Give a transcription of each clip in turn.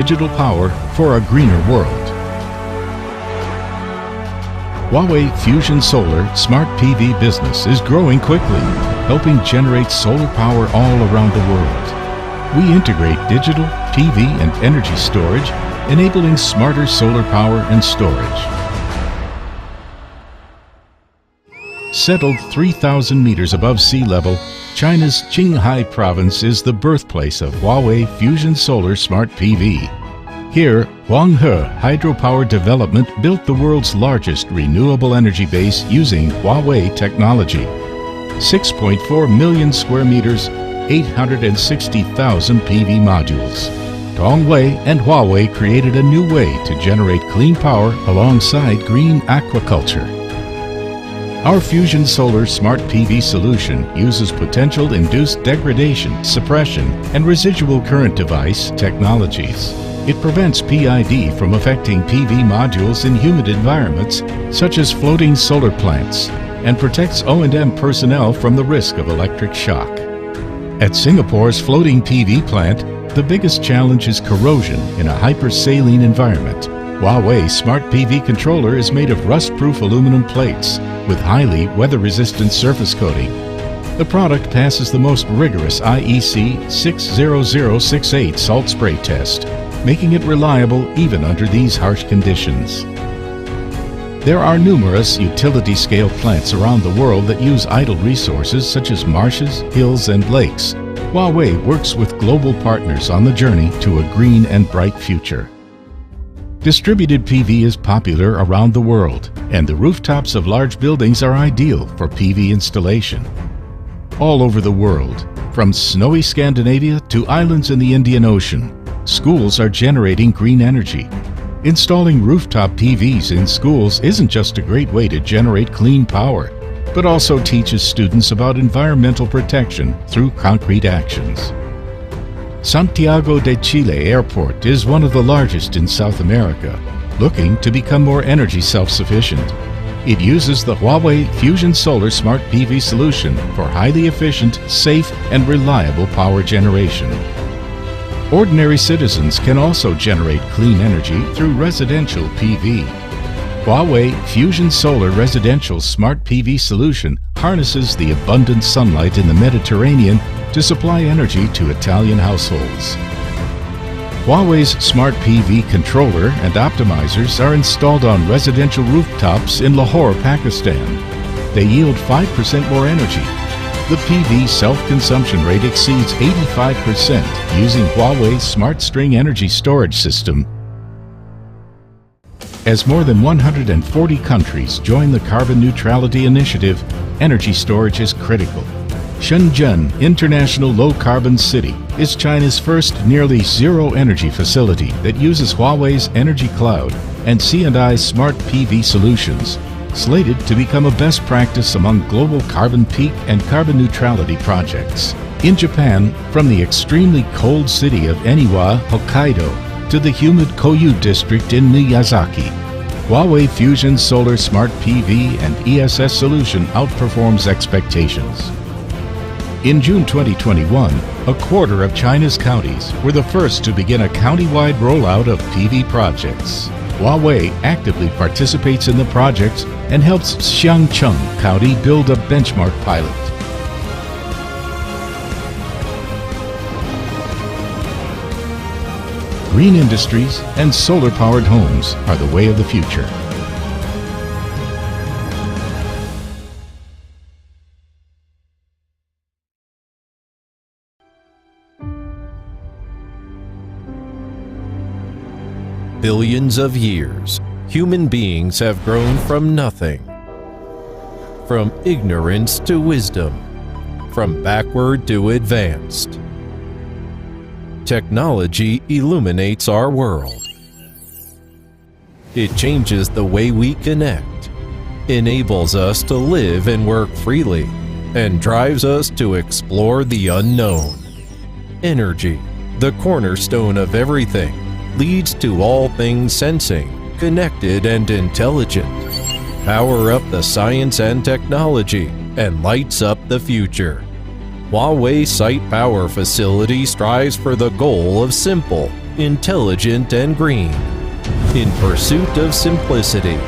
digital power for a greener world. Huawei Fusion Solar Smart PV business is growing quickly, helping generate solar power all around the world. We integrate digital, PV, and energy storage, enabling smarter solar power and storage. Settled 3,000 meters above sea level, China's Qinghai province is the birthplace of Huawei Fusion Solar Smart PV. Here, Huanghe Hydropower Development built the world's largest renewable energy base using Huawei technology. 6.4 million square meters, 860,000 PV modules. Tongwei and Huawei created a new way to generate clean power alongside green aquaculture. Our Fusion Solar Smart PV solution uses potential-induced degradation, suppression, and residual current device technologies. It prevents PID from affecting PV modules in humid environments, such as floating solar plants, and protects O&M personnel from the risk of electric shock. At Singapore's floating PV plant, the biggest challenge is corrosion in a hypersaline environment. Huawei Smart PV controller is made of rust-proof aluminum plates with highly weather-resistant surface coating. The product passes the most rigorous IEC 60068 salt spray test, making it reliable even under these harsh conditions. There are numerous utility-scale plants around the world that use idle resources such as marshes, hills, and lakes. Huawei works with global partners on the journey to a green and bright future. Distributed PV is popular around the world, and the rooftops of large buildings are ideal for PV installation. All over the world, from snowy Scandinavia to islands in the Indian Ocean, schools are generating green energy. Installing rooftop PVs in schools isn't just a great way to generate clean power, but also teaches students about environmental protection through concrete actions. Santiago de Chile Airport is one of the largest in South America, looking to become more energy self-sufficient. It uses the Huawei Fusion Solar Smart PV solution for highly efficient, safe, and reliable power generation. Ordinary citizens can also generate clean energy through residential PV. Huawei Fusion Solar Residential Smart PV solution harnesses the abundant sunlight in the Mediterranean to supply energy to Italian households. Huawei's Smart PV controller and optimizers are installed on residential rooftops in Lahore, Pakistan. They yield 5% more energy. The PV self-consumption rate exceeds 85% using Huawei's Smart String Energy Storage System. As more than 140 countries join the carbon neutrality initiative, energy storage is critical. Shenzhen International Low Carbon City is China's first nearly zero energy facility that uses Huawei's Energy Cloud and C&I Smart PV solutions, slated to become a best practice among global carbon peak and carbon neutrality projects. In Japan, from the extremely cold city of Eniwa, Hokkaido, to the humid Koyu district in Miyazaki, Huawei Fusion Solar Smart PV and ESS solution outperforms expectations. In June 2021, a quarter of China's counties were the first to begin a county-wide rollout of PV projects. Huawei actively participates in the projects and helps Xiangcheng County build a benchmark pilot. Green industries and solar-powered homes are the way of the future. Billions of years, human beings have grown from nothing. From ignorance to wisdom, from backward to advanced. Technology illuminates our world. It changes the way we connect, enables us to live and work freely, and drives us to explore the unknown. Energy, the cornerstone of everything, leads to all things sensing, connected, and intelligent. Power up the science and technology and lights up the future. Huawei Site Power Facility strives for the goal of simple, intelligent and green. In pursuit of simplicity,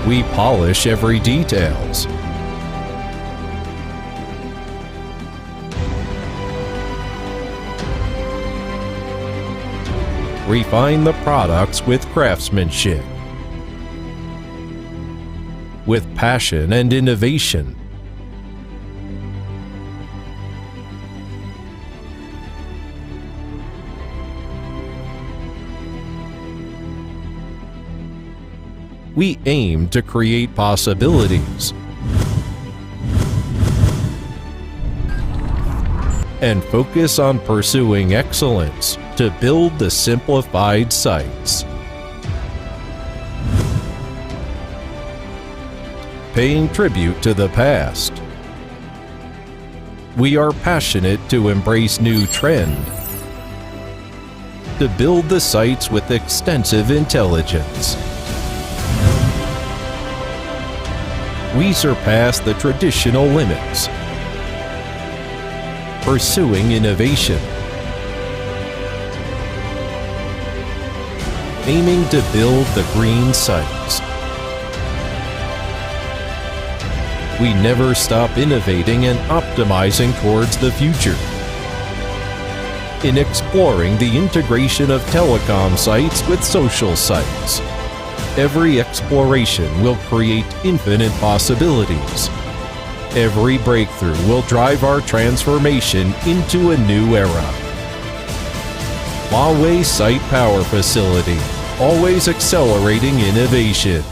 we polish every details. Refine the products with craftsmanship, with passion and innovation. We aim to create possibilities and focus on pursuing excellence to build the simplified sites. Paying tribute to the past, we are passionate to embrace new trend, to build the sites with extensive intelligence. We surpass the traditional limits, pursuing innovation, aiming to build the green sites. We never stop innovating and optimizing towards the future. In exploring the integration of telecom sites with social sites, every exploration will create infinite possibilities. Every breakthrough will drive our transformation into a new era. Huawei Site Power Facility, always accelerating innovation.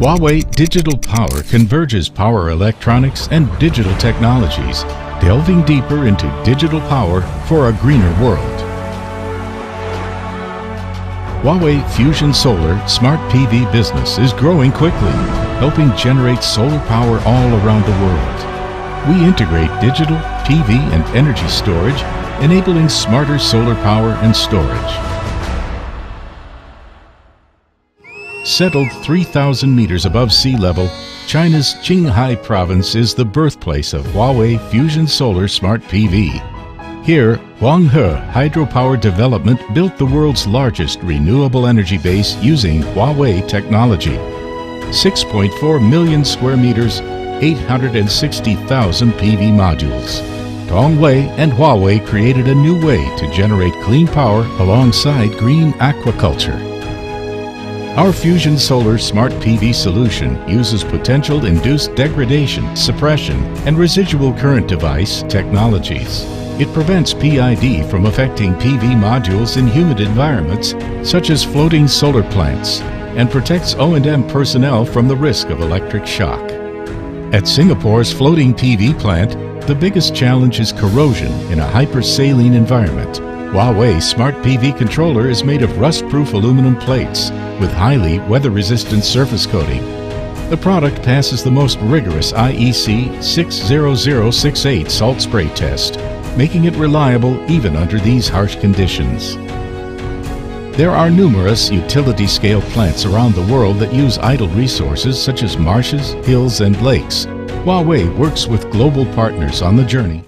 Huawei Digital Power converges power electronics and digital technologies, delving deeper into digital power for a greener world. Huawei Fusion Solar Smart PV business is growing quickly, helping generate solar power all around the world. We integrate digital, PV, and energy storage, enabling smarter solar power and storage. Settled 3,000 meters above sea level, China's Qinghai province is the birthplace of Huawei Fusion Solar Smart PV. Here, Huanghe Hydropower Development built the world's largest renewable energy base using Huawei technology. 6.4 million square meters, 860,000 PV modules. Dongwei and Huawei created a new way to generate clean power alongside green aquaculture. Our Fusion Solar Smart PV solution uses potential-induced degradation, suppression, and residual current device technologies. It prevents PID from affecting PV modules in humid environments, such as floating solar plants, and protects O&M personnel from the risk of electric shock. At Singapore's floating PV plant, the biggest challenge is corrosion in a hypersaline environment. Huawei Smart PV Controller is made of rust-proof aluminum plates with highly weather-resistant surface coating. The product passes the most rigorous IEC 60068 salt spray test, making it reliable even under these harsh conditions. There are numerous utility-scale plants around the world that use idle resources such as marshes, hills, and lakes. Huawei works with global partners on the journey.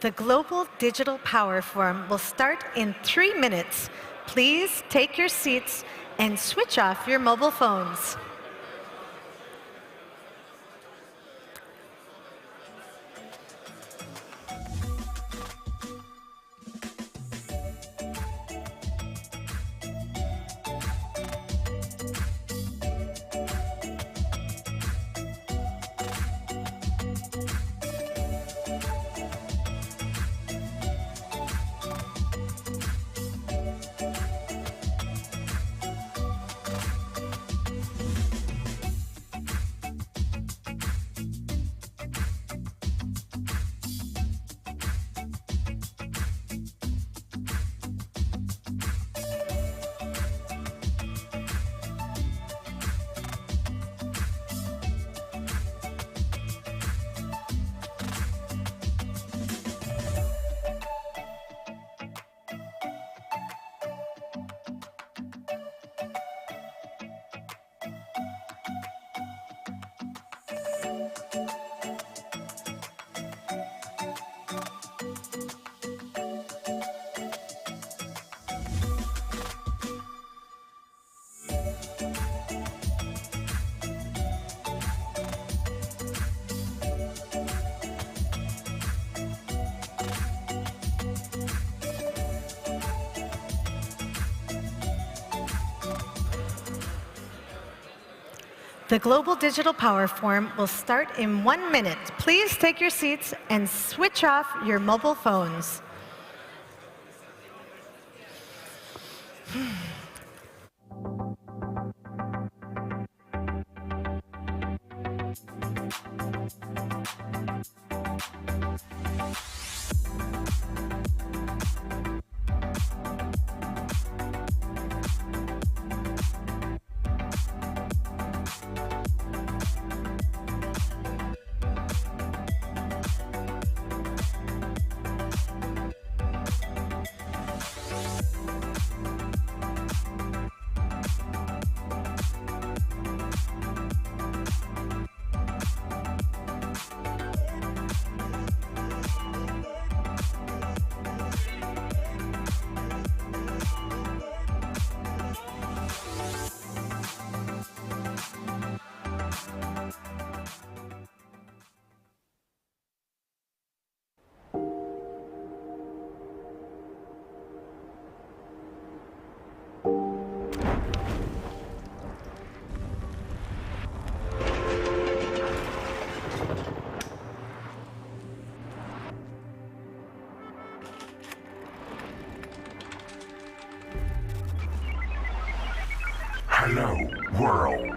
The Global Digital Power Forum will start in 3 minutes. Please take your seats and switch off your mobile phones. The Global Digital Power Forum will start in 1 minute. Please take your seats and switch off your mobile phones. Hello, world.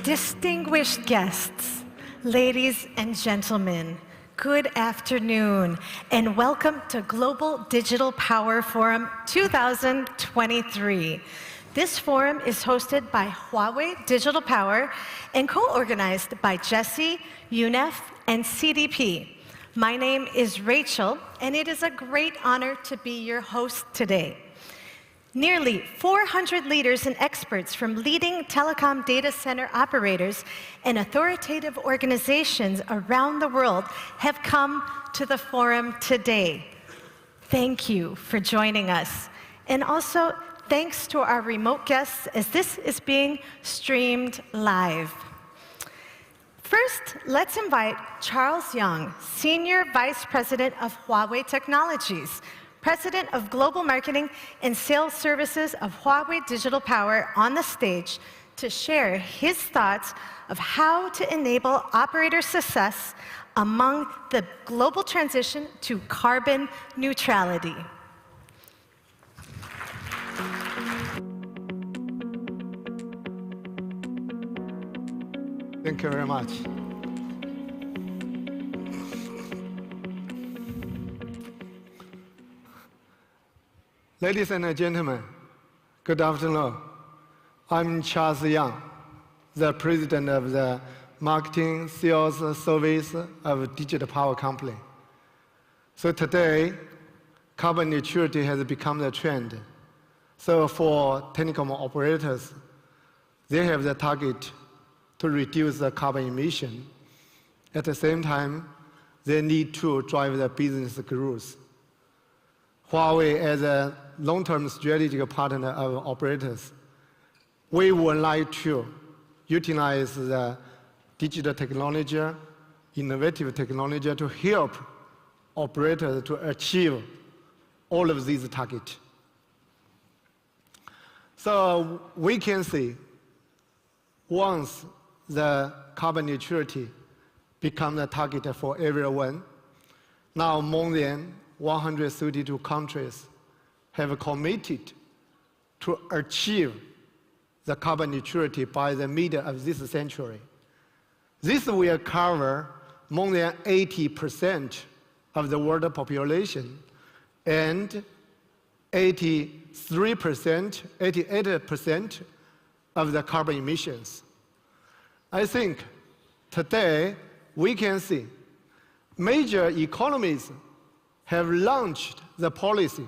Distinguished guests, ladies and gentlemen, good afternoon, and welcome to Global Digital Power Forum 2023. This forum is hosted by Huawei Digital Power and co-organized by Jesse, UNEF, and CDP. My name is Rachel, and it is a great honor to be your host today. Nearly 400 leaders and experts from leading telecom data center operators and authoritative organizations around the world have come to the forum today. Thank you for joining us. And also, thanks to our remote guests as this is being streamed live. First, let's invite Charles Young, Senior Vice President of Huawei Technologies, President of Global Marketing and Sales Services of Huawei Digital Power, on the stage to share his thoughts of how to enable operator success among the global transition to carbon neutrality. Thank you very much. Ladies and gentlemen, good afternoon. I'm Charles Young, the president of the Marketing Sales Service of Digital Power Company. So today, carbon neutrality has become the trend. So for telecom operators, they have the target to reduce the carbon emission. At the same time, they need to drive the business growth. Huawei, as a long-term strategic partner of operators, we would like to utilize the digital technology, innovative technology to help operators to achieve all of these targets. So we can see once the carbon neutrality becomes a target for everyone, now more than 132 countries have committed to achieve the carbon neutrality by the middle of this century. This will cover more than 80% of the world population and 88% of the carbon emissions. I think today we can see major economies have launched the policy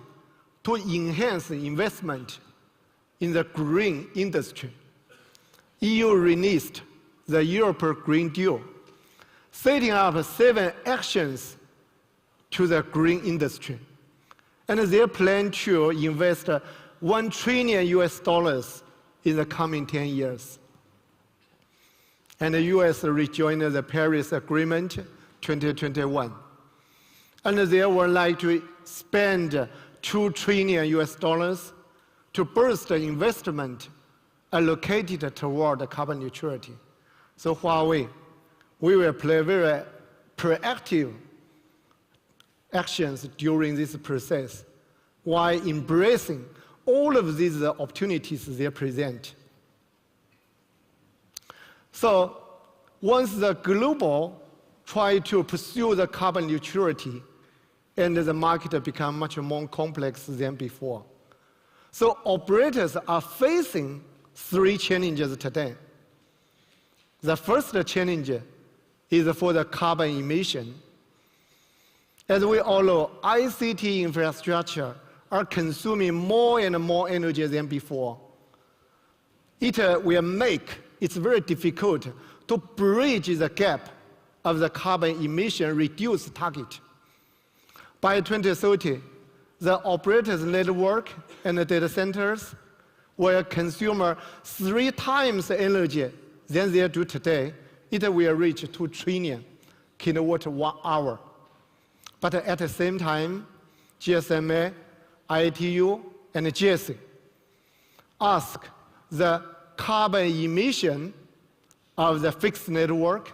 to enhance investment in the green industry. EU released the Europe Green Deal, setting up 7 actions to the green industry. And they plan to invest $1 trillion in the coming 10 years. And the US rejoined the Paris Agreement 2021. And they would like to spend $2 trillion to boost investment allocated toward carbon neutrality. So Huawei, we will play very proactive actions during this process while embracing all of these opportunities they present. So once the global try to pursue the carbon neutrality, and the market become much more complex than before. So operators are facing 3 challenges today. The first challenge is for the carbon emission. As we all know, ICT infrastructure are consuming more and more energy than before. It will make it very difficult to bridge the gap of the carbon emission reduced target. By 2030, the operators' network and the data centers will consume 3 times energy than they do today. It will reach 2 trillion kilowatt-hour. But at the same time, GSMA, ITU, and GSE ask the carbon emission of the fixed network,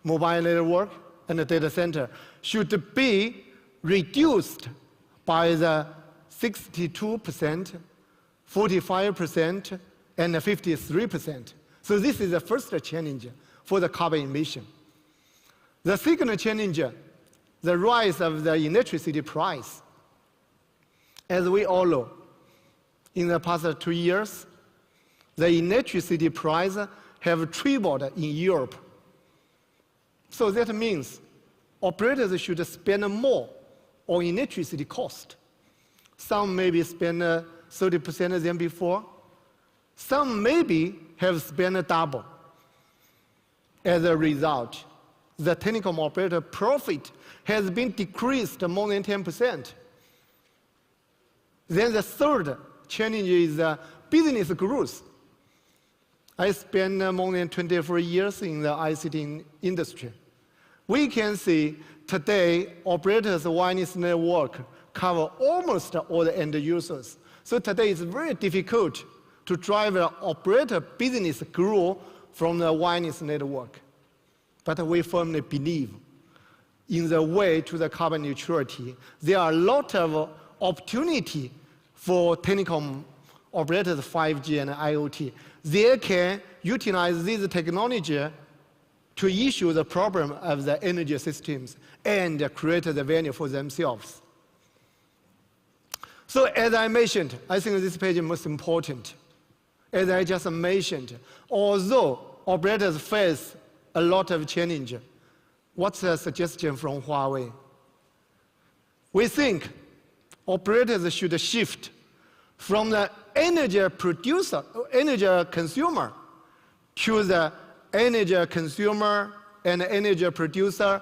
mobile network, and the data center should be reduced by the 62%, 45%, and 53%. So this is the first challenge for the carbon emission. The second challenge, the rise of the electricity price. As we all know, in the past 2 years, the electricity price have tripled in Europe. So that means operators should spend more on electricity cost. Some maybe spend 30% than before. Some maybe have spent double. As a result, the telecom operator profit has been decreased more than 10%. Then the third challenge is business growth. I spent more than 24 years in the ICT industry. We can see today operators' wireless network cover almost all the end users. So today it's very difficult to drive an operator business growth from the wireless network. But we firmly believe in the way to the carbon neutrality. There are a lot of opportunity for telecom operators, 5G and IoT. They can utilize this technology to issue the problem of the energy systems and create the value for themselves. So as I mentioned, I think this page is most important. As I just mentioned, although operators face a lot of challenge, what's the suggestion from Huawei? We think operators should shift from the energy producer, energy consumer, to the energy consumer and energy producer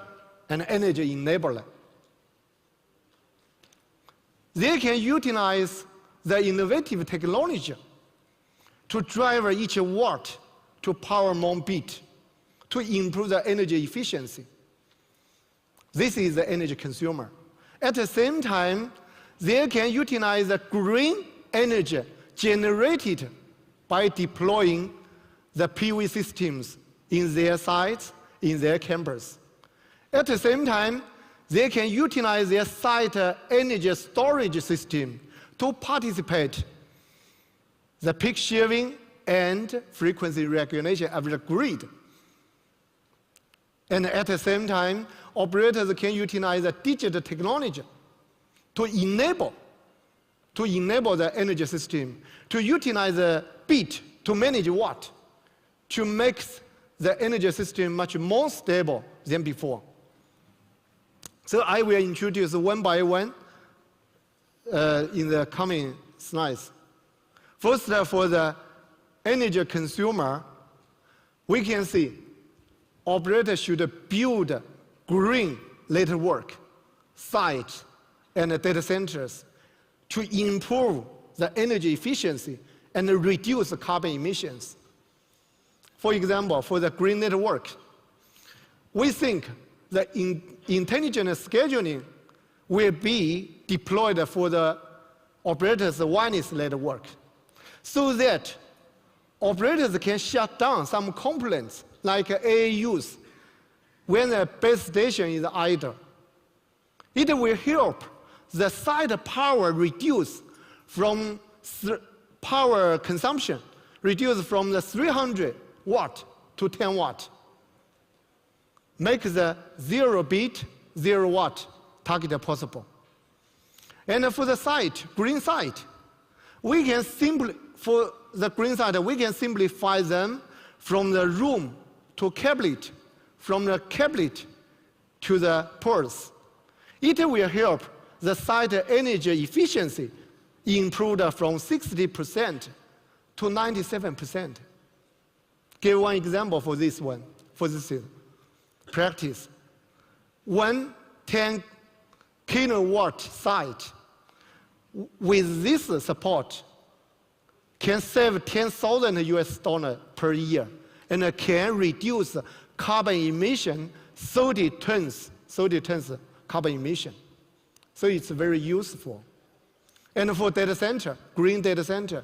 and energy enabler. They can utilize the innovative technology to drive each watt to power more bit, to improve the energy efficiency. This is the energy consumer. At the same time, they can utilize the green energy generated by deploying the PV systems in their sites, in their campus. At the same time, they can utilize their site energy storage system to participate the peak shaving and frequency regulation of the grid. And at the same time, operators can utilize the digital technology to enable the energy system, to utilize the bit to manage watt, to make the energy system much more stable than before. So I will introduce one by one in the coming slides. First, for the energy consumer, we can see operators should build green network, sites, and data centers to improve the energy efficiency and reduce carbon emissions. For example, for the green network, we think that intelligent scheduling will be deployed for the operators' wireless network so that operators can shut down some components like AAUs when the base station is idle. It will help the site power reduce from power consumption, reduce from the 300 watt to 10 watt. Make the 0 bit, 0 watt target possible. And for the site, green site, we can for the green site, we can simplify them from the room to cabinet, from the cabinet to the poles. It will help the site energy efficiency improved from 60% to 97%. Give one example for this one, for this practice. One 10 kilowatt site with this support can save 10,000 US dollars per year and can reduce carbon emission 30 tons carbon emission. So it's very useful. And for data center, green data center,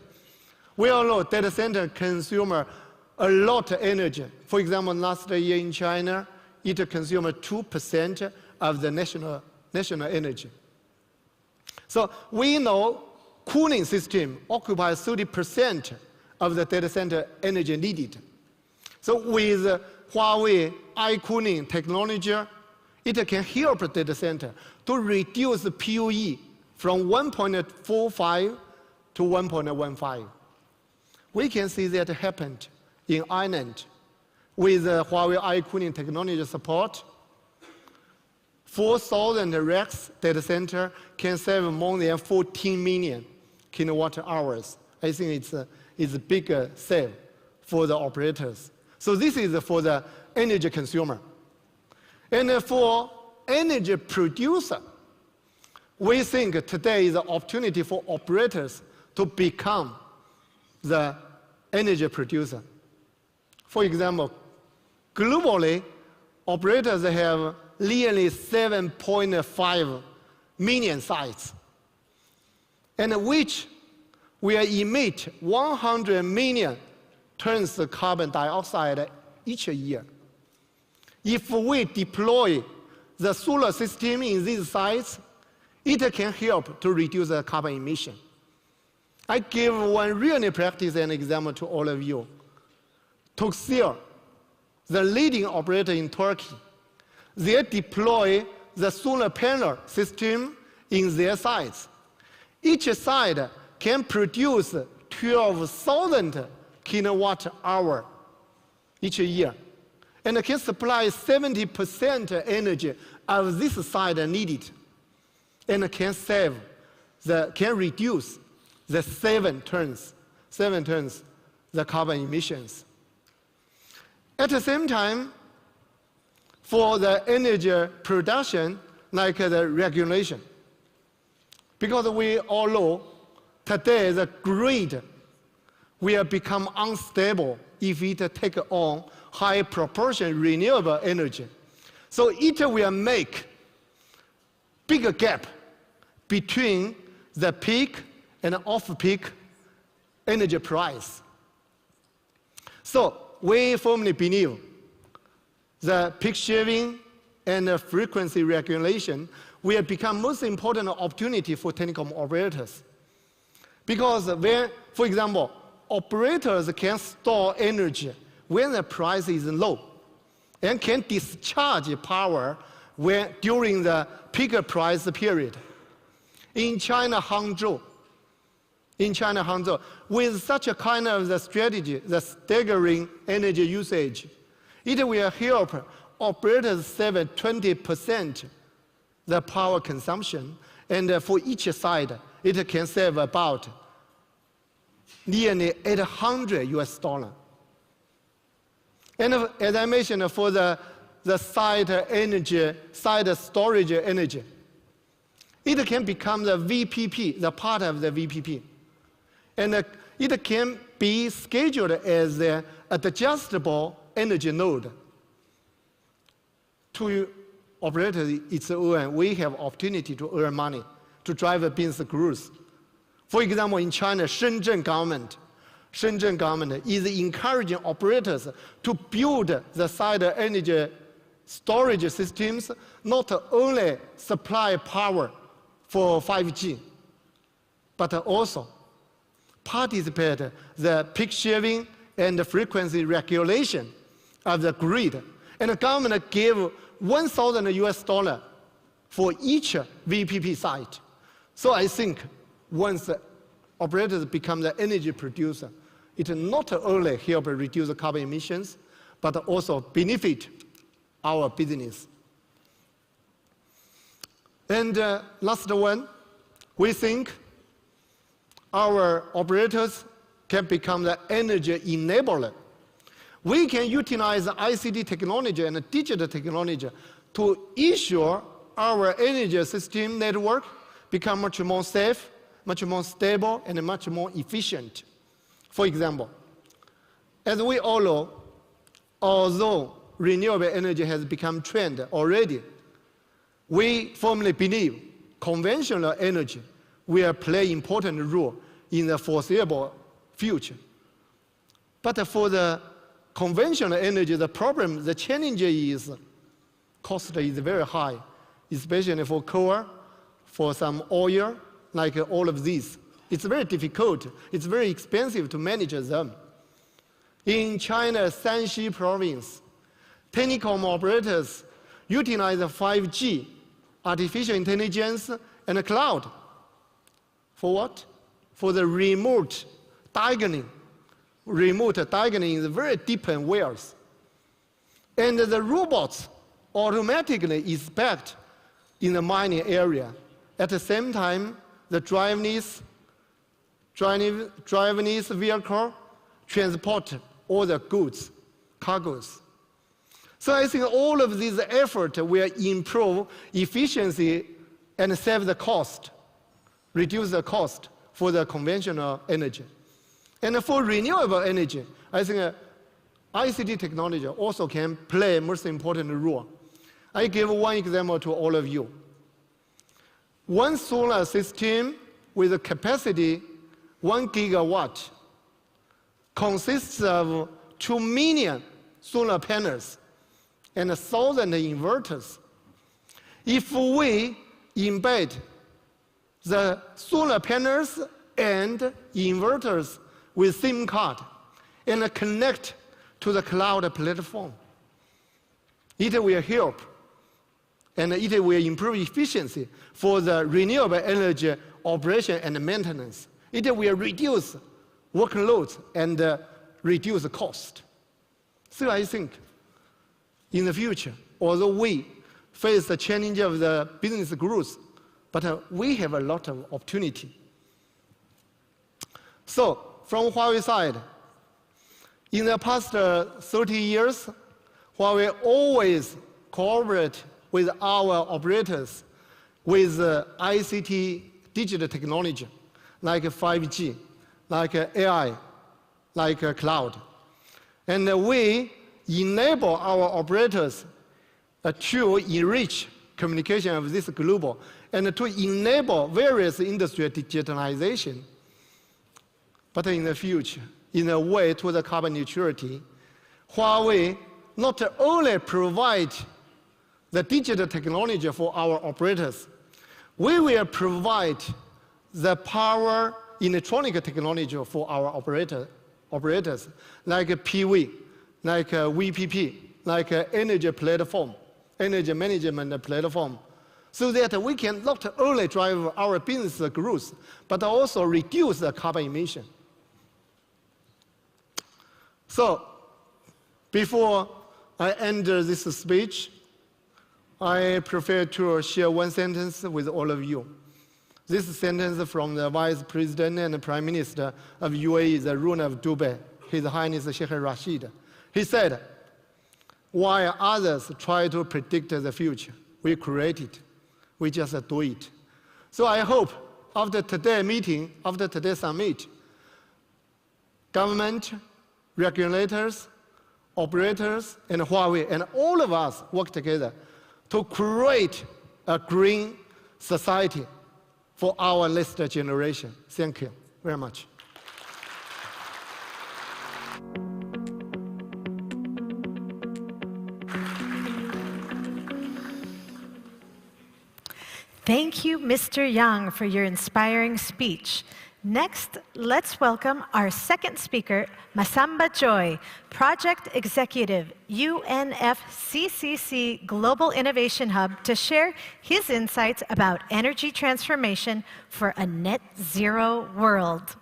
we all know data center consume a lot of energy. For example, last year in China, it consumed 2% of the national energy. So we know cooling system occupies 30% of the data center energy needed. So with Huawei eye-cooling technology, it can help the data center to reduce the PUE from 1.45 to 1.15. We can see that happened in Ireland with Huawei eye-cooling technology support. 4,000 racks data center can save more than 14 million kilowatt hours. I think it's a big save for the operators. So this is for the energy consumer. And for energy producer, we think today is an opportunity for operators to become the energy producer. For example, globally, operators have nearly 7.5 million sites, and which will emit 100 million tons of carbon dioxide each year. If we deploy the solar system in these sites, it can help to reduce the carbon emission. I give one real practice and example to all of you. Turkcell, the leading operator in Turkey, they deploy the solar panel system in their sites. Each site can produce 12,000 kilowatt hour each year, and can supply 70% energy of this site needed, and can reduce the 7 tons the carbon emissions. At the same time, for the energy production, like the regulation, because we all know today the grid will become unstable if it takes on high proportion renewable energy. So it will make bigger gap between the peak and off-peak energy price. So we firmly believe the peak shaving and the frequency regulation will become most important opportunity for telecom operators. Because when, for example, operators can store energy when the price is low and can discharge power during the peak price period. In China, Hangzhou, with such a kind of the strategy, the staggering energy usage, it will help operators save 20% the power consumption, and for each side, it can save about nearly $800. And as I mentioned, for the side storage energy, it can become the VPP, the part of the VPP. And it can be scheduled as an adjustable energy node. To operate its own, we have opportunity to earn money, to drive a business growth. For example, in China, Shenzhen government is encouraging operators to build the side energy storage systems, not only supply power for 5G, but also participate the peak shaving and the frequency regulation of the grid. And the government gave $1,000 for each VPP site. So I think once the operators become the energy producer, it not only help reduce the carbon emissions, but also benefit our business. And last one, we think our operators can become the energy enabler. We can utilize ICT technology and digital technology to ensure our energy system network become much more safe, much more stable, and much more efficient. For example, as we all know, although renewable energy has become trend already, we firmly believe conventional energy will play important role in the foreseeable future. But for the conventional energy, the problem, the challenge is cost is very high, especially for coal, for some oil, like all of these. It's very difficult. It's very expensive to manage them. In China's Shanxi province, telecom operators utilize 5G, artificial intelligence, and cloud. For what? For the remote diagoning. Remote diagoning is very deep in wells. And the robots automatically inspect in the mining area. At the same time, the driverless vehicle transport all the goods, cargoes. So I think all of these efforts will improve efficiency and save the cost, reduce the cost for the conventional energy. And for renewable energy, I think ICT technology also can play a most important role. I give one example to all of you. One solar system with a capacity 1 gigawatt consists of 2 million solar panels and 1,000 inverters. If we embed the solar panels and inverters with SIM card and connect to the cloud platform, it will help and it will improve efficiency for the renewable energy operation and maintenance. It will reduce workloads and reduce cost. So I think in the future, although we face the challenge of the business growth, but we have a lot of opportunity. So from Huawei side, in the past 30 years, Huawei always cooperate with our operators with ICT digital technology, like 5G, like AI, like cloud. And we enable our operators to enrich communication of this global and to enable various industry digitalization. But in the future, in a way to the carbon neutrality, Huawei not only provide the digital technology for our operators, we will provide the power electronic technology for our operators, like PV, like VPP, like energy platform, energy management platform, so that we can not only drive our business growth, but also reduce the carbon emission. So, before I end this speech, I prefer to share one sentence with all of you. This sentence from the Vice President and Prime Minister of UAE, the ruler of Dubai, His Highness Sheikh Rashid. He said, while others try to predict the future, we create it. We just do it. So I hope after today's meeting, after today's summit, government, regulators, operators, and Huawei, and all of us work together to create a green society for our next generation. Thank you very much. Thank you, Mr. Yang, for your inspiring speech. Next, let's welcome our second speaker, Masamba Joy, Project Executive, UNFCCC Global Innovation Hub, to share his insights about energy transformation for a net zero world.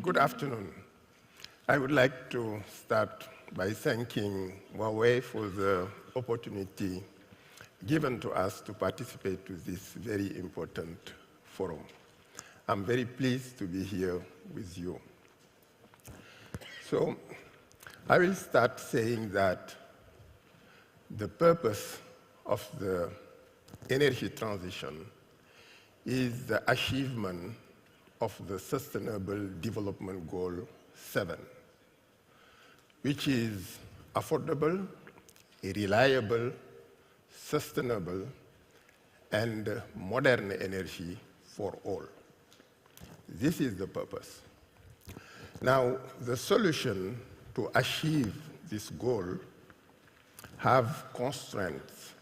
Good afternoon. I would like to start by thanking Huawei for the opportunity given to us to participate to this very important forum. I'm very pleased to be here with you. So I will start saying that the purpose of the energy transition is the achievement of the Sustainable Development Goal 7, which is affordable, reliable, sustainable, and modern energy for all. This is the purpose. Now, the solution to achieve this goal have constraints.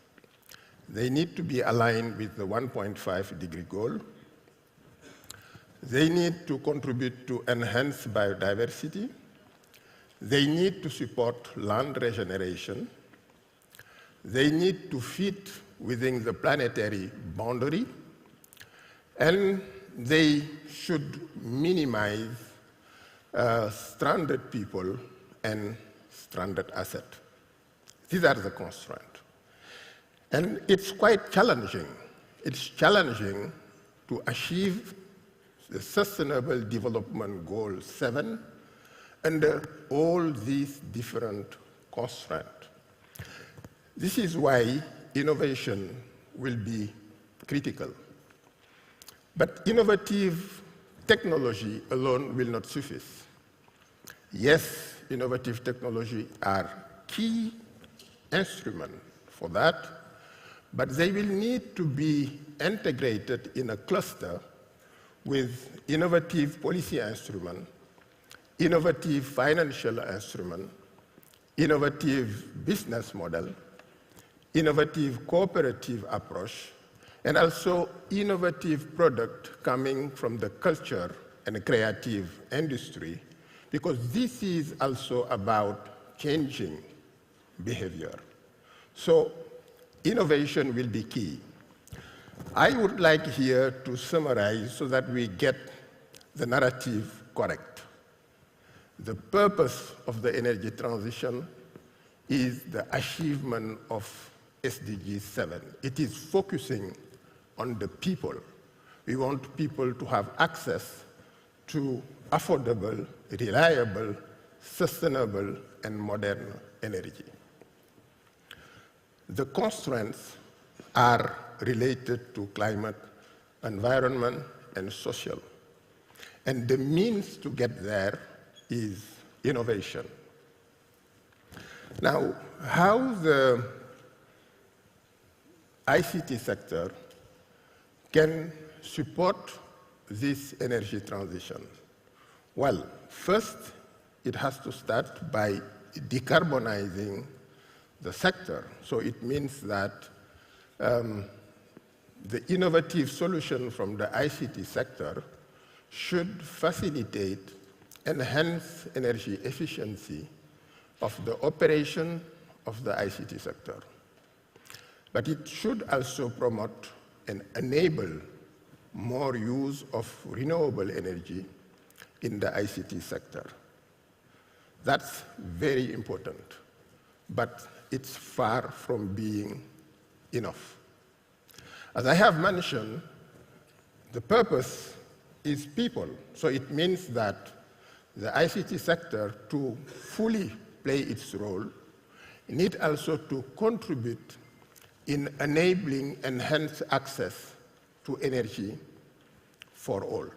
They need to be aligned with the 1.5-degree goal. They need to contribute to enhance biodiversity. They need to support land regeneration. They need to fit within the planetary boundary. And they should minimize stranded people and stranded assets. These are the constraints. And it's quite challenging. It's challenging to achieve the Sustainable Development Goal 7 under all these different constraints. This is why innovation will be critical. But innovative technology alone will not suffice. Yes, innovative technology are key instruments for that, but they will need to be integrated in a cluster with innovative policy instrument, innovative financial instrument, innovative business model, innovative cooperative approach, and also innovative product coming from the culture and creative industry, because this is also about changing behavior. So innovation will be key. I would like here to summarize so that we get the narrative correct. The purpose of the energy transition is the achievement of SDG 7. It is focusing on the people. We want people to have access to affordable, reliable, sustainable, and modern energy. The constraints are related to climate, environment, and social. And the means to get there is innovation. Now, how the ICT sector can support this energy transition? Well, first, it has to start by decarbonizing the sector. So it means that the innovative solution from the ICT sector should facilitate enhanced energy efficiency of the operation of the ICT sector. But it should also promote and enable more use of renewable energy in the ICT sector. That's very important, but it's far from being enough. As I have mentioned, the purpose is people. So it means that the ICT sector, to fully play its role, need also to contribute in enabling enhanced access to energy for all.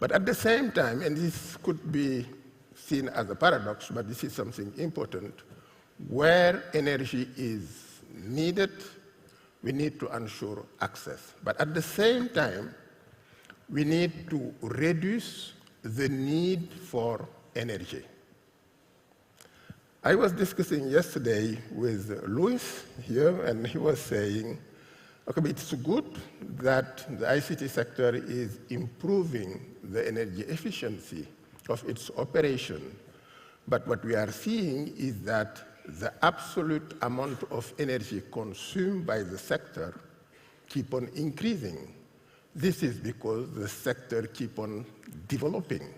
But at the same time, and this could be seen as a paradox, but this is something important, where energy is needed, we need to ensure access. But at the same time, we need to reduce the need for energy. I was discussing yesterday with Louis here, and he was saying, okay, it's good that the ICT sector is improving the energy efficiency of its operation, but what we are seeing is that the absolute amount of energy consumed by the sector keep on increasing. This is because the sector keep on developing.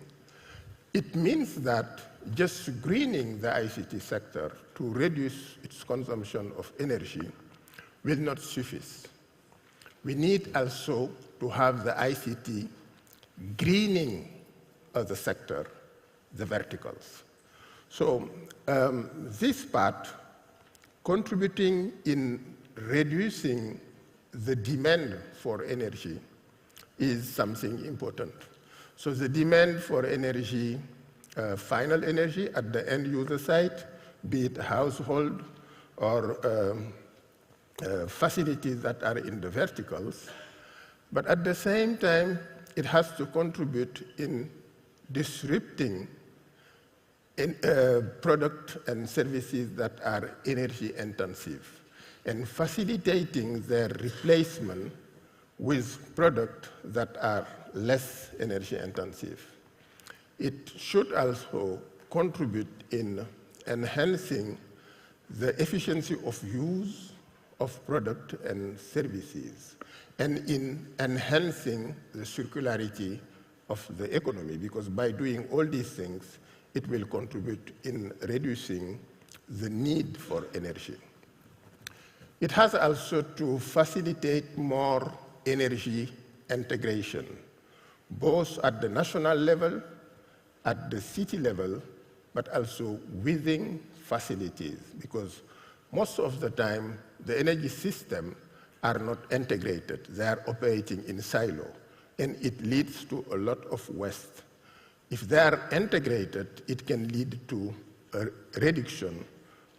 It means that just greening the ICT sector to reduce its consumption of energy will not suffice. We need also to have the ICT greening of the sector, the verticals. So this part, contributing in reducing the demand for energy, is something important. So the demand for energy, final energy at the end user site, be it household or facilities that are in the verticals, but at the same time, it has to contribute in disrupting products and services that are energy intensive and facilitating their replacement with products that are less energy intensive. It should also contribute in enhancing the efficiency of use of product and services, and in enhancing the circularity of the economy, because by doing all these things, it will contribute in reducing the need for energy. It has also to facilitate more energy integration, both at the national level, at the city level, but also within facilities, because most of the time, the energy systems are not integrated. They are operating in silo, and it leads to a lot of waste. If they are integrated, it can lead to a reduction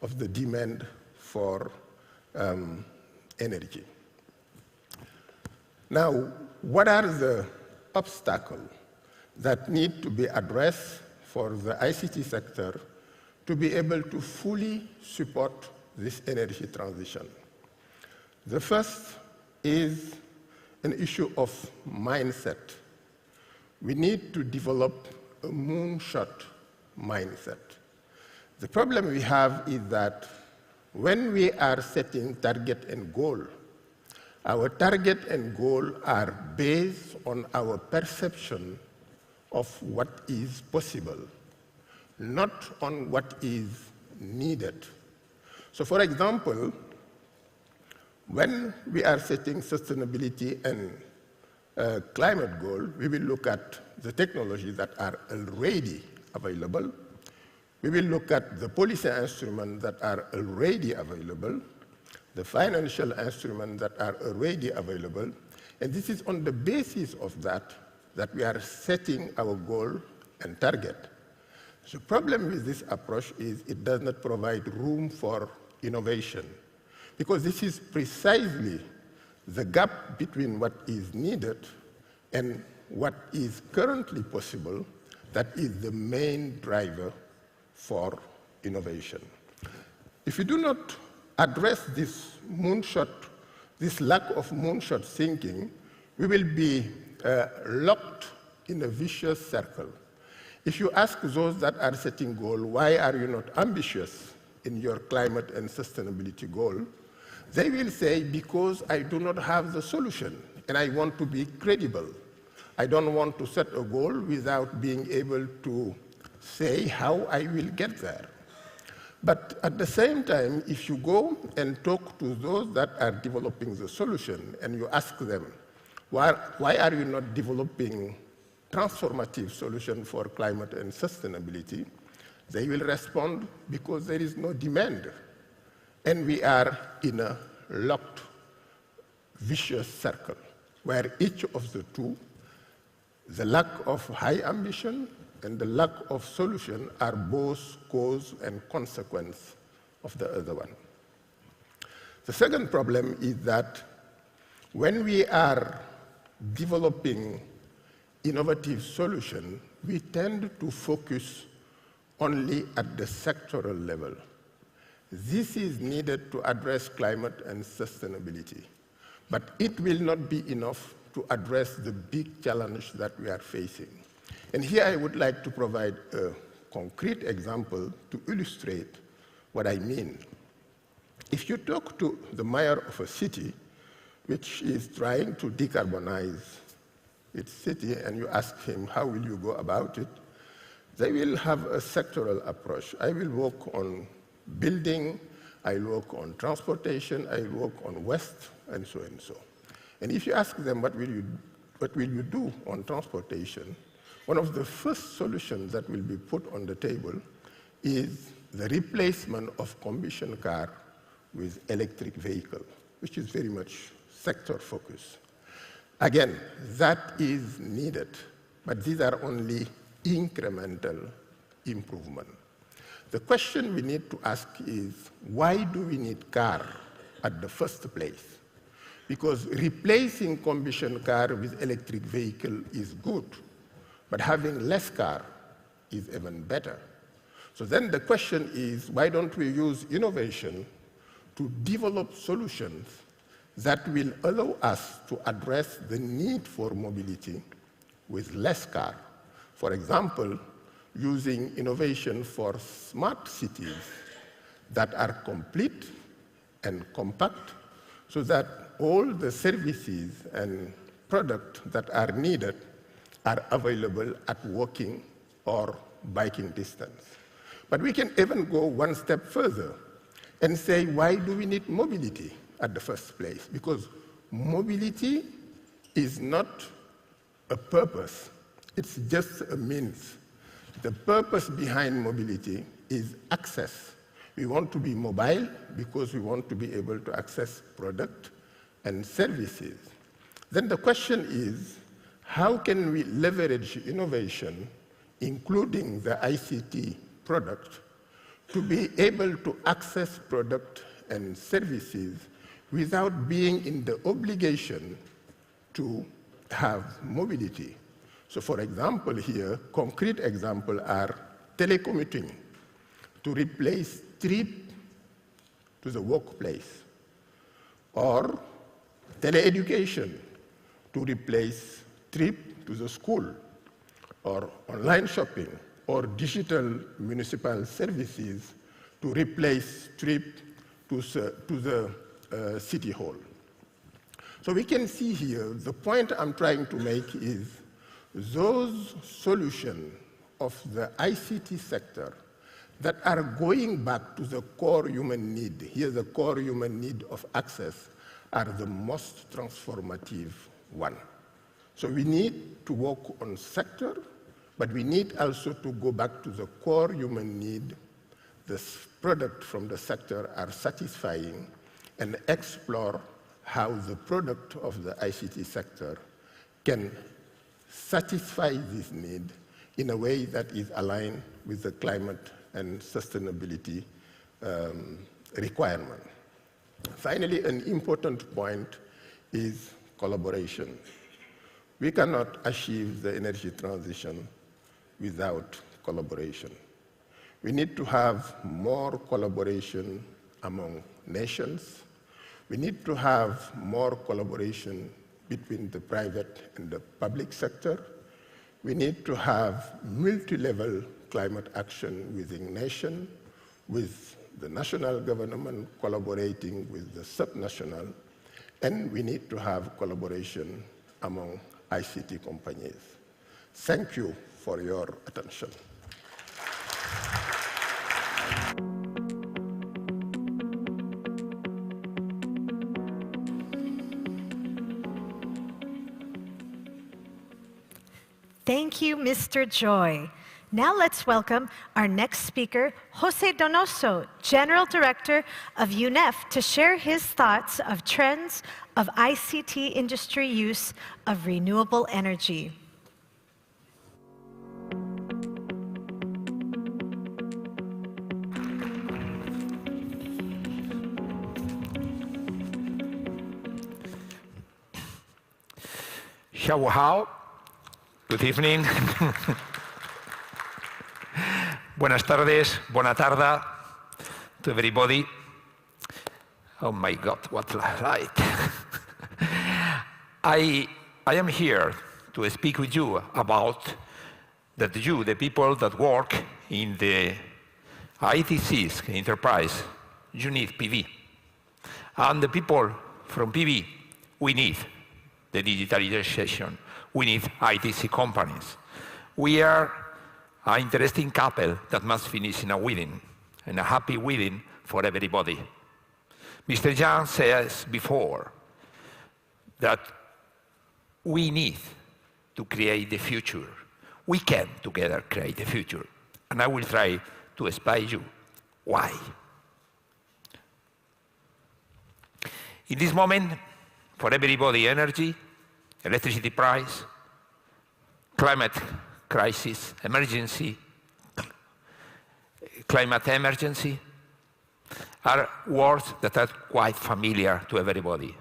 of the demand for energy. Now, what are the obstacles that need to be addressed for the ICT sector to be able to fully support this energy transition? The first is an issue of mindset. We need to develop a moonshot mindset. The problem we have is that when we are setting target and goal, our target and goal are based on our perception of what is possible, not on what is needed. So for example, when we are setting sustainability and climate goal, we will look at the technologies that are already available. We will look at the policy instruments that are already available, the financial instruments that are already available, and this is on the basis of that we are setting our goal and target. The problem with this approach is it does not provide room for innovation, because this is precisely the gap between what is needed and what is currently possible that is the main driver for innovation. If we do not address this lack of moonshot thinking, we will be locked in a vicious circle. If you ask those that are setting goals, why are you not ambitious in your climate and sustainability goal? They will say, because I do not have the solution and I want to be credible. I don't want to set a goal without being able to say how I will get there. But at the same time, if you go and talk to those that are developing the solution and you ask them, why are you not developing transformative solution for climate and sustainability? They will respond, because there is no demand. And we are in a locked, vicious circle, where each of the two, the lack of high ambition and the lack of solution, are both cause and consequence of the other one. The second problem is that when we are developing innovative solutions, we tend to focus only at the sectoral level. This is needed to address climate and sustainability, but it will not be enough to address the big challenge that we are facing. And here I would like to provide a concrete example to illustrate what I mean. If you talk to the mayor of a city which is trying to decarbonize its city, and you ask him, how will you go about it? They will have a sectoral approach. I will work on building, I will work on transportation, I will work on waste, and so and so. And if you ask them, what will you do on transportation? One of the first solutions that will be put on the table is the replacement of combustion car with electric vehicle, which is very much sector focused. Again, that is needed, but these are only incremental improvement. The question we need to ask is, why do we need car at the first place? Because replacing combustion car with electric vehicle is good, but having less car is even better. So then the question is, why don't we use innovation to develop solutions that will allow us to address the need for mobility with less car? For example, using innovation for smart cities that are complete and compact, so that all the services and products that are needed are available at walking or biking distance. But we can even go one step further and say, why do we need mobility at the first place? Because mobility is not a purpose, it's just a means. The purpose behind mobility is access. We want to be mobile because we want to be able to access product and services. Then the question is, how can we leverage innovation, including the ICT product, to be able to access product and services without being in the obligation to have mobility? So for example here, concrete examples are telecommuting to replace trip to the workplace, or teleeducation to replace trip to the school, or online shopping, or digital municipal services to replace trip to the city hall. So we can see here, the point I'm trying to make is those solutions of the ICT sector that are going back to the core human need, here the core human need of access, are the most transformative one. So we need to work on sector, but we need also to go back to the core human need. The product from the sector are satisfying, and explore how the product of the ICT sector can satisfy this need in a way that is aligned with the climate and sustainability requirement. Finally, an important point is collaboration. We cannot achieve the energy transition without collaboration. We need to have more collaboration among nations. We need to have more collaboration between the private and the public sector. We need to have multi-level climate action within nations, with the national government collaborating with the subnational, and we need to have collaboration among ICT companies. Thank you for your attention. Thank you, Mr. Joy. Now let's welcome our next speaker, Jose Donoso, General Director of UNEF, to share his thoughts of trends of ICT industry use of renewable energy. Hao, good evening. Buenas tardes, buena tarda to everybody. Oh my God, what light. I am here to speak with you about that you, the people that work in the ITCs, enterprise, you need PV. And the people from PV, we need the digitalization. We need ITC companies. We are an interesting couple that must finish in a wedding, and a happy wedding for everybody. Mr. Yang says before that we need to create the future. We can together create the future. And I will try to explain you why. In this moment, for everybody, energy, electricity price, climate crisis, emergency, climate emergency, are words that are quite familiar to everybody.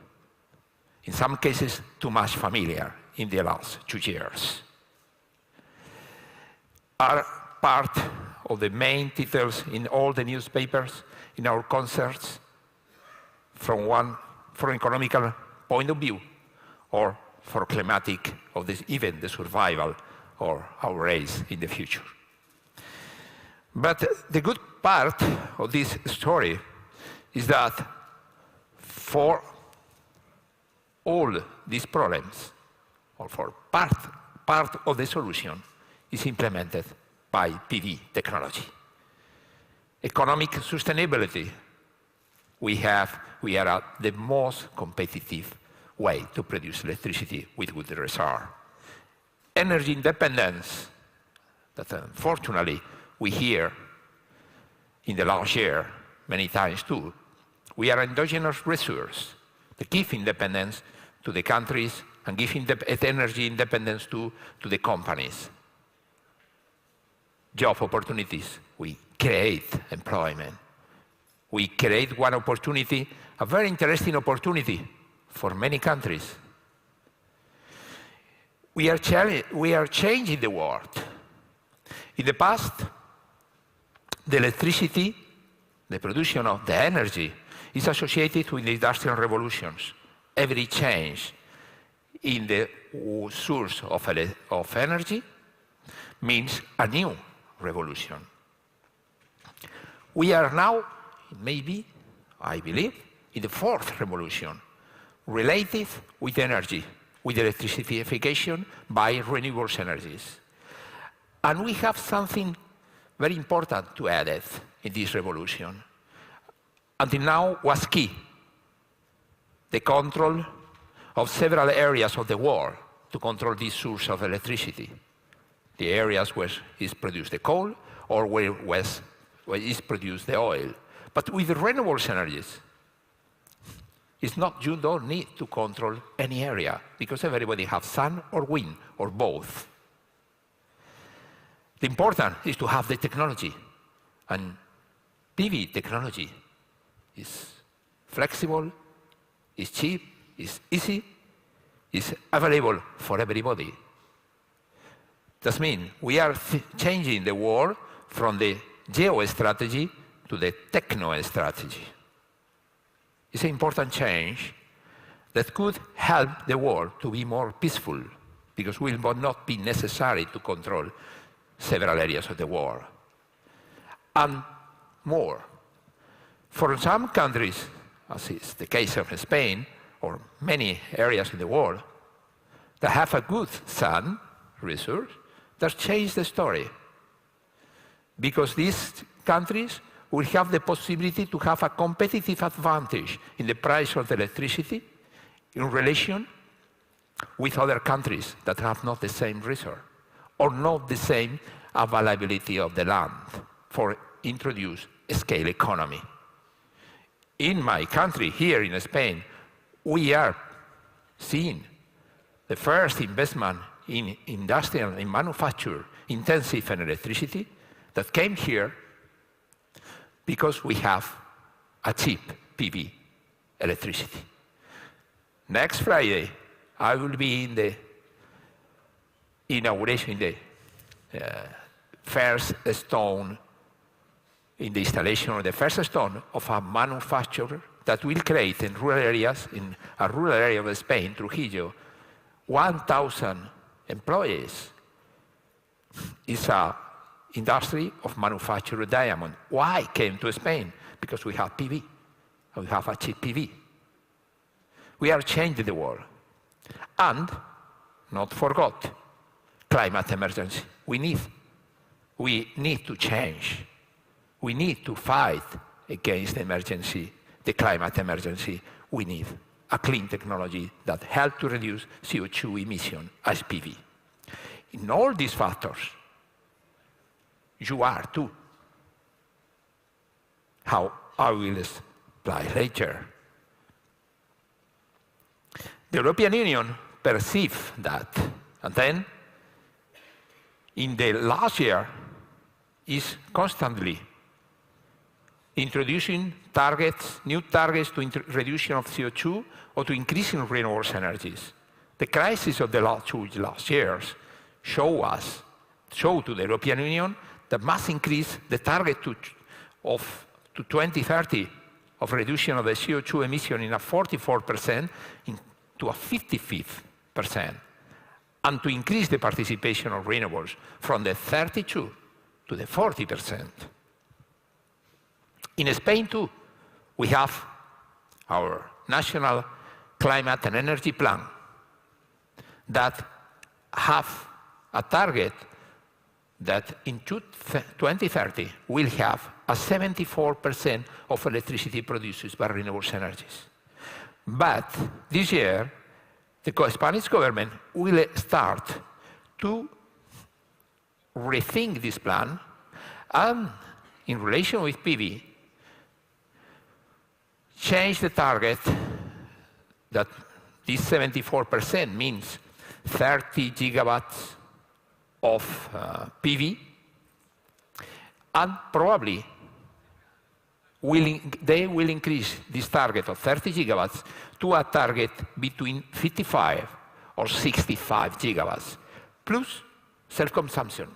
In some cases, too much familiar in the last 2 years. Are part of the main titles in all the newspapers, in our concerts, from economical point of view, or for climatic, or even the survival or our race in the future. But the good part of this story is that for all these problems, or for part of the solution, is implemented by PV technology. Economic sustainability, we are at the most competitive way to produce electricity with good reserve. Energy independence, that unfortunately we hear in the last year many times too. We are endogenous resource that give independence to the countries and give energy independence to the companies. Job opportunities, we create employment. We create one opportunity, a very interesting opportunity for many countries. We are changing the world. In the past, the electricity, the production of the energy, is associated with the industrial revolutions. Every change in the source of energy means a new revolution. We are now, maybe, I believe, in the fourth revolution, related with energy, with electrification by renewable energies. And we have something very important to add in this revolution. Until now was key, the control of several areas of the world to control this source of electricity. The areas where is produced the coal or where is produced the oil. But with the renewable energies, you don't need to control any area because everybody has sun or wind or both. The important is to have the technology, and PV technology is flexible, is cheap, is easy, is available for everybody. That means we are changing the world from the geostrategy to the techno-strategy. It's an important change that could help the world to be more peaceful, because it will not be necessary to control several areas of the world. And more, for some countries, as is the case of Spain, or many areas in the world, that have a good sun resource, that change the story. Because these countries will have the possibility to have a competitive advantage in the price of the electricity in relation with other countries that have not the same resource or not the same availability of the land for introduce a scale economy. In my country, here in Spain, we are seeing the first investment in industrial and manufacture intensive in electricity that came here because we have a cheap PV electricity. Next Friday, I will be in the inauguration, in the first stone, in the installation of the first stone of a manufacturer that will create in rural areas, in a rural area of Spain, Trujillo, 1,000 employees. It's an industry of manufactured diamond. Why came to Spain? Because we have PV. We have a cheap PV. We are changing the world. And, not forgot, climate emergency. We need to change. We need to fight against the emergency, the climate emergency. We need a clean technology that helps to reduce CO2 emission as PV. In all these factors, you are too. How I will explain later. The European Union perceived that, and then in the last year is constantly introducing targets, new targets to reduction of CO2 or to increasing renewable energies. The crisis of the last years show to the European Union that must increase the target to 2030 of reduction of the CO2 emission in a 44% to a 55%, and to increase the participation of renewables from the 32 to the 40%. In Spain, too, we have our national climate and energy plan that have a target that in 2030 will have a 74% of electricity produced by renewable energies. But this year, the Spanish government will start to rethink this plan, and in relation with PV, change the target that this 74% means 30 gigawatts of PV, and probably they will increase this target of 30 gigawatts to a target between 55 or 65 gigawatts, plus self-consumption.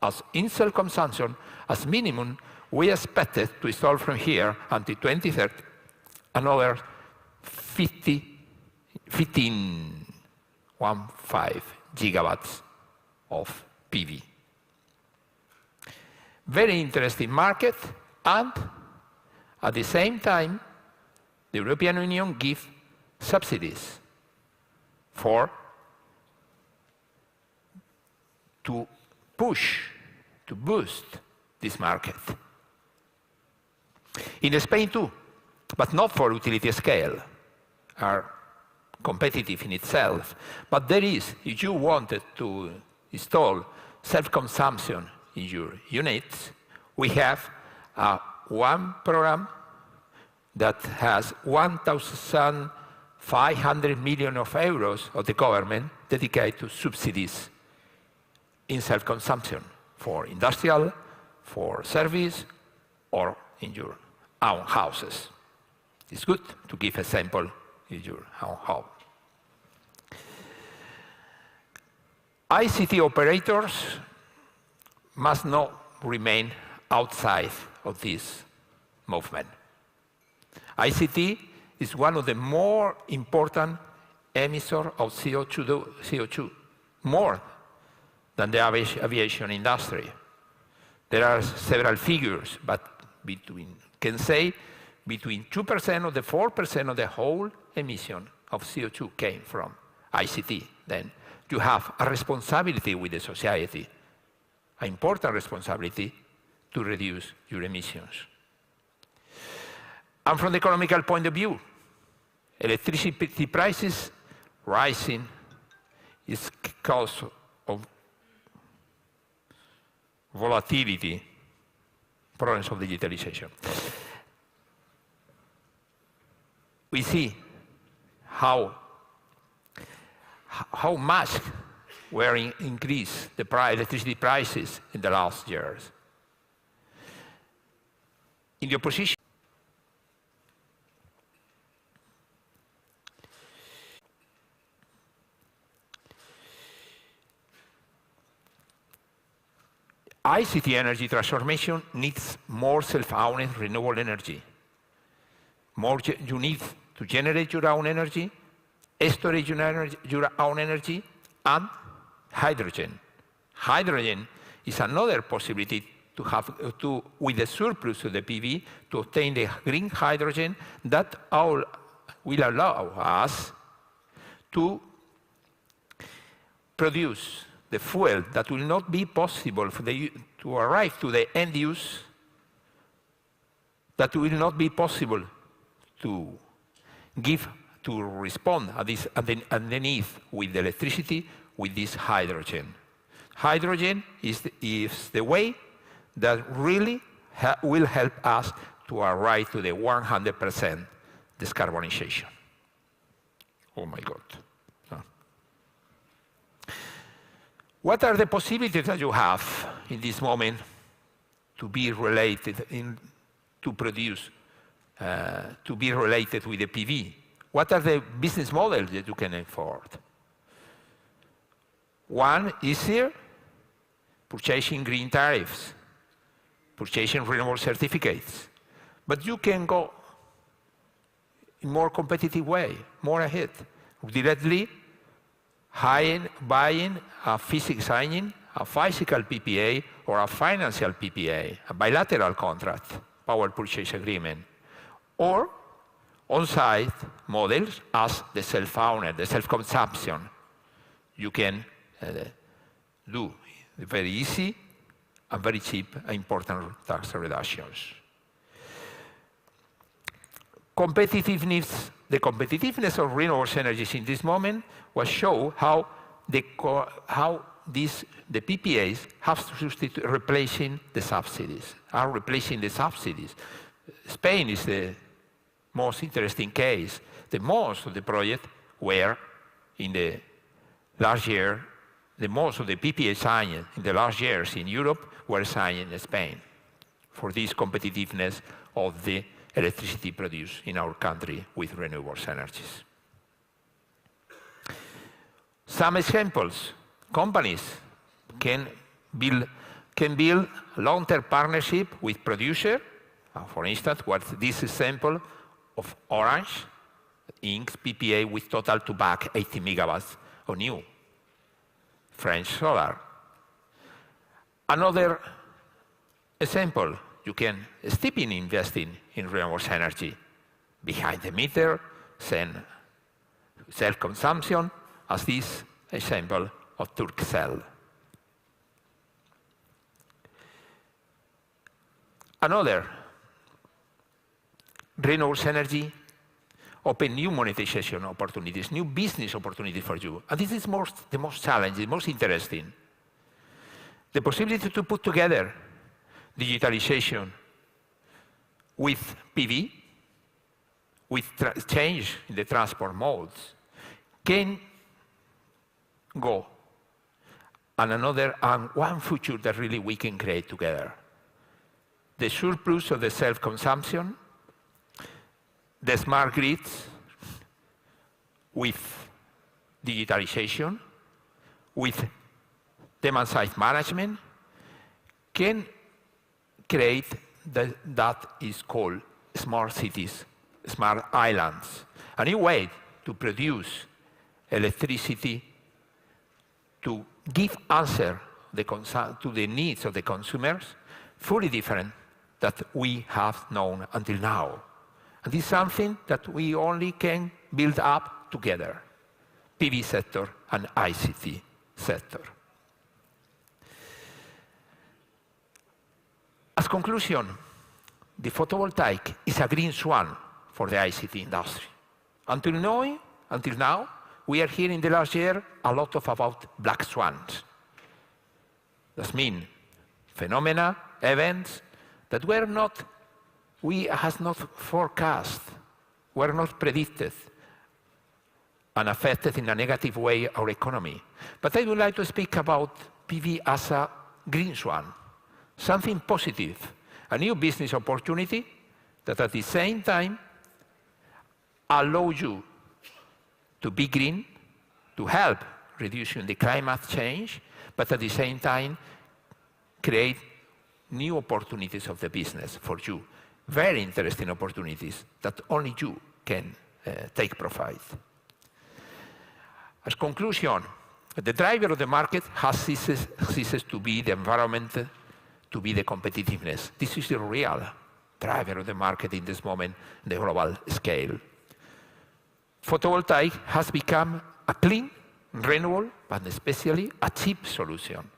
As in self-consumption, as minimum, we expected to install from here until 2030 another 15 gigawatts of PV. Very interesting market, and at the same time, the European Union gives subsidies to boost this market. In Spain too, but not for utility scale, are competitive in itself. But there is, if you wanted to install self-consumption in your units, we have one program that has 1,500 million of euros of the government dedicated to subsidies in self-consumption for industrial, for service, or in your own houses. It's good to give a sample in your own home. ICT operators must not remain outside of this movement. ICT is one of the more important emitters of CO2, more than the aviation industry. There are several figures, but can say between 2% of the 4% of the whole emission of CO2 came from ICT. Then you have a responsibility with the society, an important responsibility to reduce your emissions. And from the economical point of view, electricity prices rising is cause of volatility, problems of digitalization. We see how much were increased the electricity prices in the last years. In the opposition, ICT energy transformation needs more self-owned renewable energy. You need to generate your own energy, storage your own energy, and hydrogen. Hydrogen is another possibility to have, with the surplus of the PV, to obtain the green hydrogen that will allow us to produce the fuel that will not be possible to arrive to the end use, that will not be possible to respond at the need with the electricity with this hydrogen. Hydrogen is the way that really will help us to arrive to the 100% decarbonization. Oh my God. What are the possibilities that you have in this moment to be related, to produce, to be related with the PV? What are the business models that you can afford? One is here, purchasing green tariffs, purchasing renewable certificates. But you can go in a more competitive way, more ahead, directly signing a physical PPA or a financial PPA, a bilateral contract, power purchase agreement, or on-site models as the self-owned, the self-consumption. You can do very easy and very cheap and important tax reductions. Competitiveness. The competitiveness of renewable energies in this moment was show how the PPAs have to substitute, replacing the subsidies, are replacing the subsidies. Spain is the most interesting case. The most of the project were in the last year, the most of the PPA signed in the last years in Europe were signed in Spain for this competitiveness of the electricity produced in our country with renewable energies. Some examples. Companies can build long-term partnership with producer. For instance, what's this example of Orange inks PPA with total to back 80 megawatts of new French solar. Another example, you can step in investing in renewable energy behind the meter, self-consumption, as this example of Turkcell. Another, renewable energy open new monetization opportunities, new business opportunities for you. And this is the most challenging, most interesting. The possibility to put together digitalization with PV, with change in the transport modes, can go and one future that really we can create together. The surplus of the self-consumption, the smart grids with digitalization, with demand-side management, can create that is called smart cities, smart islands, a new way to produce electricity to give answer to the needs of the consumers, fully different that we have known until now. And this is something that we only can build up together, PV sector and ICT sector. As conclusion, the photovoltaic is a green swan for the ICT industry. Until now, we are hearing the last year a lot about black swans. That means phenomena, events that we has not forecast, were not predicted, and affected in a negative way our economy. But I would like to speak about PV as a green swan, something positive, a new business opportunity that at the same time allow you to be green, to help reducing the climate change, but at the same time create new opportunities of the business for you. Very interesting opportunities that only you can take profit. As conclusion, the driver of the market has ceases to be the environment, to be the competitiveness. This is the real driver of the market in this moment, the global scale. Photovoltaic has become a clean, renewable, but especially a cheap solution.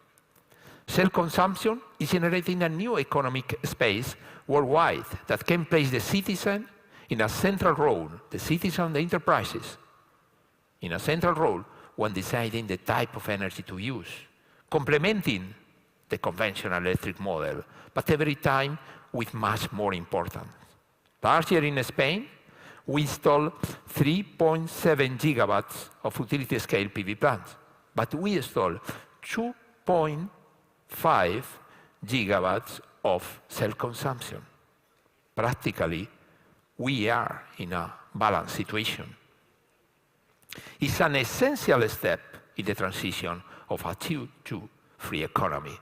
Self-consumption is generating a new economic space worldwide that can place the citizen in a central role, the citizen and the enterprises, in a central role when deciding the type of energy to use, complementing the conventional electric model, but every time with much more importance. Last year in Spain, we installed 3.7 gigawatts of utility-scale PV plants, but we installed 2.5 gigawatts of self-consumption. Practically, we are in a balanced situation. It's an essential step in the transition of a CO2-free economy.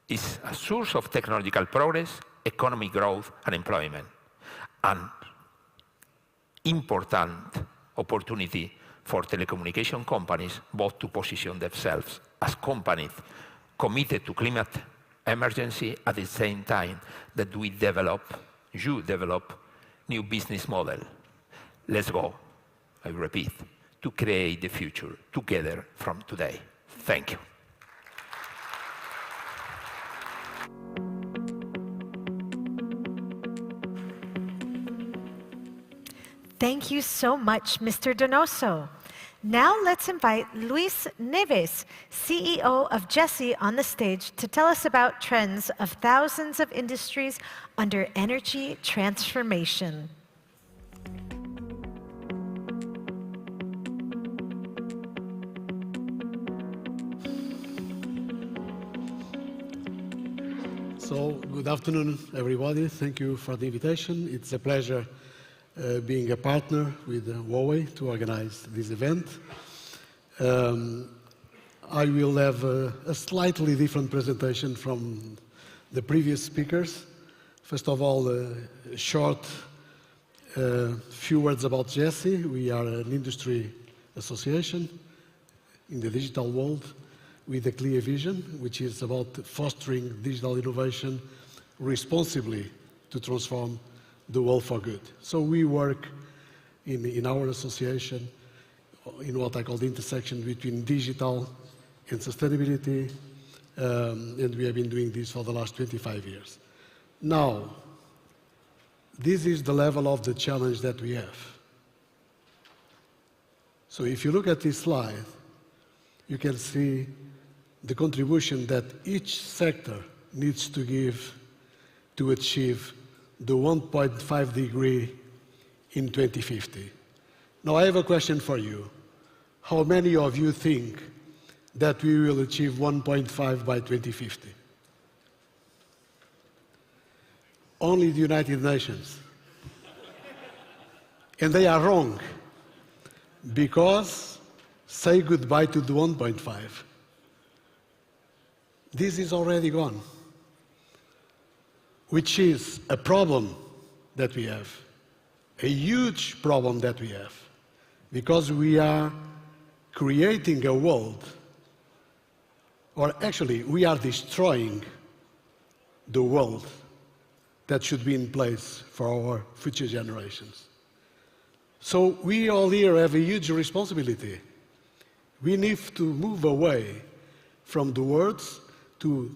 It's a source of technological progress, economic growth, and employment. An important opportunity for telecommunication companies both to position themselves as companies committed to climate emergency at the same time that you develop new business model. Let's go, I repeat, to create the future together from today. Thank you. Thank you so much, Mr. Donoso. Now let's invite Luis Neves, CEO of Jesse, on the stage to tell us about trends of thousands of industries under energy transformation. So, good afternoon, everybody. Thank you for the invitation. It's a pleasure being a partner with Huawei to organize this event. I will have a slightly different presentation from the previous speakers. First of all, a short few words about Jesse. We are an industry association in the digital world with a clear vision, which is about fostering digital innovation responsibly to transform the world for good. So we work in our association in what I call the intersection between digital and sustainability, and we have been doing this for the last 25 years. Now, this is the level of the challenge that we have. So if you look at this slide, you can see the contribution that each sector needs to give to achieve the 1.5 degree in 2050. Now I have a question for you. How many of you think that we will achieve 1.5 by 2050? Only the United Nations. And they are wrong, because say goodbye to the 1.5. This is already gone. which is a problem that we have, a huge problem that we have, because we are creating a world, or actually we are destroying the world that should be in place for our future generations. So we all here have a huge responsibility. We need to move away from the words to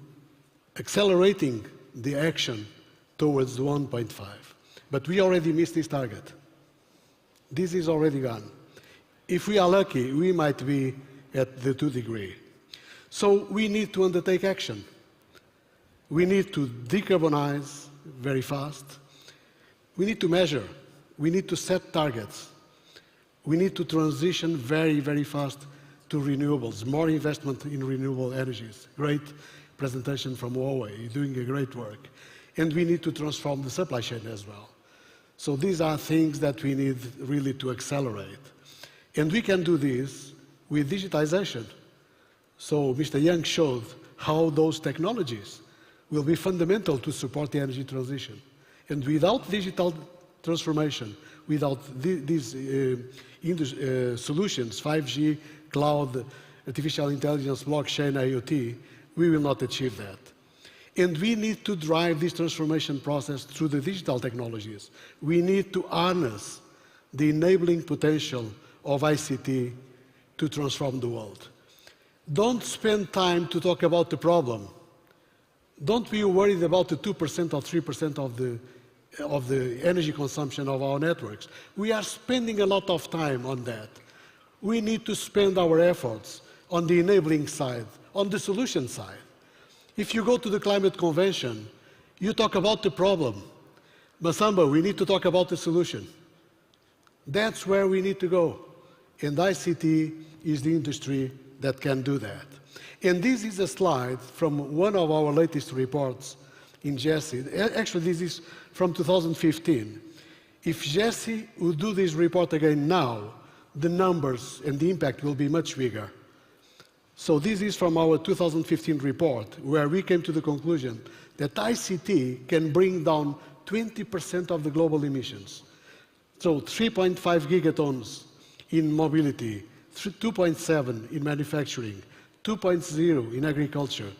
accelerating the action towards the 1.5. But we already missed this target. This is already gone. If we are lucky, we might be at the 2 degree. So we need to undertake action. We need to decarbonize very fast. We need to measure. We need to set targets. We need to transition very, very fast to renewables, more investment in renewable energies. Great presentation from Huawei, you're doing a great work. And we need to transform the supply chain as well. So these are things that we need really to accelerate. And we can do this with digitization. So Mr. Young showed how those technologies will be fundamental to support the energy transition. And without digital transformation, without these solutions, 5G, cloud, artificial intelligence, blockchain, IoT, we will not achieve that. And we need to drive this transformation process through the digital technologies. We need to harness the enabling potential of ICT to transform the world. Don't spend time to talk about the problem. Don't be worried about the 2% or 3% of the energy consumption of our networks. We are spending a lot of time on that. We need to spend our efforts on the enabling side, on the solution side. If you go to the climate convention, you talk about the problem. Masamba, we need to talk about the solution. That's where we need to go. And ICT is the industry that can do that. And this is a slide from one of our latest reports in GESI. Actually, this is from 2015. If GESI would do this report again now, the numbers and the impact will be much bigger. So this is from our 2015 report, where we came to the conclusion that ICT can bring down 20% of the global emissions. So 3.5 gigatons in mobility, 2.7 in manufacturing, 2.0 in agriculture,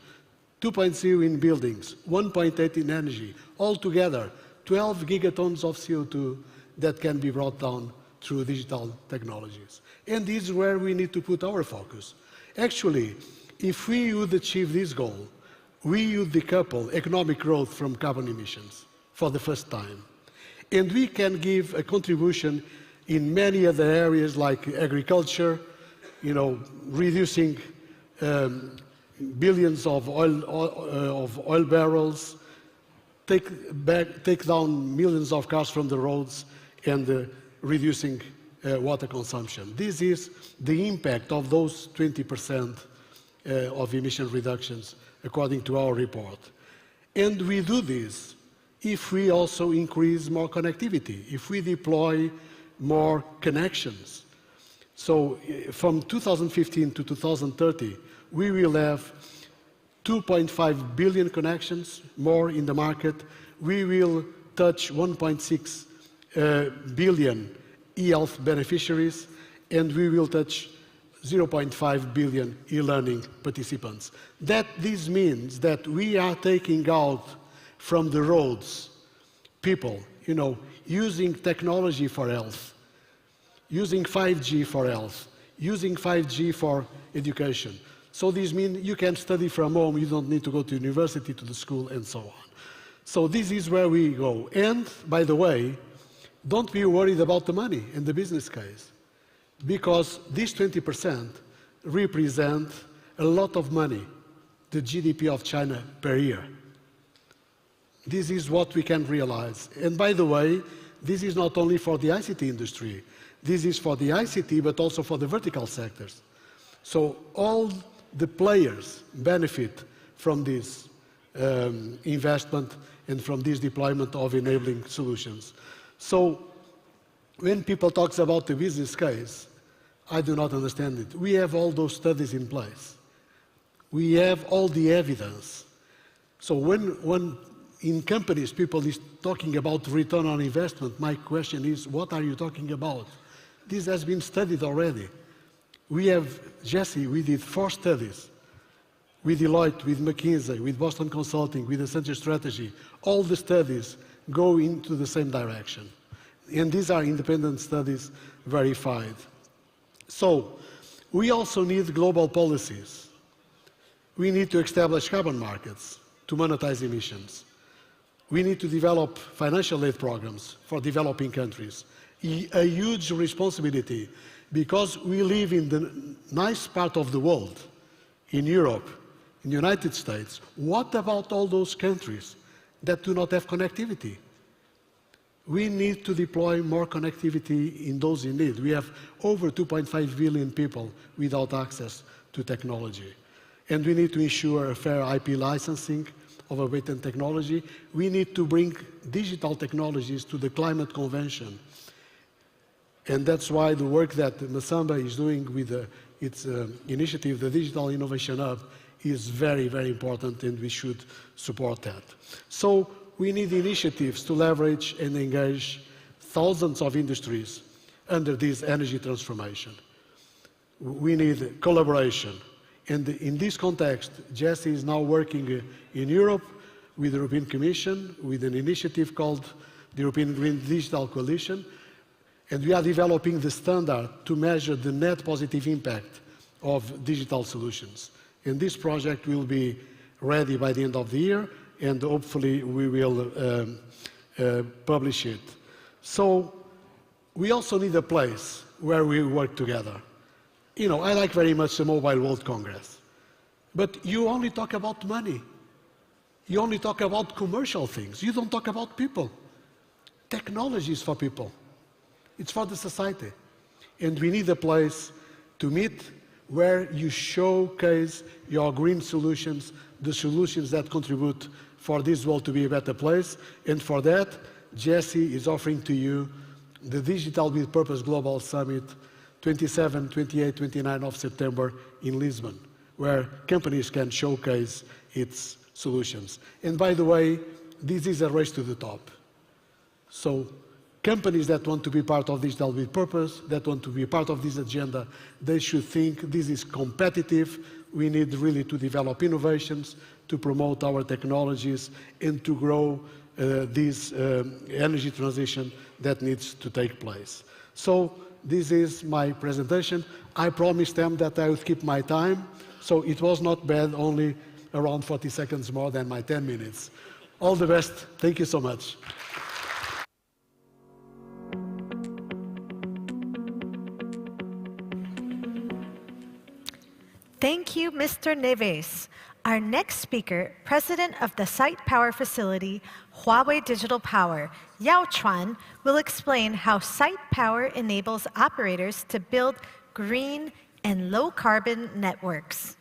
2.0 in buildings, 1.8 in energy. Altogether, 12 gigatons of CO2 that can be brought down through digital technologies. And this is where we need to put our focus. Actually, if we would achieve this goal, we would decouple economic growth from carbon emissions for the first time. And we can give a contribution in many other areas like agriculture, reducing billions of oil barrels, take down millions of cars from the roads, and reducing water consumption. This is the impact of those 20% of emission reductions, according to our report. And we do this if we also increase more connectivity, if we deploy more connections. So from 2015 to 2030, we will have 2.5 billion connections more in the market. We will touch 1.6 billion e-health beneficiaries, and we will touch 0.5 billion e-learning participants. This means that we are taking out from the roads people, using technology for health, using 5G for health, using 5G for education. So this means you can study from home, you don't need to go to university, to the school, and so on. So this is where we go. And, by the way, don't be worried about the money and the business case, because these 20% represent a lot of money, the GDP of China per year. This is what we can realize. And by the way, this is not only for the ICT industry. This is for the ICT, but also for the vertical sectors. So all the players benefit from this investment and from this deployment of enabling solutions. So when people talk about the business case, I do not understand it. We have all those studies in place. We have all the evidence. So when in companies, people is talking about return on investment. My question is, what are you talking about? This has been studied already. We have, Jesse, we did 4 studies with Deloitte, with McKinsey, with Boston Consulting, with Accenture Strategy. All the studies go into the same direction. And these are independent studies verified. So, we also need global policies. We need to establish carbon markets to monetize emissions. We need to develop financial aid programs for developing countries. A huge responsibility, because we live in the nice part of the world, in Europe, in the United States. What about all those countries that do not have connectivity? We need to deploy more connectivity in those in need. We have over 2.5 billion people without access to technology. And we need to ensure a fair IP licensing of a patent technology. We need to bring digital technologies to the climate convention. And that's why the work that Masamba is doing with its initiative, the Digital Innovation Hub, is very, very important, and we should support that. So we need initiatives to leverage and engage thousands of industries under this energy transformation. We need collaboration. And in this context, Jesse is now working in Europe with the European Commission, with an initiative called the European Green Digital Coalition, and we are developing the standard to measure the net positive impact of digital solutions. And this project will be ready by the end of the year, and hopefully we will publish it. So we also need a place where we work together. You know, I like very much the Mobile World Congress, but you only talk about money. You only talk about commercial things. You don't talk about people. Technology is for people. It's for the society. And we need a place to meet where you showcase your green solutions, the solutions that contribute for this world to be a better place. And for that, Jesse is offering to you the Digital with Purpose Global Summit, 27, 28, 29 of September in Lisbon, where companies can showcase its solutions. And by the way, this is a race to the top. So companies that want to be part of Digital with Purpose, that want to be part of this agenda, they should think this is competitive. We need really to develop innovations, to promote our technologies, and to grow this energy transition that needs to take place. So this is my presentation. I promised them that I would keep my time, so it was not bad, only around 40 seconds more than my 10 minutes. All the best. Thank you so much. Thank you, Mr. Neves. Our next speaker, President of the Site Power Facility, Huawei Digital Power, Yao Chuan, will explain how Site Power enables operators to build green and low-carbon networks.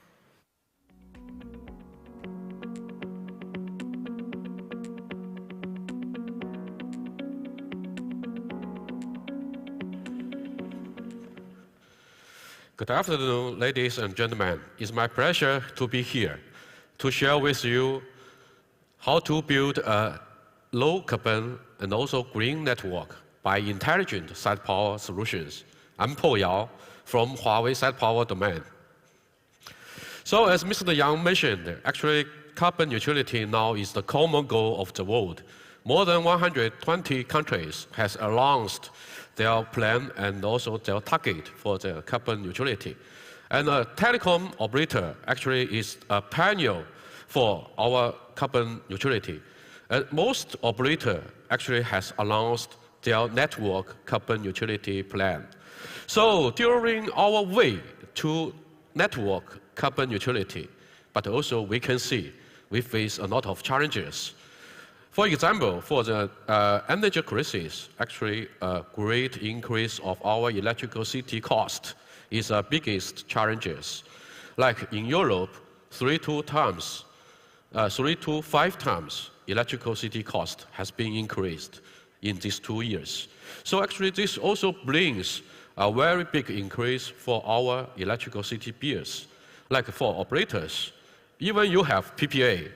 Good afternoon, ladies and gentlemen. It's my pleasure to be here to share with you how to build a low-carbon and also green network by intelligent site power solutions. I'm Paul Yao from Huawei Site Power domain. So as Mr. Yang mentioned, actually carbon neutrality now is the common goal of the world. More than 120 countries has announced their plan and also their target for the carbon neutrality. And a telecom operator actually is a pioneer for our carbon neutrality. And most operator actually has announced their network carbon neutrality plan. So during our way to network carbon neutrality, but also we can see we face a lot of challenges. For example, for the energy crisis, actually a great increase of our electricity cost is the biggest challenges. Like in Europe, 3 to 5 times electricity cost has been increased in these 2 years. So actually this also brings a very big increase for our electricity bills. Like for operators, even you have PPA,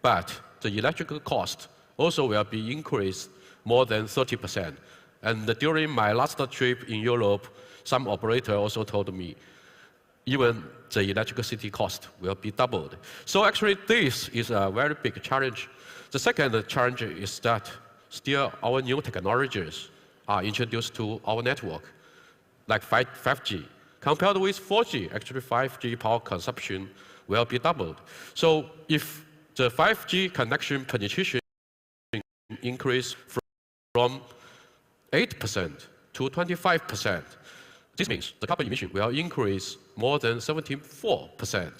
but the electrical cost also will be increased more than 30%. And during my last trip in Europe, some operator also told me even the electricity cost will be doubled. So actually, this is a very big challenge. The second challenge is that still our new technologies are introduced to our network, like 5G. Compared with 4G, actually 5G power consumption will be doubled. So if the 5G connection penetration increase from 8% to 25%, this means the carbon emission will increase more than 74%.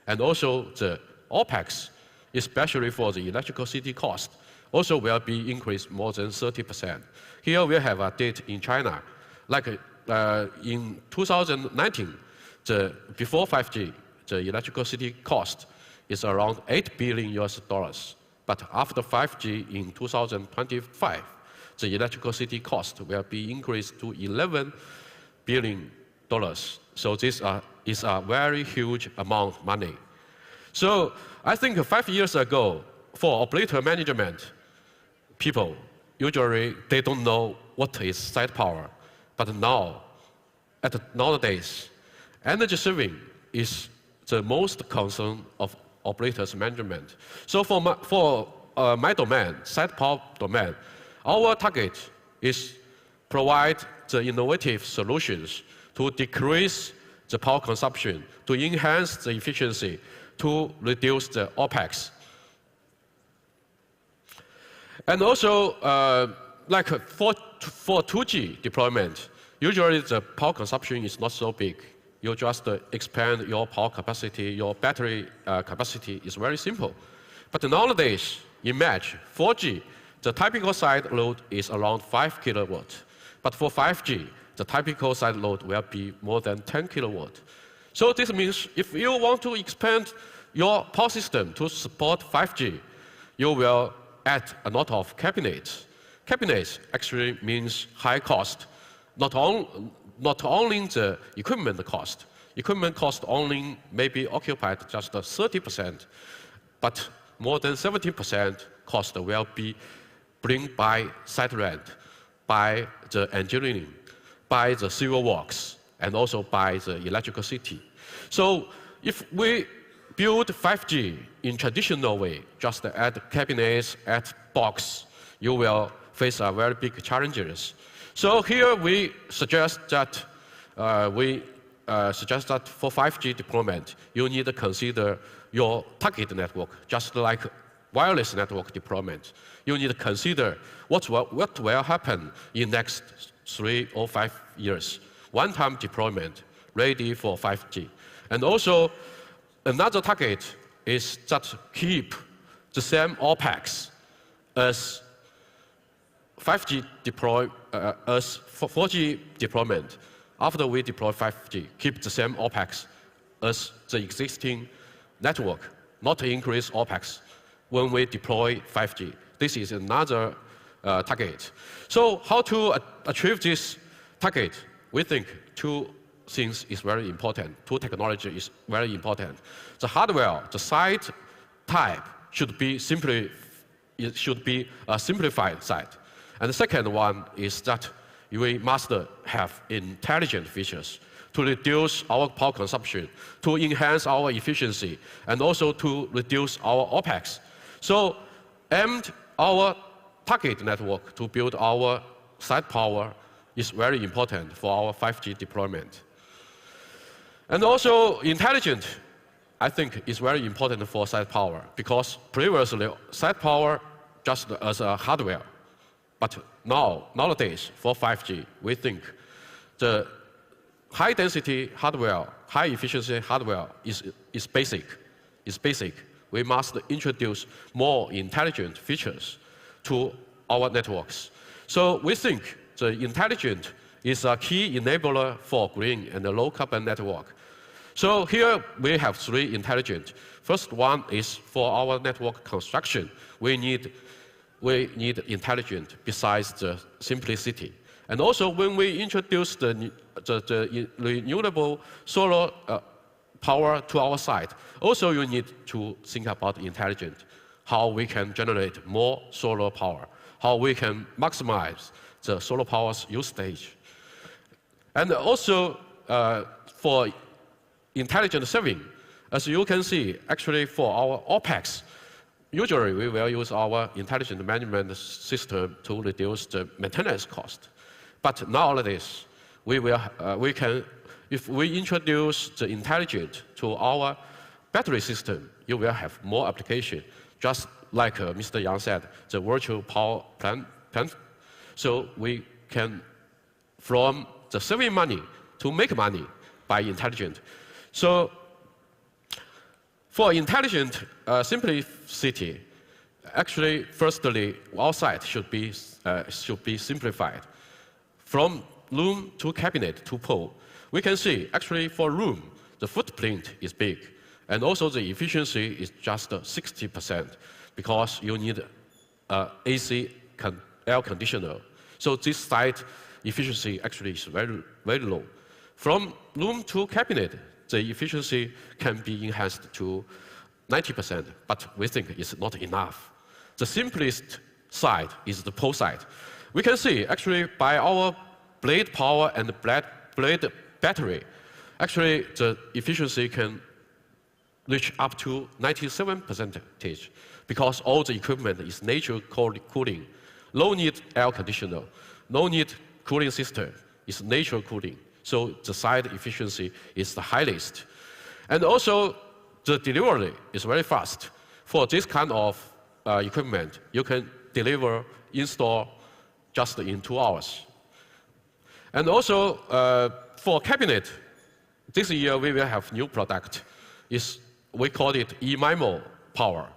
And also the OPEX, especially for the electricity cost, also will be increased more than 30%. Here we have a date in China. Like in 2019, before 5G, the electricity cost is around $8 billion US. But after 5G in 2025, the electricity cost will be increased to $11 billion. So this is a very huge amount of money. So I think 5 years ago, for operator management, people usually they don't know what is site power. But nowadays, energy saving is the most concern of operators management. So for my domain, site power domain, our target is provide the innovative solutions to decrease the power consumption, to enhance the efficiency, to reduce the OPEX. And also, like for 2G deployment, usually the power consumption is not so big. You just expand your power capacity, your battery capacity is very simple. But nowadays, imagine 4G, the typical site load is around 5 kilowatts. But for 5G, the typical site load will be more than 10 kilowatts. So this means if you want to expand your power system to support 5G, you will add a lot of cabinets. Cabinets actually means high cost, not only the equipment cost. Equipment cost only maybe occupied just 30%, but more than 70% cost will be bring by site rent, by the engineering, by the civil works, and also by the electricity. So if we build 5G in traditional way, just add cabinets, add box, you will face a very big challenges. So here we suggest that for 5G deployment, you need to consider your target network, just like wireless network deployment. You need to consider what will happen in next 3 or 5 years. One-time deployment ready for 5G. And also, another target is that keep the same OPEX as 5G as 4G deployment. After we deploy 5G, keep the same OPEX as the existing network, not increase OPEX when we deploy 5G. This is another target. So how to achieve this target? We think two things is very important. Two technology is very important. The hardware, the site type should be a simplified site. And the second one is that we must have intelligent features to reduce our power consumption, to enhance our efficiency, and also to reduce our OPEX. So, and our target network to build our site power is very important for our 5G deployment. And also, intelligent, I think, is very important for site power, because previously, site power just as a hardware. But nowadays, for 5G, we think the high-density hardware, high-efficiency hardware is basic. We must introduce more intelligent features to our networks. So we think the intelligent is a key enabler for green and low-carbon network. So here we have three intelligent. First one is for our network construction. We need intelligent besides the simplicity. And also when we introduce the renewable solar power to our site, also you need to think about intelligent. how we can generate more solar power, how we can maximize the solar power's usage. And also for intelligent saving, as you can see, actually for our OPEX, usually we will use our intelligent management system to reduce the maintenance cost. But nowadays, we can, if we introduce the intelligent to our battery system, you will have more application. Just like Mr. Yang said, the virtual power plant. So we can, from the saving money to make money by intelligent. So for intelligent simplicity, actually, firstly, our site should be simplified. From room to cabinet to pole, we can see actually for room, the footprint is big, and also the efficiency is just 60% because you need AC air conditioner. So this site efficiency actually is very, very low. From room to cabinet, the efficiency can be enhanced to 90%, but we think it's not enough. The simplest side is the pole side. We can see actually by our blade power and blade battery, actually the efficiency can reach up to 97% because all the equipment is natural cooling. No need air conditioner, no need cooling system, it's natural cooling. So the site efficiency is the highest. And also the delivery is very fast. For this kind of equipment, you can deliver, install just in 2 hours. And also for cabinet, this year we will have new product. We call it e-MIMO power.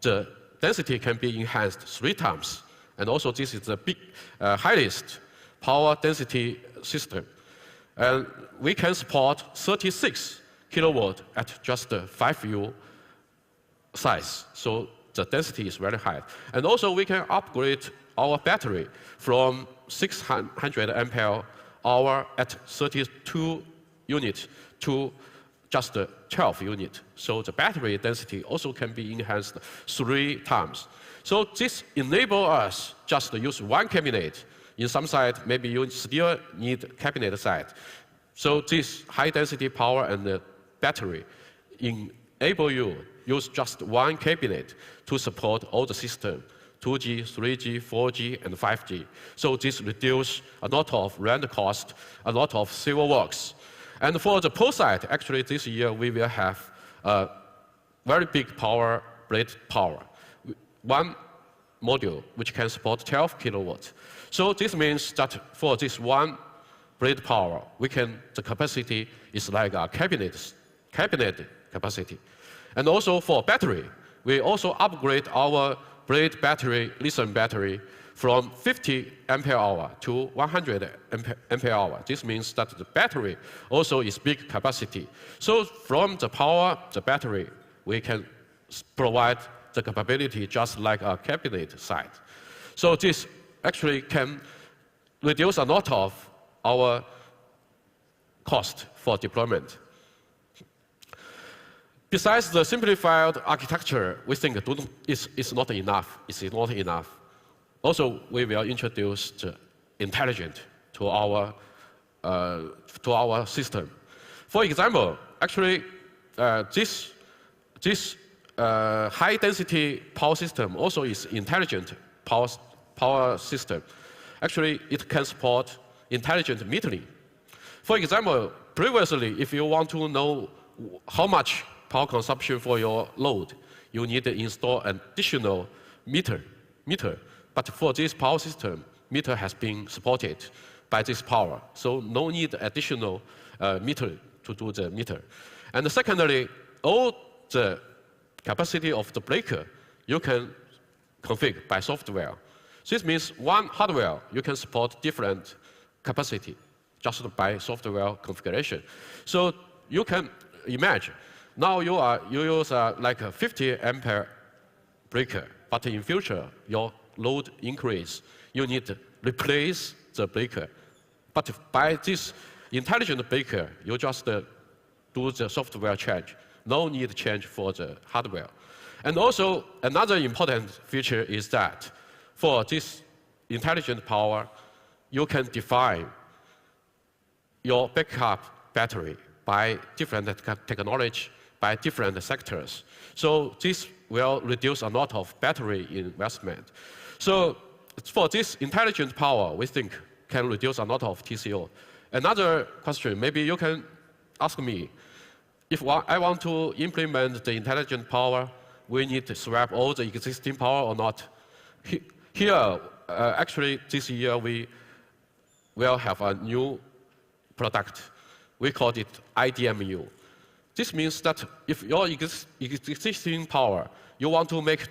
The density can be enhanced 3 times. And also this is the highest power density system. And we can support 36 kilowatt at just 5U size. So the density is very high. And also we can upgrade our battery from 600 ampere hour at 32 units to just 12 units. So the battery density also can be enhanced 3 times. So this enables us just to use one cabinet. In some site, maybe you still need cabinet site. So this high density power and the battery enable you use just one cabinet to support all the system, 2G, 3G, 4G, and 5G. So this reduces a lot of rent cost, a lot of civil works. And for the pole side, actually this year we will have a very big power, blade power. One module which can support 12 kilowatts. So this means that for this one blade power, the capacity is like a cabinet capacity. And also for battery, we also upgrade our blade battery, lithium battery, from 50 ampere hour to 100 ampere hour. This means that the battery also is big capacity. So from the power, the battery, we can provide the capability just like a cabinet side. So this actually can reduce a lot of our cost for deployment. Besides the simplified architecture, we think it's not enough. It's not enough. Also, we will introduce the intelligent to our system. For example, actually, this high-density power system also is intelligent power system. Actually, it can support intelligent metering. For example, previously, if you want to know how much power consumption for your load, you need to install an additional meter. But for this power system, meter has been supported by this power. So no need additional meter to do the meter. And secondly, all the capacity of the breaker, you can configure by software. This means one hardware, you can support different capacity just by software configuration. So you can imagine, now you use like a 50 ampere breaker, but in future, your load increase, you need to replace the breaker. But by this intelligent breaker, you just do the software change. No need change for the hardware. And also, another important feature is that for this intelligent power, you can define your backup battery by different technology, by different sectors. So this will reduce a lot of battery investment. So for this intelligent power, we think can reduce a lot of TCO. Another question, maybe you can ask me, if I want to implement the intelligent power, we need to swap all the existing power or not? Here, actually, this year we will have a new product. We call it IDMU. This means that if your existing power, you want to make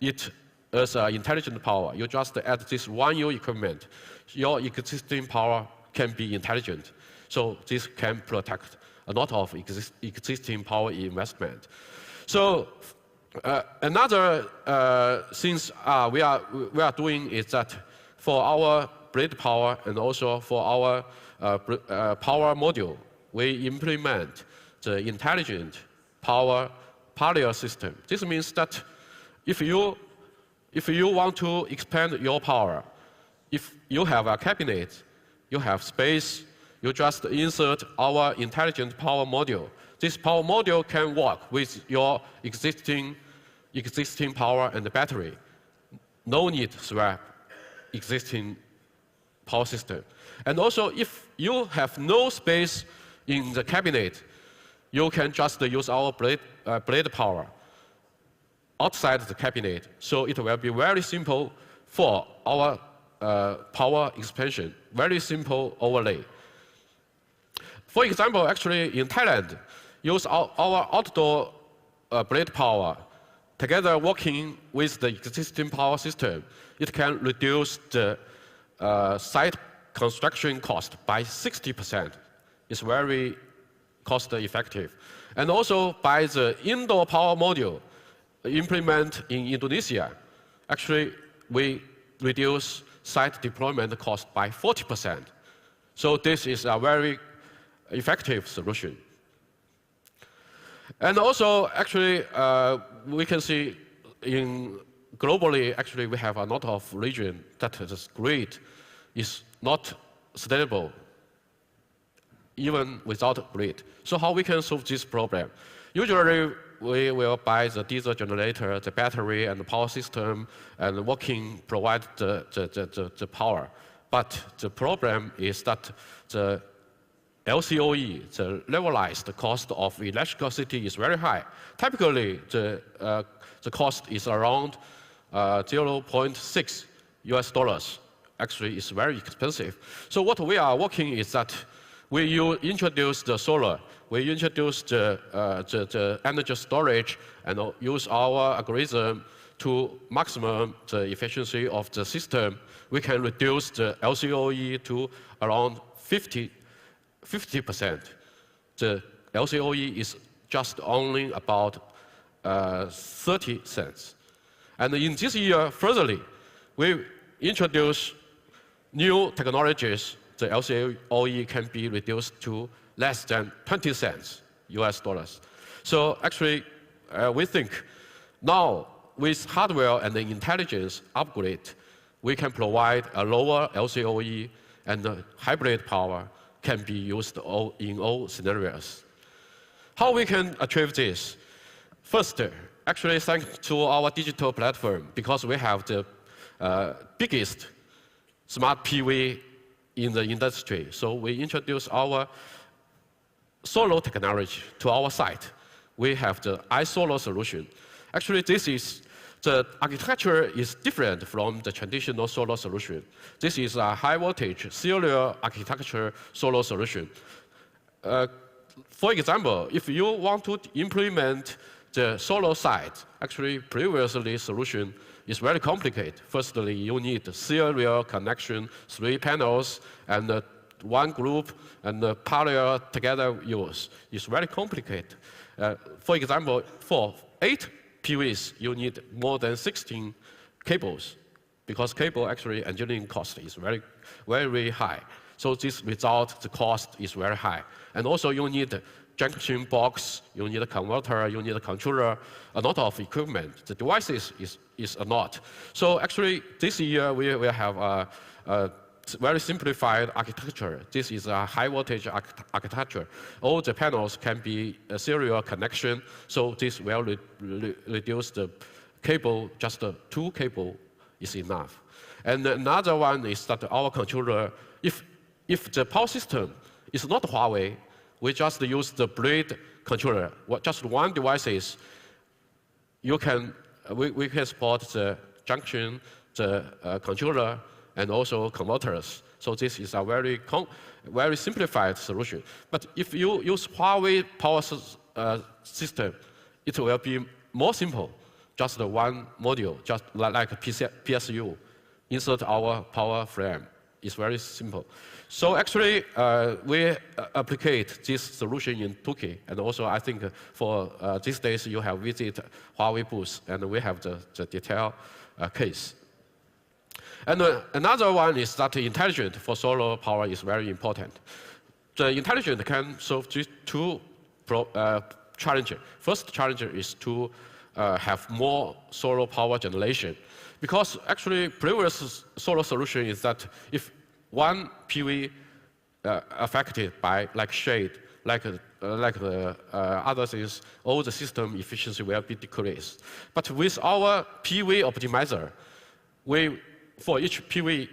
it as an intelligent power, you just add this one new equipment. Your existing power can be intelligent. So this can protect a lot of existing power investment. So another things we are doing is that for our blade power and also for our power module, we implement the intelligent power parallel system. This means that if you want to expand your power, if you have a cabinet, you have space, you just insert our intelligent power module. This power module can work with your existing power and the battery. No need to swap existing power system. And also, if you have no space in the cabinet, you can just use our blade power outside the cabinet. So it will be very simple for our power expansion, very simple overlay. For example, actually in Thailand, use our outdoor blade power together working with the existing power system. It can reduce the site construction cost by 60%. It's very cost effective. And also by the indoor power module implement in Indonesia, actually we reduce site deployment cost by 40%. So this is a very effective solution. And also, actually, we can see globally, actually, we have a lot of region that the grid is not stable, even without grid. So how we can solve this problem? Usually, we will buy the diesel generator, the battery, and the power system, and provide the power. But the problem is that the LCOE, the levelized cost of electricity, is very high. Typically, the cost is around 0.6 US dollars. Actually, it's very expensive. So what we are working is that we introduce the solar, we introduce the energy storage, and use our algorithm to maximum the efficiency of the system. We can reduce the LCOE to around 50%. The LCOE is just only about 30 cents. And in this year, furtherly, we introduce new technologies. The LCOE can be reduced to less than 20 cents US dollars. So actually, we think now with hardware and the intelligence upgrade, we can provide a lower LCOE, and the hybrid power can be used in all scenarios. How we can achieve this? First, actually thanks to our digital platform, because we have the biggest smart PV in the industry. So we introduce our solar technology to our site. We have the iSolar solution. Actually, the architecture is different from the traditional solar solution. This is a high voltage serial architecture solar solution. For example, if you want to implement the solar site, actually previously solution is very complicated. Firstly, you need serial connection, 3 panels, and one group, and parallel together use. It's very complicated. For example, for 8 PVs, you need more than 16 cables, because cable actually engineering cost is very high. So this result, the cost is very high. And also you need junction box, you need a converter, you need a controller, a lot of equipment. The devices is a lot. So actually, this year we will have a very simplified architecture. This is a high voltage architecture. All the panels can be a serial connection, so this will reduce the cable, just 2 cable is enough. And another one is that our controller, if the power system is not Huawei, we just use the blade controller. Just one device we can support the junction, the controller, and also converters. So this is a very simplified solution. But if you use Huawei power system, it will be more simple. Just one module, just like PSU, insert our power frame. It's very simple. So actually, we applicate this solution in Turkey, and also I think for these days you have visited Huawei booth, and we have the detailed case. And another one is that intelligent for solar power is very important. The intelligent can solve these 2 challenges. First challenge is to have more solar power generation. Because actually, previous solar solution is that if one PV affected by like shade, like the other things, all the system efficiency will be decreased. But with our PV optimizer, for each PV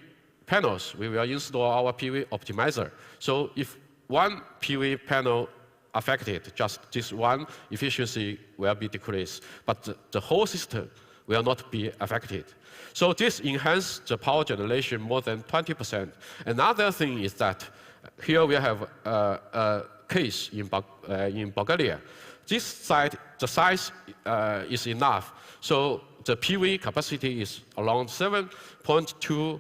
panels, we will install our PV optimizer. So if one PV panel affected, just this one efficiency will be decreased, but the whole system will not be affected. So this enhances the power generation more than 20%. Another thing is that here we have a case in Bulgaria. This site, the size is enough. So the PV capacity is around 7.2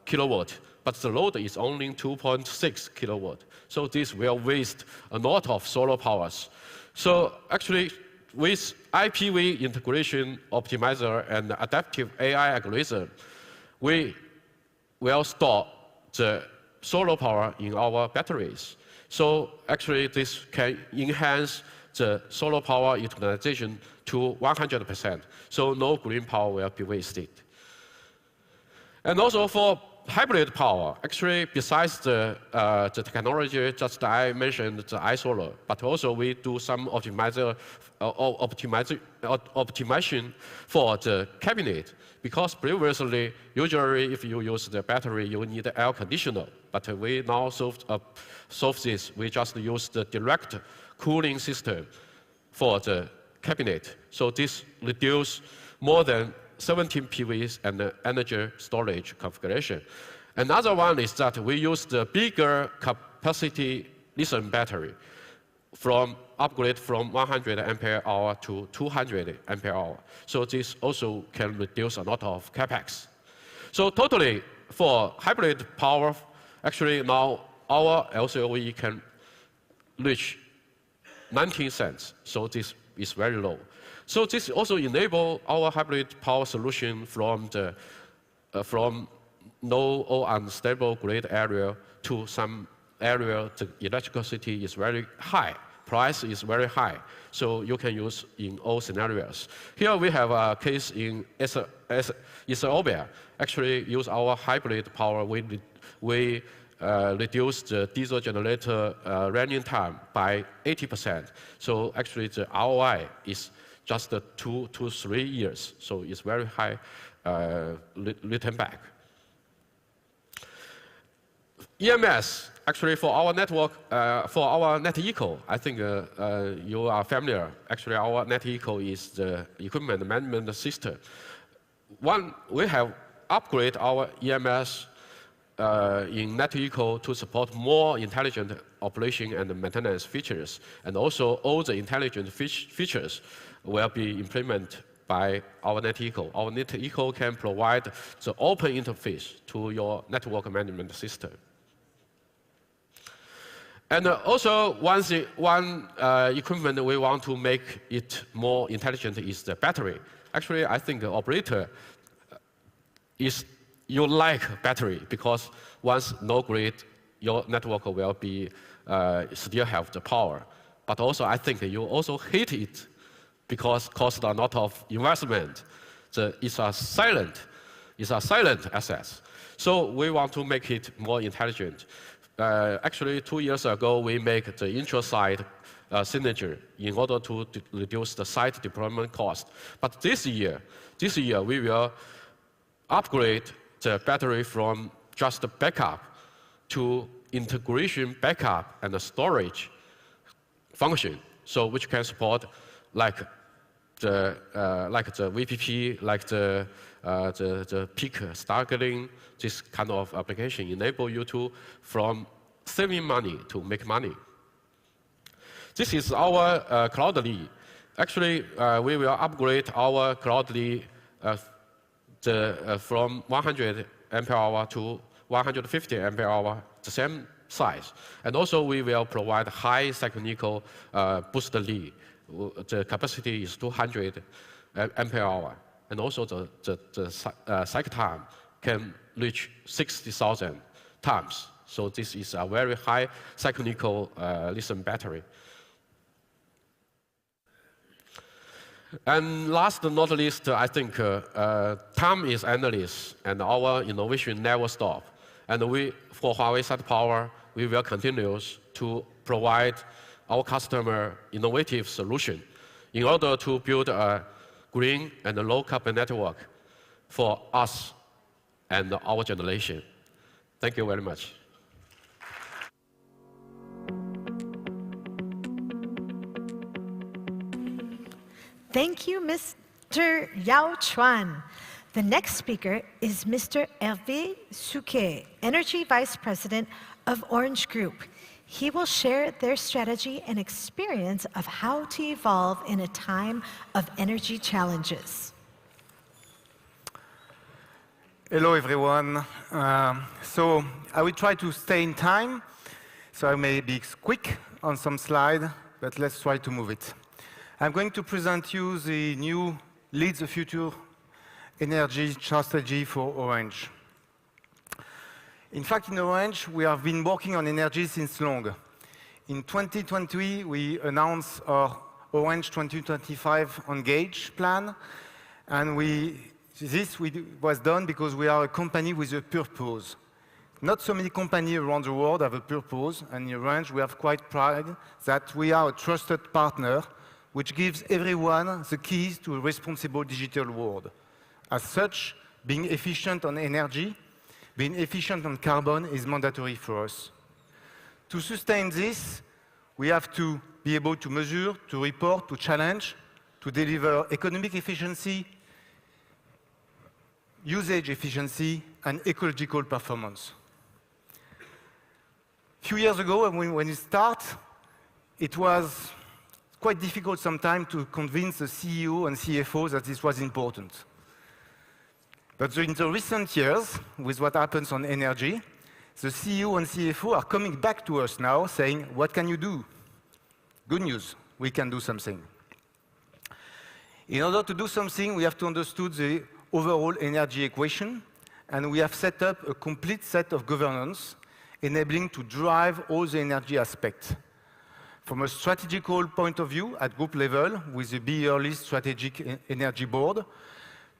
kilowatt, but the load is only 2.6 kilowatt. So this will waste a lot of solar powers. So actually, with IPV integration optimizer and adaptive AI algorithm, we will store the solar power in our batteries. So actually, this can enhance the solar power utilization to 100%. So no green power will be wasted. And also for hybrid power, actually, besides the technology just I mentioned, the iSolar, but also we do some optimization for the cabinet. Because previously, usually if you use the battery, you need air conditioner. But we now solve this. We just use the direct cooling system for the cabinet. So this reduces more than 17 PVs and energy storage configuration. Another one is that we use the bigger capacity lithium battery upgrade from 100 ampere hour to 200 ampere hour. So this also can reduce a lot of capex. So totally for hybrid power, actually now our LCOE can reach 19 cents. So this is very low. So this also enable our hybrid power solution from low or unstable grid area to some area the electricity is very high, price is very high. So you can use in all scenarios. Here we have a case in Ethiopia. Actually use our hybrid power, we reduce the diesel generator running time by 80%. So actually the ROI is just 2 to 3 years. So it's very high return back. EMS, actually for our network, for our NetEco, I think you are familiar. Actually our NetEco is the equipment management system. We have upgraded our EMS in NetEco to support more intelligent operation and maintenance features. And also all the intelligent features will be implemented by our NetEco. Our NetEco can provide the open interface to your network management system. And also one equipment we want to make it more intelligent is the battery. Actually, I think the operator you like battery because once no grid, your network will be still have the power. But also, I think you also hate it because cost a lot of investment. It's a silent asset. So we want to make it more intelligent. Actually, 2 years ago, we make the intra-site synergy in order to reduce the site deployment cost. But this year we will upgrade the battery from just backup to integration backup and the storage function, so which can support like the VPP, like the peak stargling, this kind of application enable you to from saving money to make money. This is our Cloudly. Actually, we will upgrade our Cloudly from 100 ampere hour to 150 ampere hour, the same size. And also, we will provide high cyclical booster Li. The capacity is 200 ampere hour. And also, the cycle time can reach 60,000 times. So this is a very high cyclical lithium battery. And last but not least, I think time is endless, and our innovation never stops. And for Huawei Site Power, we will continue to provide our customer innovative solution in order to build a green and low carbon network for us and our generation. Thank you very much. Thank you, Mr. Yao Chuan. The next speaker is Mr. Hervé Souquet, Energy Vice President of Orange Group. He will share their strategy and experience of how to evolve in a time of energy challenges. Hello, everyone. So I will try to stay in time, so I may be quick on some slide, but let's try to move it. I'm going to present you the new Lead the Future energy strategy for Orange. In fact, in Orange, we have been working on energy since long. In 2020, we announced our Orange 2025 Engage plan, and this was done because we are a company with a purpose. Not so many companies around the world have a purpose, and in Orange, we have quite pride that we are a trusted partner which gives everyone the keys to a responsible digital world. As such, being efficient on energy, being efficient on carbon is mandatory for us. To sustain this, we have to be able to measure, to report, to challenge, to deliver economic efficiency, usage efficiency, and ecological performance. A few years ago, when we start, it was quite difficult sometimes to convince the CEO and CFO that this was important. But in the recent years, with what happens on energy, the CEO and CFO are coming back to us now saying, what can you do? Good news, we can do something. In order to do something, we have to understand the overall energy equation, and we have set up a complete set of governance enabling to drive all the energy aspects. From a strategical point of view, at group level, with the yearly strategic energy board,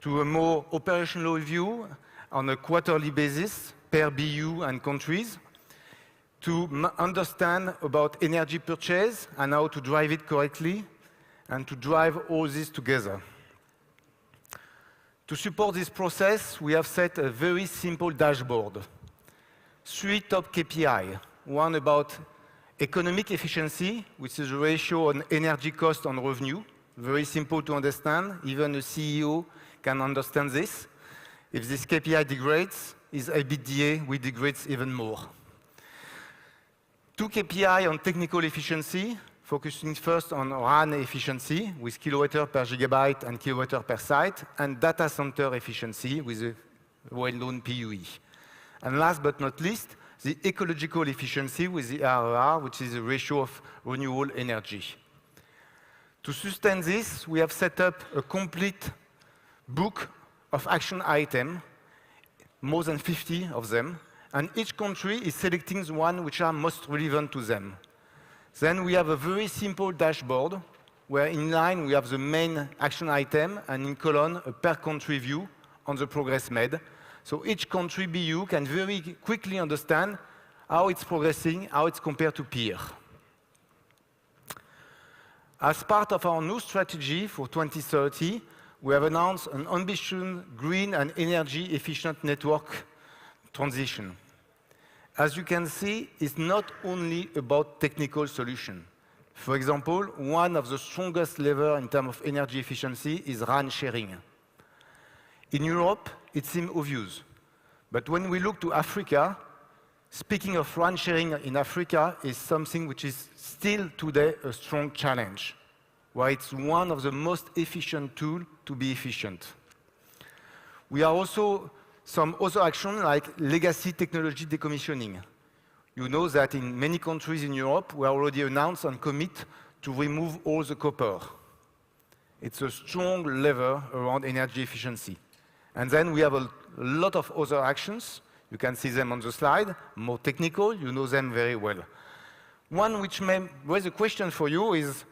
to a more operational view on a quarterly basis per BU and countries, to understand about energy purchase and how to drive it correctly, and to drive all this together. To support this process, we have set a very simple dashboard. 3 top KPI, one about economic efficiency, which is a ratio on energy cost on revenue. Very simple to understand. Even a CEO can understand this. If this KPI degrades, his EBITDA will degrade even more. 2 KPI on technical efficiency, focusing first on RAN efficiency with kilowatt per gigabyte and kilowatt per site, and data center efficiency with a well-known PUE. And last but not least, the ecological efficiency with the RER, which is a ratio of renewable energy. To sustain this, we have set up a complete book of action items, more than 50 of them, and each country is selecting the one which are most relevant to them. Then we have a very simple dashboard, where in line we have the main action item, and in column, a per country view on the progress made. So each country BU can very quickly understand how it's progressing, how it's compared to peer. As part of our new strategy for 2030, we have announced an ambitious green and energy-efficient network transition. As you can see, it's not only about technical solution. For example, one of the strongest levers in terms of energy efficiency is RAN sharing. In Europe, it seems obvious. But when we look to Africa, speaking of RAN sharing in Africa is something which is still today a strong challenge, where it's one of the most efficient tools to be efficient. We are also some other actions like legacy technology decommissioning. You know that in many countries in Europe, we already announced and commit to remove all the copper. It's a strong lever around energy efficiency. And then we have a lot of other actions. You can see them on the slide, more technical, you know them very well. One which may raise a question for you is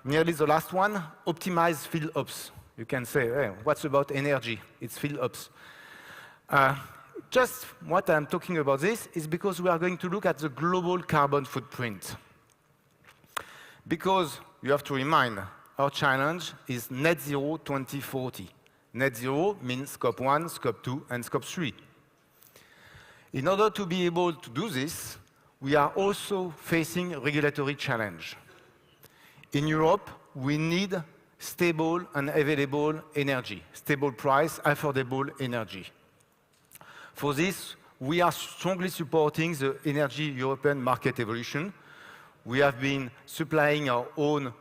nearly the last one, optimize field ops. You can say, hey, what's about energy? It's field ops. Just what I'm talking about this is because we are going to look at the global carbon footprint. Because you have to remind, our challenge is net zero 2040. Net zero means scope 1, scope 2, and scope 3. In order to be able to do this, we are also facing a regulatory challenge. In Europe, we need stable and available energy, stable price, affordable energy. For this, we are strongly supporting the energy European market evolution. We have been supplying our own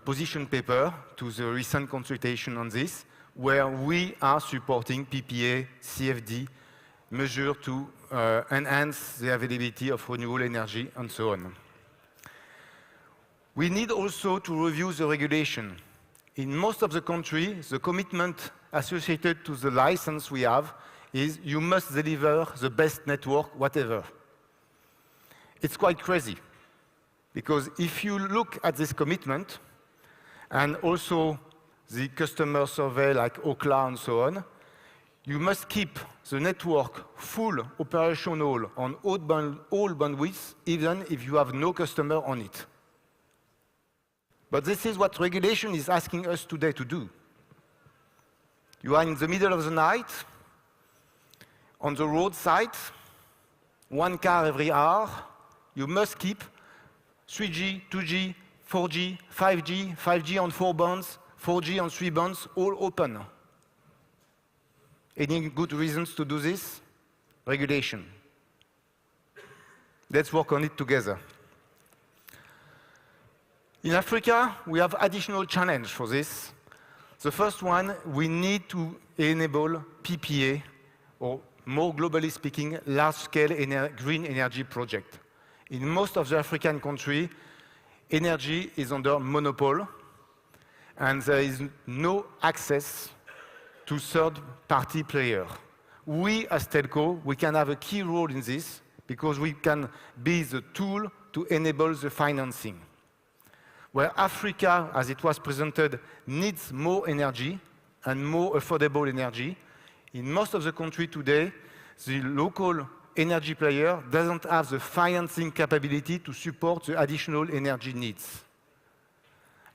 position paper to the recent consultation on this, where we are supporting PPA, CFD, measures to enhance the availability of renewable energy, and so on. We need also to review the regulation. In most of the countries, the commitment associated to the license we have is you must deliver the best network, whatever. It's quite crazy, because if you look at this commitment, and also the customer survey like Ookla and so on, you must keep the network full operational on all bandwidths, even if you have no customer on it. But this is what regulation is asking us today to do. You are in the middle of the night, on the roadside, one car every hour. You must keep 3G, 2G, 4G, 5G, 5G on 4 bands, 4G on 3 bands, all open. Any good reasons to do this? Regulation. Let's work on it together. In Africa, we have additional challenge for this. The first one, we need to enable PPA, or more globally speaking, large-scale green energy project. In most of the African countries, energy is under monopoly, and there is no access to third-party players. We, as telco, we can have a key role in this, because we can be the tool to enable the financing. Where Africa, as it was presented, needs more energy and more affordable energy, in most of the countries today, the local energy player doesn't have the financing capability to support the additional energy needs.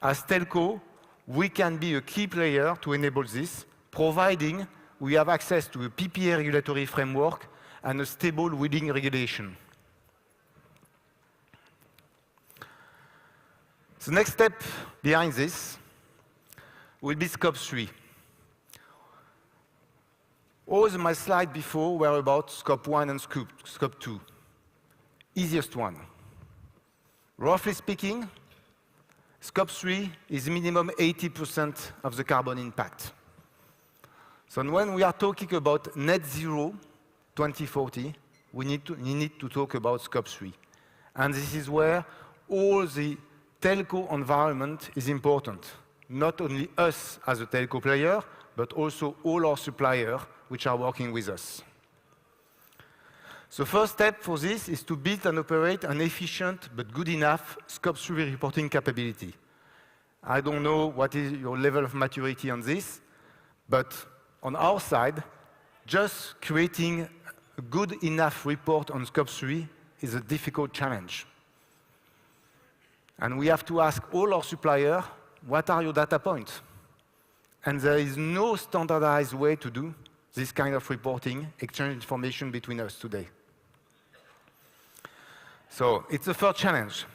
As telco, we can be a key player to enable this, providing we have access to a PPA regulatory framework and a stable wheeling regulation. The next step behind this will be scope 3. All my slides before were about scope 1 and scope 2. Easiest one. Roughly speaking, scope 3 is minimum 80% of the carbon impact. So when we are talking about net zero 2040, we need to talk about scope 3. And this is where all the telco environment is important. Not only us as a telco player, but also all our suppliers which are working with us. The first step for this is to build and operate an efficient but good enough Scope 3 reporting capability. I don't know what is your level of maturity on this, but on our side, just creating a good enough report on Scope 3 is a difficult challenge. And we have to ask all our suppliers, what are your data points? And there is no standardized way to do this kind of reporting, exchange information between us today. So it's the first challenge.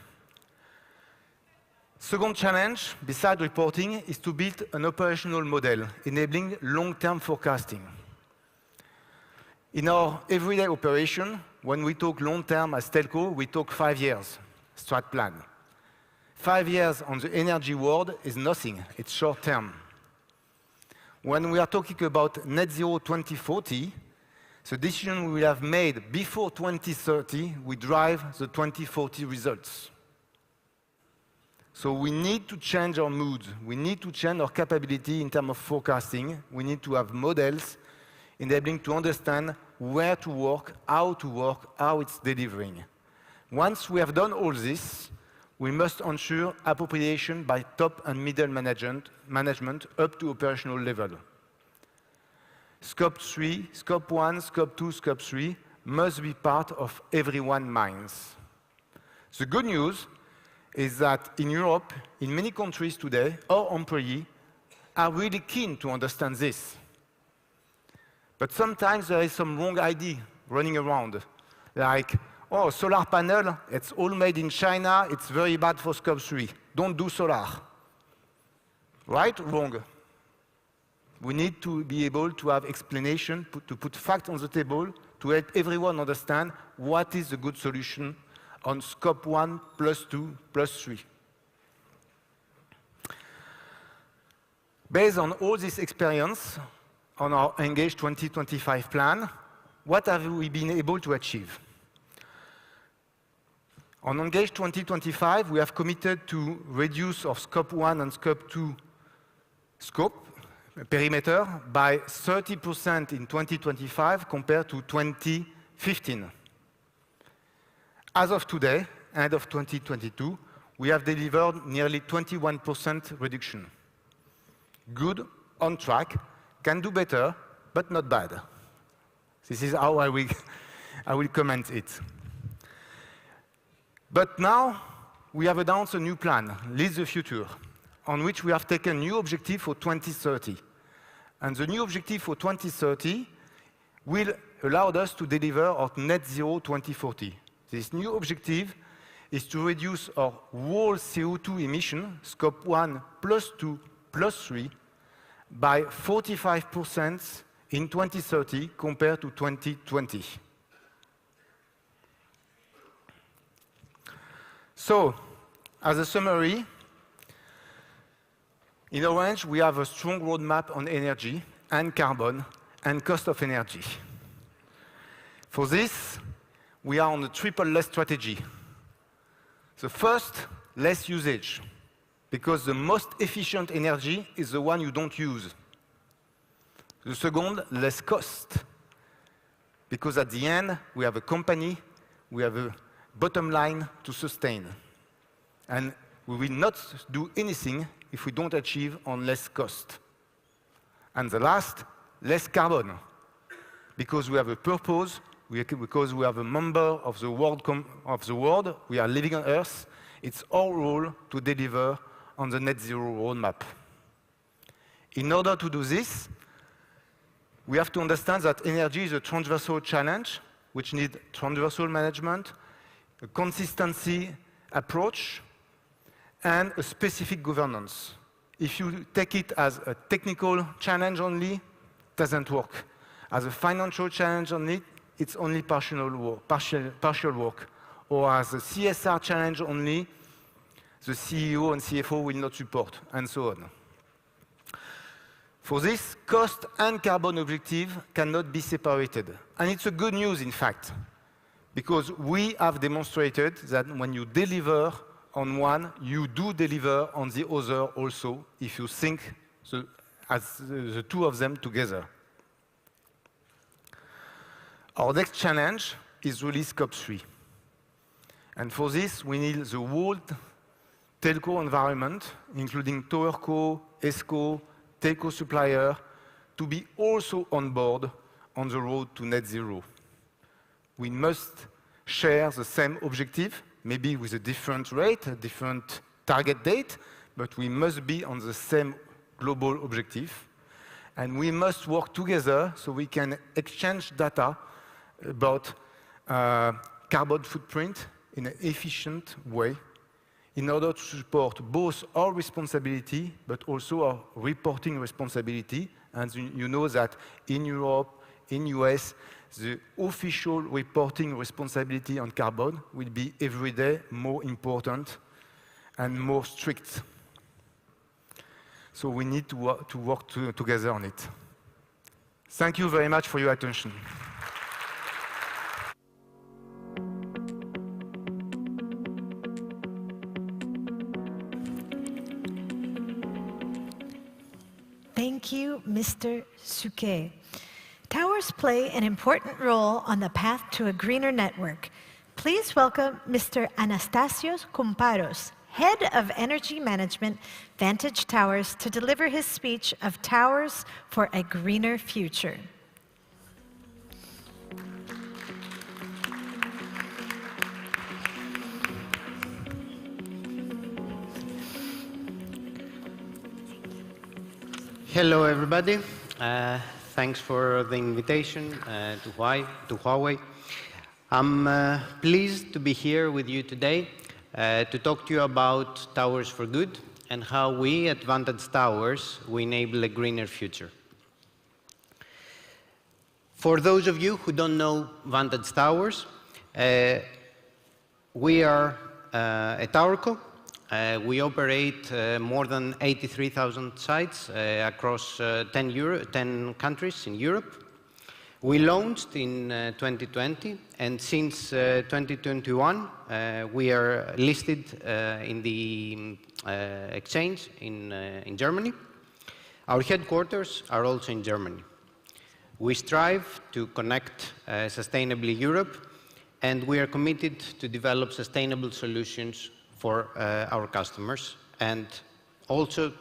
Second challenge, besides reporting, is to build an operational model enabling long-term forecasting. In our everyday operation, when we talk long-term as telco, we talk 5 years, strat plan. 5 years on the energy world is nothing, it's short-term. When we are talking about net zero 2040, the decision we have made before 2030 will drive the 2040 results. So we need to change our mood. We need to change our capability in terms of forecasting. We need to have models enabling to understand where to work, how it's delivering. Once we have done all this, we must ensure appropriation by top and middle management up to operational level. Scope 3, Scope 1, Scope 2, Scope 3 must be part of everyone's minds. The good news is that in Europe, in many countries today, our employees are really keen to understand this. But sometimes there is some wrong idea running around, like, oh, solar panel, it's all made in China, it's very bad for Scope 3. Don't do solar. Right? Wrong. We need to be able to have explanation, to put facts on the table, to help everyone understand what is the good solution on Scope 1, plus 2, plus 3. Based on all this experience on our Engage 2025 plan, what have we been able to achieve? On Engage 2025, we have committed to reduce our Scope 1 and Scope 2 perimeter by 30% in 2025 compared to 2015. As of today, end of 2022, we have delivered nearly 21% reduction. Good, on track, can do better, but not bad. This is how I will comment it. But now, we have announced a new plan, Lead the Future, on which we have taken new objective for 2030. And the new objective for 2030 will allow us to deliver our net zero 2040. This new objective is to reduce our whole CO2 emission, Scope 1, plus 2, plus 3, by 45% in 2030 compared to 2020. So, as a summary, in Orange, we have a strong roadmap on energy and carbon and cost of energy. For this, we are on the triple less strategy. The first, less usage, because the most efficient energy is the one you don't use. The second, less cost, because at the end, we have a company, we have a bottom line to sustain. And we will not do anything if we don't achieve on less cost. And the last, less carbon, because we have a purpose, because we are a member of the world, we are living on Earth, it's our role to deliver on the net zero roadmap. In order to do this, we have to understand that energy is a transversal challenge, which needs transversal management, a consistency approach, and a specific governance. If you take it as a technical challenge only, it doesn't work. As a financial challenge only, it's only partial work. Or as a CSR challenge only, the CEO and CFO will not support, and so on. For this, cost and carbon objective cannot be separated. And it's a good news, in fact, because we have demonstrated that when you deliver on one, you do deliver on the other also, if you think as the two of them together. Our next challenge is really Scope 3. And for this, we need the whole telco environment, including TowerCo, ESCO, telco supplier, to be also on board on the road to net zero. We must share the same objective, maybe with a different rate, a different target date, but we must be on the same global objective. And we must work together so we can exchange data about carbon footprint in an efficient way in order to support both our responsibility but also our reporting responsibility. And you know that in Europe, in US, the official reporting responsibility on carbon will be every day more important and more strict. So we need to work together on it. Thank you very much for your attention. Thank you, Mr. Souquet. Towers play an important role on the path to a greener network. Please welcome Mr. Anastasios Koumparos, Head of Energy Management, Vantage Towers, to deliver his speech of Towers for a Greener Future. Hello, everybody. Thanks for the invitation to Huawei. I'm pleased to be here with you today to talk to you about Towers for Good and how we at Vantage Towers we enable a greener future. For those of you who don't know Vantage Towers, we are a TowerCo. We operate more than 83,000 sites across 10 countries in Europe. We launched in 2020, and since 2021, we are listed in the exchange in Germany. Our headquarters are also in Germany. We strive to connect sustainably Europe, and we are committed to develop sustainable solutions for our customers, and also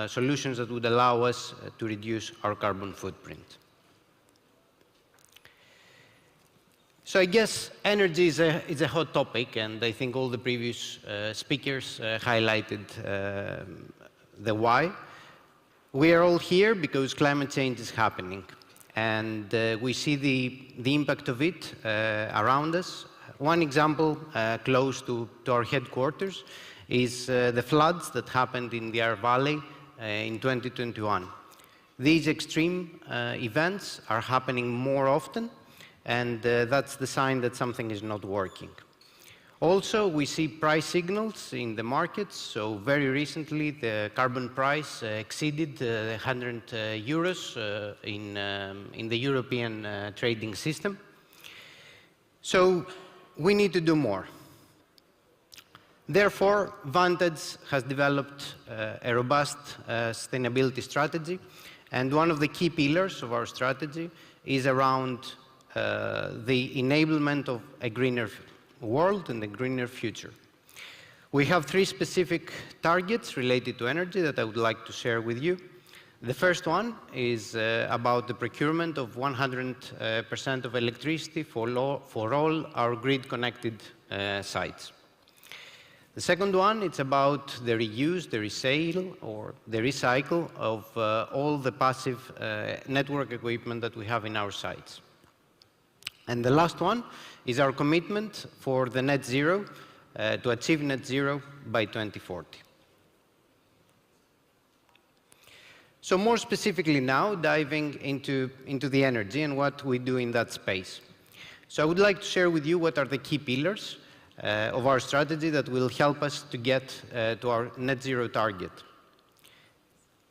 solutions that would allow us to reduce our carbon footprint. So I guess energy is a hot topic, and I think all the previous speakers highlighted the why. We are all here because climate change is happening, and we see the impact of it around us. One example close to our headquarters is the floods that happened in the Ahr Valley in 2021. These extreme events are happening more often, and that's the sign that something is not working. Also, we see price signals in the markets. So very recently, the carbon price exceeded 100 euros in the European trading system. So we need to do more. Therefore, Vantage has developed a robust sustainability strategy, and one of the key pillars of our strategy is around the enablement of a greener world and a greener future. We have 3 specific targets related to energy that I would like to share with you. The first one is about the procurement of 100% of electricity for all our grid-connected sites. The second one, it's about the reuse, the resale, or the recycle of all the passive network equipment that we have in our sites. And the last one is our commitment for the net zero, to achieve net zero by 2040. So more specifically now, diving into the energy and what we do in that space. So I would like to share with you what are the key pillars of our strategy that will help us to get to our net zero target.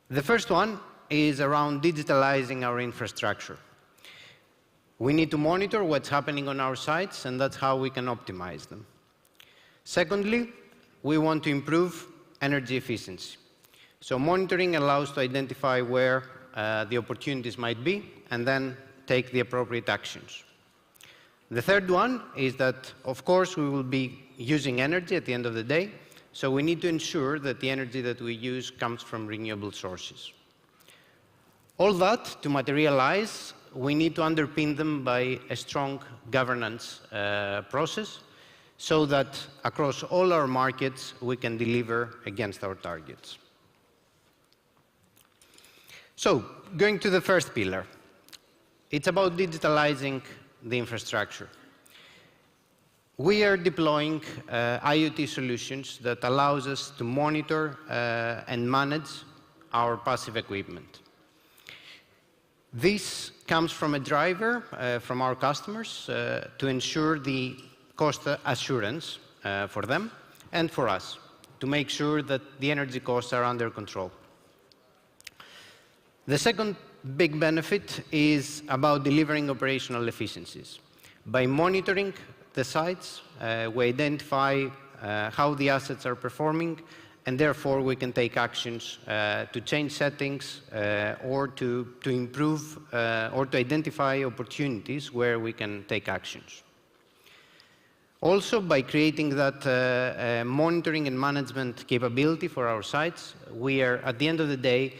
The first one is around digitalizing our infrastructure. We need to monitor what's happening on our sites, and that's how we can optimize them. Secondly, we want to improve energy efficiency. So monitoring allows to identify where the opportunities might be and then take the appropriate actions. The third one is that, of course, we will be using energy at the end of the day, so we need to ensure that the energy that we use comes from renewable sources. All that, to materialize, we need to underpin them by a strong governance process so that across all our markets we can deliver against our targets. So, going to the first pillar, it's about digitalizing the infrastructure. We are deploying IoT solutions that allows us to monitor and manage our passive equipment. This comes from a driver from our customers to ensure the cost assurance for them and for us, to make sure that the energy costs are under control. The second big benefit is about delivering operational efficiencies. By monitoring the sites, we identify how the assets are performing, and therefore we can take actions to change settings or to improve or to identify opportunities where we can take actions. Also, by creating that monitoring and management capability for our sites, we are, at the end of the day,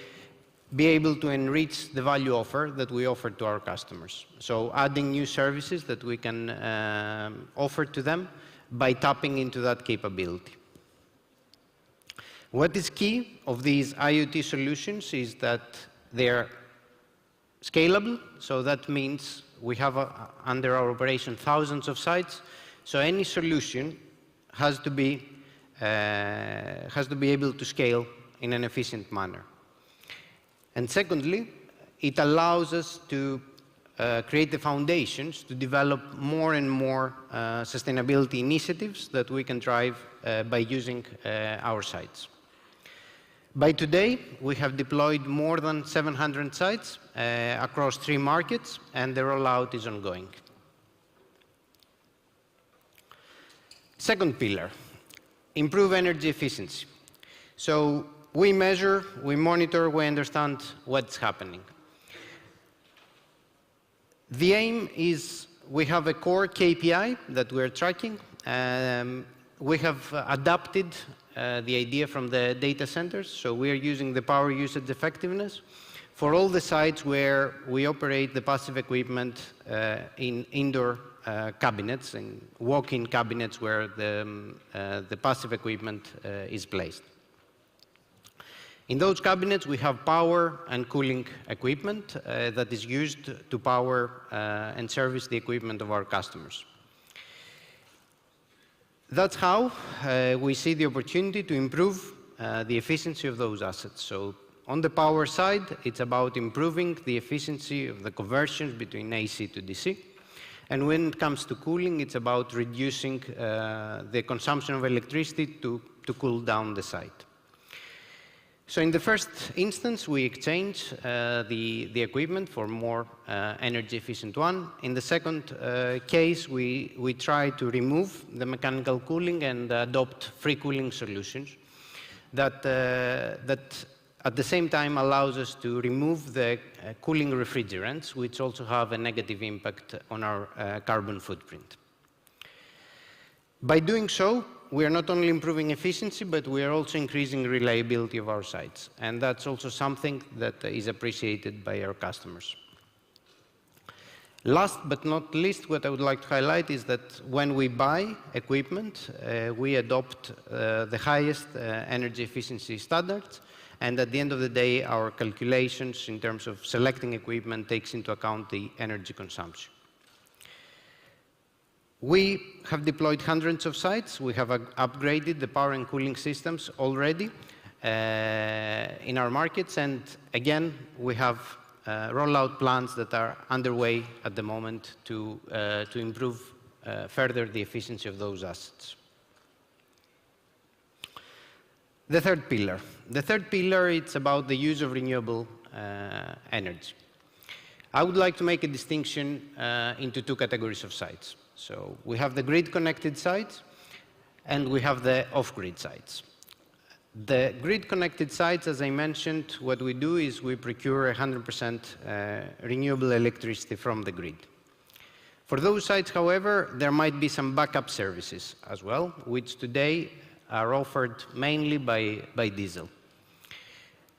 be able to enrich the value offer that we offer to our customers. So adding new services that we can offer to them by tapping into that capability. What is key of these IoT solutions is that they're scalable, so that means we have under our operation thousands of sites, so any solution has to be able to scale in an efficient manner. And secondly, it allows us to create the foundations to develop more and more sustainability initiatives that we can drive by using our sites. By today, we have deployed more than 700 sites across 3 markets, and the rollout is ongoing. Second pillar, improve energy efficiency. So we measure, we monitor, we understand what's happening. The aim is we have a core KPI that we're tracking. We have adapted the idea from the data centers, so we are using the power usage effectiveness for all the sites where we operate the passive equipment in indoor cabinets and walk-in cabinets where the passive equipment is placed. In those cabinets, we have power and cooling equipment that is used to power and service the equipment of our customers. That's how we see the opportunity to improve the efficiency of those assets. So on the power side, it's about improving the efficiency of the conversions between AC to DC. And when it comes to cooling, it's about reducing the consumption of electricity to cool down the site. So in the first instance, we exchange the equipment for more energy efficient one. In the second case, we try to remove the mechanical cooling and adopt free cooling solutions that at the same time allows us to remove the cooling refrigerants, which also have a negative impact on our carbon footprint. By doing so, we are not only improving efficiency, but we are also increasing reliability of our sites. And that's also something that is appreciated by our customers. Last but not least, what I would like to highlight is that when we buy equipment, we adopt the highest energy efficiency standards. And at the end of the day, our calculations in terms of selecting equipment takes into account the energy consumption. We have deployed hundreds of sites. We have upgraded the power and cooling systems already in our markets. And again, we have rollout plans that are underway at the moment to improve further the efficiency of those assets. The third pillar. The third pillar, it's about the use of renewable energy. I would like to make a distinction into 2 categories of sites. So we have the grid-connected sites, and we have the off-grid sites. The grid-connected sites, as I mentioned, what we do is we procure 100% renewable electricity from the grid. For those sites, however, there might be some backup services as well, which today are offered mainly by diesel.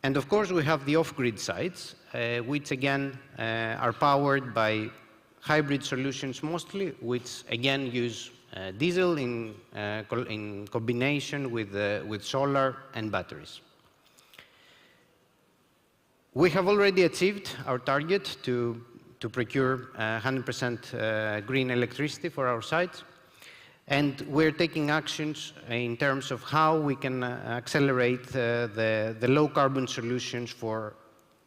And of course, we have the off-grid sites, which again are powered by hybrid solutions mostly, which again use diesel in combination with solar and batteries. We have already achieved our target to procure 100% green electricity for our sites. And we're taking actions in terms of how we can accelerate the low-carbon solutions for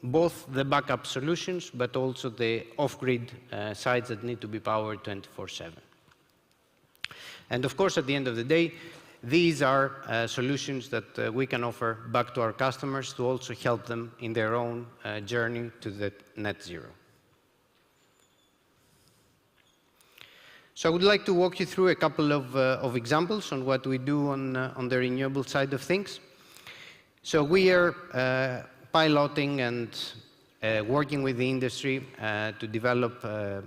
both the backup solutions, but also the off-grid sites that need to be powered 24/7. And of course, at the end of the day, these are solutions that we can offer back to our customers to also help them in their own journey to the net zero. So I would like to walk you through a couple of examples on what we do on the renewable side of things. So we are piloting and working with the industry to develop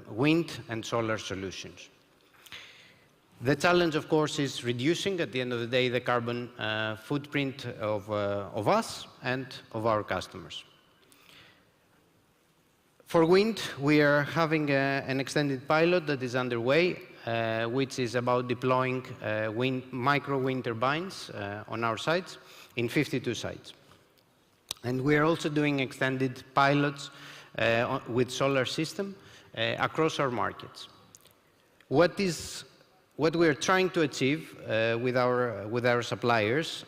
wind and solar solutions. The challenge, of course, is reducing, at the end of the day, the carbon footprint of us and of our customers. For wind, we are having an extended pilot that is underway, which is about deploying micro wind turbines on our sites in 52 sites. And we are also doing extended pilots with solar system across our markets. What we are trying to achieve with our suppliers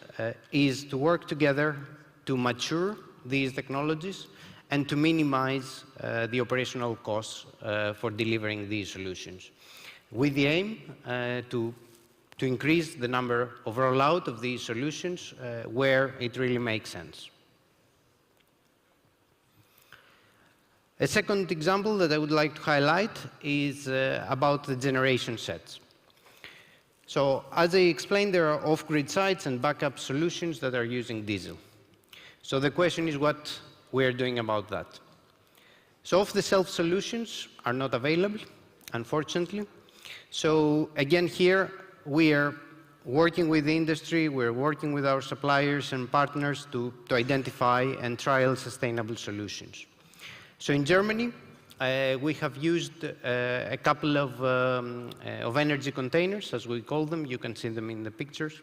is to work together to mature these technologies and to minimize the operational costs for delivering these solutions, with the aim to increase the number of rollout of these solutions where it really makes sense. A second example that I would like to highlight is about the generation sets. So, as I explained, there are off-grid sites and backup solutions that are using diesel. So the question is what we are doing about that. So off-the-shelf solutions are not available, unfortunately. So again, here we are working with the industry, we're working with our suppliers and partners to identify and trial sustainable solutions. So in Germany, we have used a couple of energy containers, as we call them. You can see them in the pictures.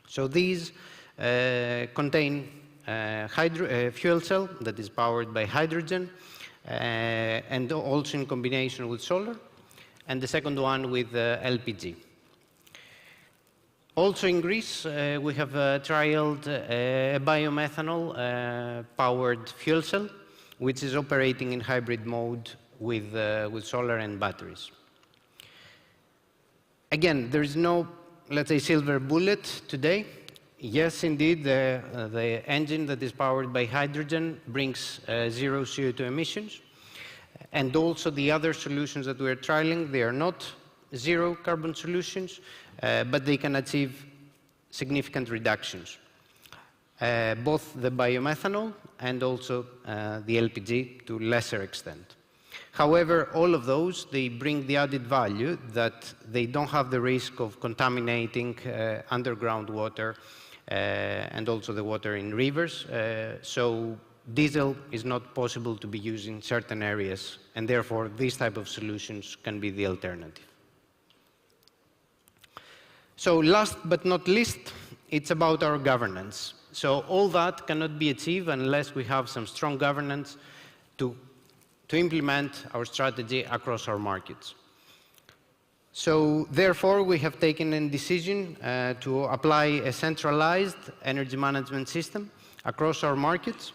So these contain fuel cell that is powered by hydrogen and also in combination with solar, and the second one with LPG. Also in Greece, we have trialed a biomethanol powered fuel cell, which is operating in hybrid mode with solar and batteries. Again, there is no, let's say, silver bullet today. Yes, indeed, the engine that is powered by hydrogen brings zero CO2 emissions. And also the other solutions that we are trialing, they are not zero carbon solutions, but they can achieve significant reductions. Both the biomethanol and also the LPG to lesser extent. However, all of those, they bring the added value that they don't have the risk of contaminating underground water and also the water in rivers. So diesel is not possible to be used in certain areas, and therefore these type of solutions can be the alternative. So last but not least, it's about our governance. So all that cannot be achieved unless we have some strong governance to implement our strategy across our markets. So therefore, we have taken a decision to apply a centralized energy management system across our markets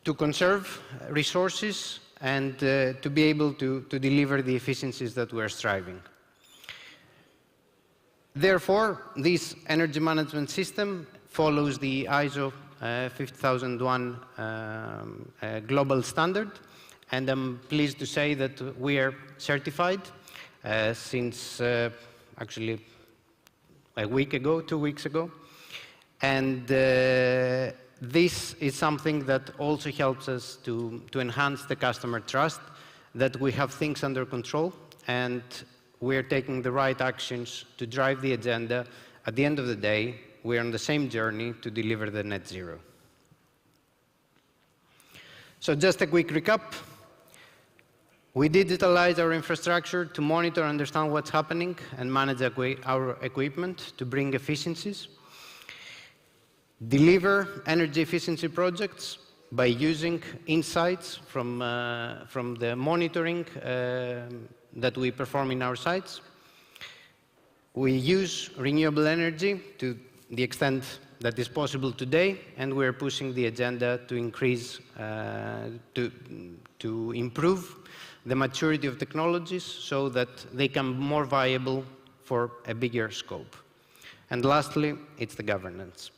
to conserve resources and to be able to deliver the efficiencies that we are striving. Therefore, this energy management system follows the ISO 50001 global standard, and I'm pleased to say that we are certified since actually a week ago, 2 weeks ago. And this is something that also helps us to enhance the customer trust that we have things under control and we're taking the right actions to drive the agenda. At the end of the day, we're on the same journey to deliver the net zero. So just a quick recap. We digitalize our infrastructure to monitor, understand what's happening, and manage our equipment to bring efficiencies. Deliver energy efficiency projects by using insights from the monitoring that we perform in our sites. We use renewable energy to the extent that is possible today, and we're pushing the agenda to increase, to improve the maturity of technologies so that they can be more viable for a bigger scope. And lastly, it's the governance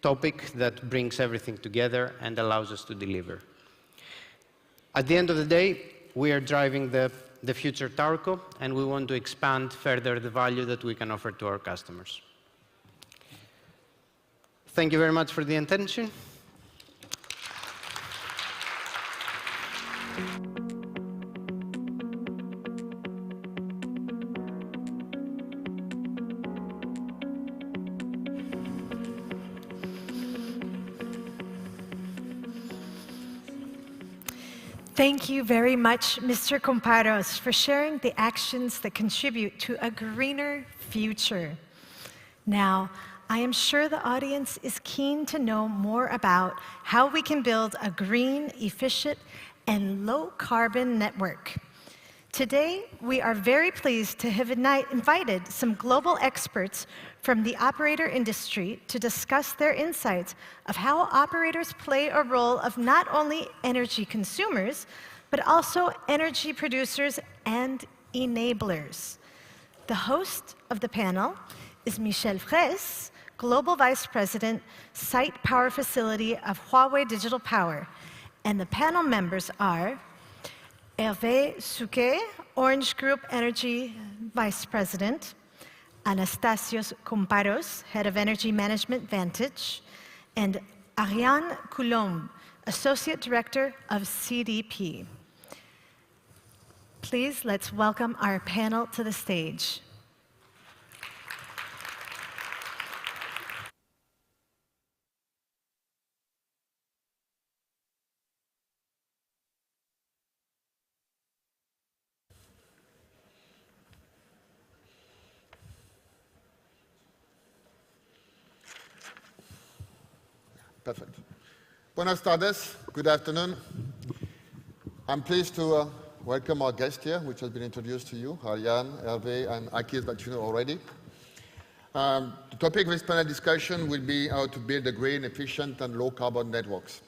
topic that brings everything together and allows us to deliver. At the end of the day, we are driving the future TowerCo, and we want to expand further the value that we can offer to our customers. Thank you very much for the attention. Thank you very much, Mr. Comparos, for sharing the actions that contribute to a greener future. Now, I am sure the audience is keen to know more about how we can build a green, efficient, and low-carbon network. Today, we are very pleased to have invited some global experts from the operator industry to discuss their insights of how operators play a role of not only energy consumers, but also energy producers and enablers. The host of the panel is Michel Fraisse, Global Vice President, Site Power Facility of Huawei Digital Power. And the panel members are Hervé Souquet, Orange Group Energy Vice President, Anastasios Comparos, Head of Energy Management Vantage, and Ariane Coulombe, Associate Director of CDP. Please, let's welcome our panel to the stage. Perfect. Buenas tardes. Good afternoon. I'm pleased to welcome our guest here, which has been introduced to you, Ariane, Hervé, and Akis, that you know already. The topic of this panel discussion will be how to build a green, efficient, and low-carbon networks.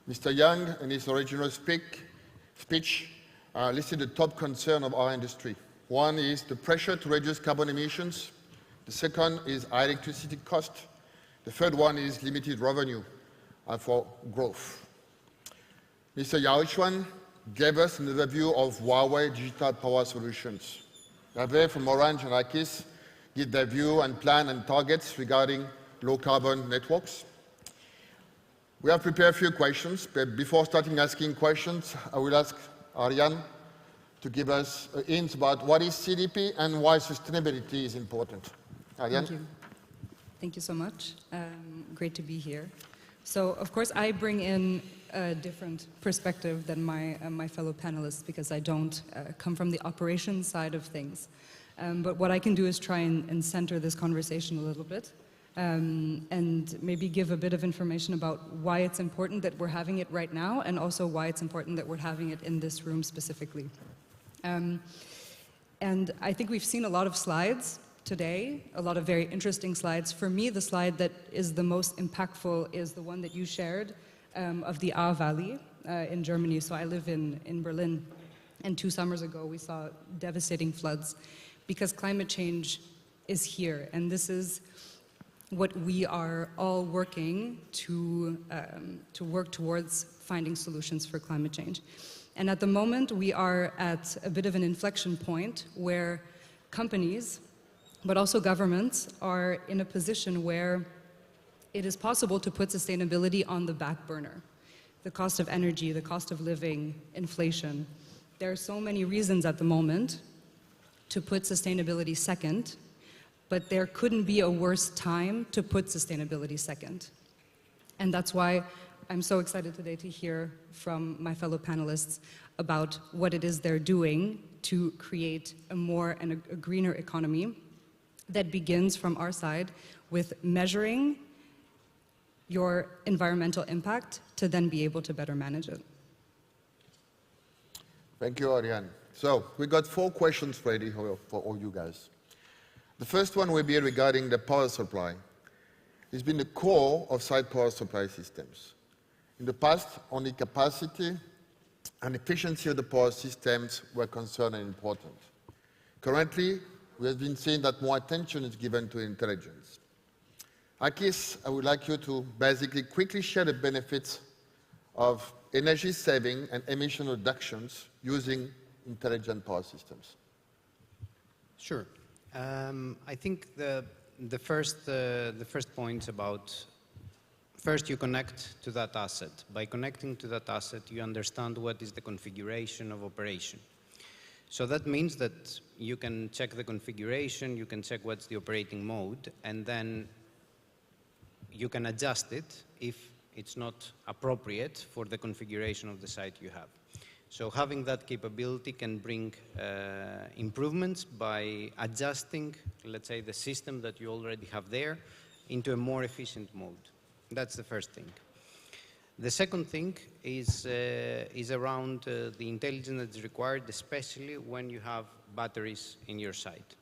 Mr. Young, in his original speech, listed the top concern of our industry. One is the pressure to reduce carbon emissions. The second is high electricity cost. The third one is limited revenue for growth. Mr. Yao Chuan gave us an overview of Huawei digital power solutions. Hervé from Orange and Akis give their view and plan and targets regarding low-carbon networks. We have prepared a few questions, but before starting asking questions, I will ask Ariane to give us a hint about what is CDP and why sustainability is important. Ariane? Thank you. Thank you so much. Great to be here. So, of course, I bring in a different perspective than my fellow panelists because I don't come from the operations side of things. But what I can do is try and center this conversation a little bit and maybe give a bit of information about why it's important that we're having it right now and also why it's important that we're having it in this room specifically. And I think we've seen a lot of slides today, a lot of very interesting slides. For me, the slide that is the most impactful is the one that you shared of the Ahr Valley in Germany. So I live in Berlin, and 2 summers ago we saw devastating floods because climate change is here, and this is what we are all working to work towards finding solutions for climate change. And at the moment, we are at a bit of an inflection point where companies, but also governments, are in a position where it is possible to put sustainability on the back burner. The cost of energy, the cost of living, inflation, there are so many reasons at the moment to put sustainability second, but there couldn't be a worse time to put sustainability second. And that's why I'm so excited today to hear from my fellow panelists about what it is they're doing to create a more and a greener economy that begins from our side with measuring your environmental impact to then be able to better manage it. Thank you, Ariane. So we got 4 questions ready for all you guys. The first one will be regarding the power supply. It's been the core of site power supply systems. In the past, only capacity and efficiency of the power systems were concerned and important. Currently, we have been seeing that more attention is given to intelligence. Akis, I would like you to basically quickly share the benefits of energy saving and emission reductions using intelligent power systems. Sure. I think the first point about first you connect to that asset. By connecting to that asset, you understand what is the configuration of operation. So that means that you can check the configuration, you can check what's the operating mode, and then you can adjust it if it's not appropriate for the configuration of the site you have. So having that capability can bring improvements by adjusting, let's say, the system that you already have there into a more efficient mode. That's the first thing. The second thing is around the intelligence that's required, especially when you have batteries in your site.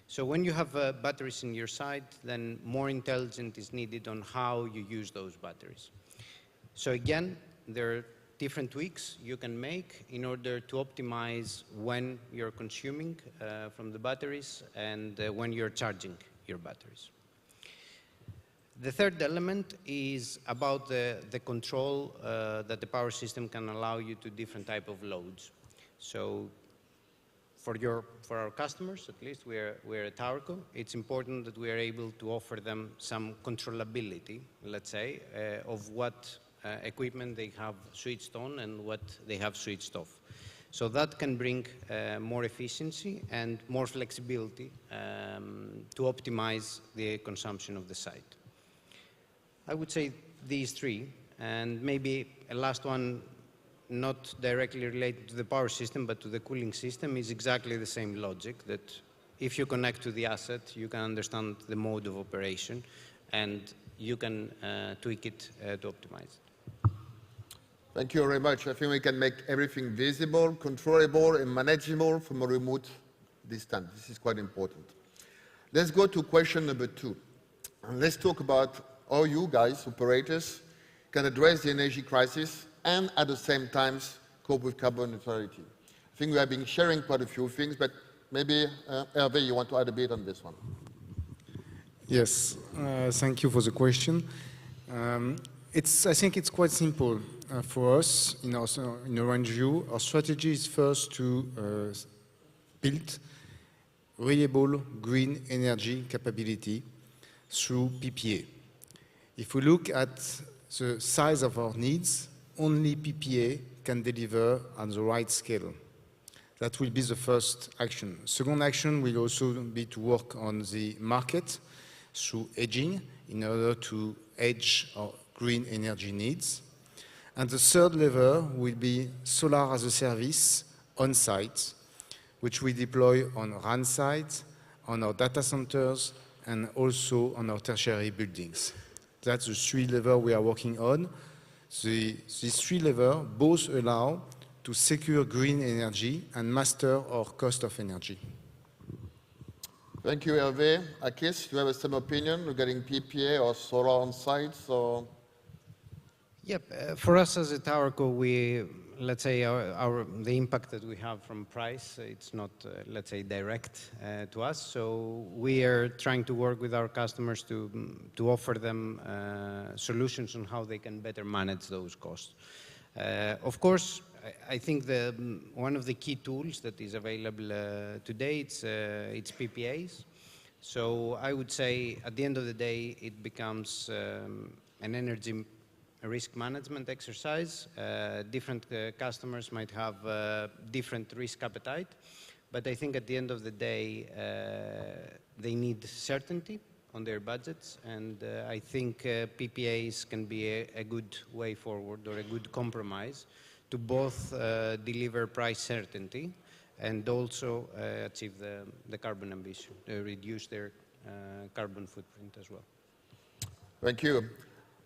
So when you have batteries in your site, then more intelligence is needed on how you use those batteries. So again, there are different tweaks you can make in order to optimize when you're consuming from the batteries and when you're charging your batteries. The third element is about the control that the power system can allow you to different type of loads. So for our customers, at least we're at Towerco, it's important that we are able to offer them some controllability, let's say, of what equipment they have switched on and what they have switched off. So that can bring more efficiency and more flexibility to optimize the consumption of the site. I would say these 3, and maybe a last one, not directly related to the power system, but to the cooling system, is exactly the same logic, that if you connect to the asset, you can understand the mode of operation, and you can tweak it to optimize it. Thank you very much. I think we can make everything visible, controllable, and manageable from a remote distance. This is quite important. Let's go to question number 2. And let's talk about how you guys, operators, can address the energy crisis and at the same time cope with carbon neutrality. I think we have been sharing quite a few things, but maybe Hervé, you want to add a bit on this one. Yes, thank you for the question. I think it's quite simple for us in Orange View. Our strategy is first to build reliable green energy capability through PPA. If we look at the size of our needs, only PPA can deliver on the right scale. That will be the first action. Second action will also be to work on the market through hedging in order to hedge our green energy needs. And the third lever will be solar as a service on site, which we deploy on RAN sites, on our data centers, and also on our tertiary buildings. That's the 3 levers we are working on. These 3 levers both allow to secure green energy and master our cost of energy. Thank you, Hervé. Akis, do you have the same opinion regarding PPA or solar on sites? Or? Yep. For us as a Towerco, let's say the impact that we have from price, it's not, let's say, direct to us. So we are trying to work with our customers to offer them solutions on how they can better manage those costs. Of course, I think one of the key tools that is available today, it's PPAs. So I would say at the end of the day, it becomes an energy risk management exercise. Different customers might have different risk appetite, but I think at the end of the day, they need certainty on their budgets, and I think PPAs can be a good way forward or a good compromise to both deliver price certainty and also achieve the carbon ambition, reduce their carbon footprint as well. Thank you.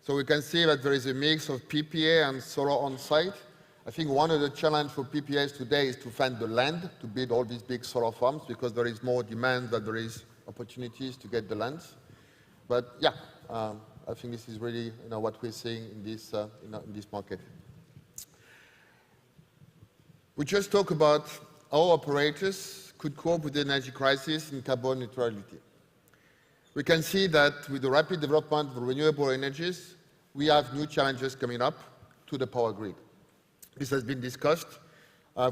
So we can see that there is a mix of PPA and solar on-site. I think one of the challenges for PPAs today is to find the land to build all these big solar farms, because there is more demand than there is opportunities to get the land. But yeah, I think this is really what we're seeing in this market. We just talked about how operators could cope with the energy crisis and carbon neutrality. We can see that with the rapid development of renewable energies, we have new challenges coming up to the power grid. This has been discussed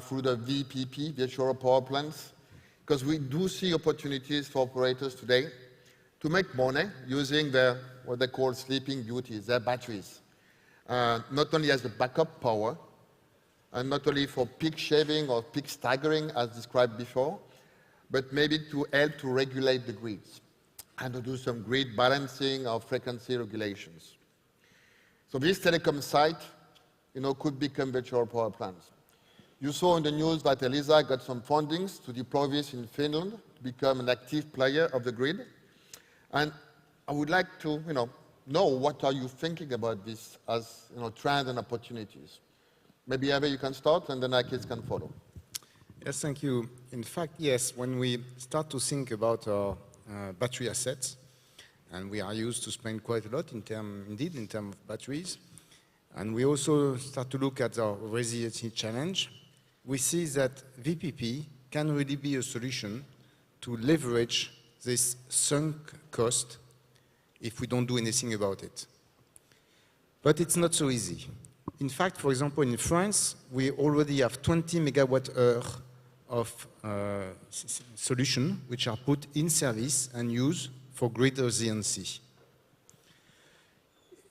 through the VPP, virtual power plants, because we do see opportunities for operators today to make money using their, what they call sleeping beauties, their batteries, not only as a backup power, and not only for peak shaving or peak staggering as described before, but maybe to help to regulate the grids and to do some grid balancing or frequency regulations. So this telecom site, could become virtual power plants. You saw in the news that Elisa got some fundings to deploy this in Finland to become an active player of the grid. And I would like to, know what are you thinking about this as, trends and opportunities. Maybe Hervé, you can start, and then Akis can follow. Yes, thank you. In fact, yes, when we start to think about our battery assets, and we are used to spend quite a lot in terms of batteries, and we also start to look at our resiliency challenge, we see that VPP can really be a solution to leverage this sunk cost if we don't do anything about it. But it's not so easy. In fact, for example, in France, we already have 20 megawatt-hour of solutions which are put in service and used for grid resiliency.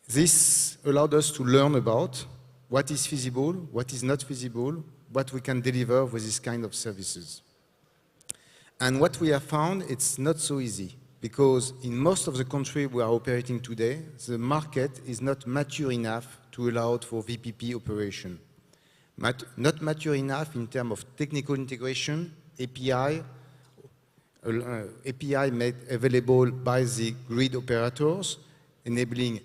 This allowed us to learn about what is feasible, what is not feasible, what we can deliver with this kind of services. And what we have found, it's not so easy, because in most of the countries we are operating today, the market is not mature enough to allow for VPP operation. Not mature enough in terms of technical integration, API made available by the grid operators, enabling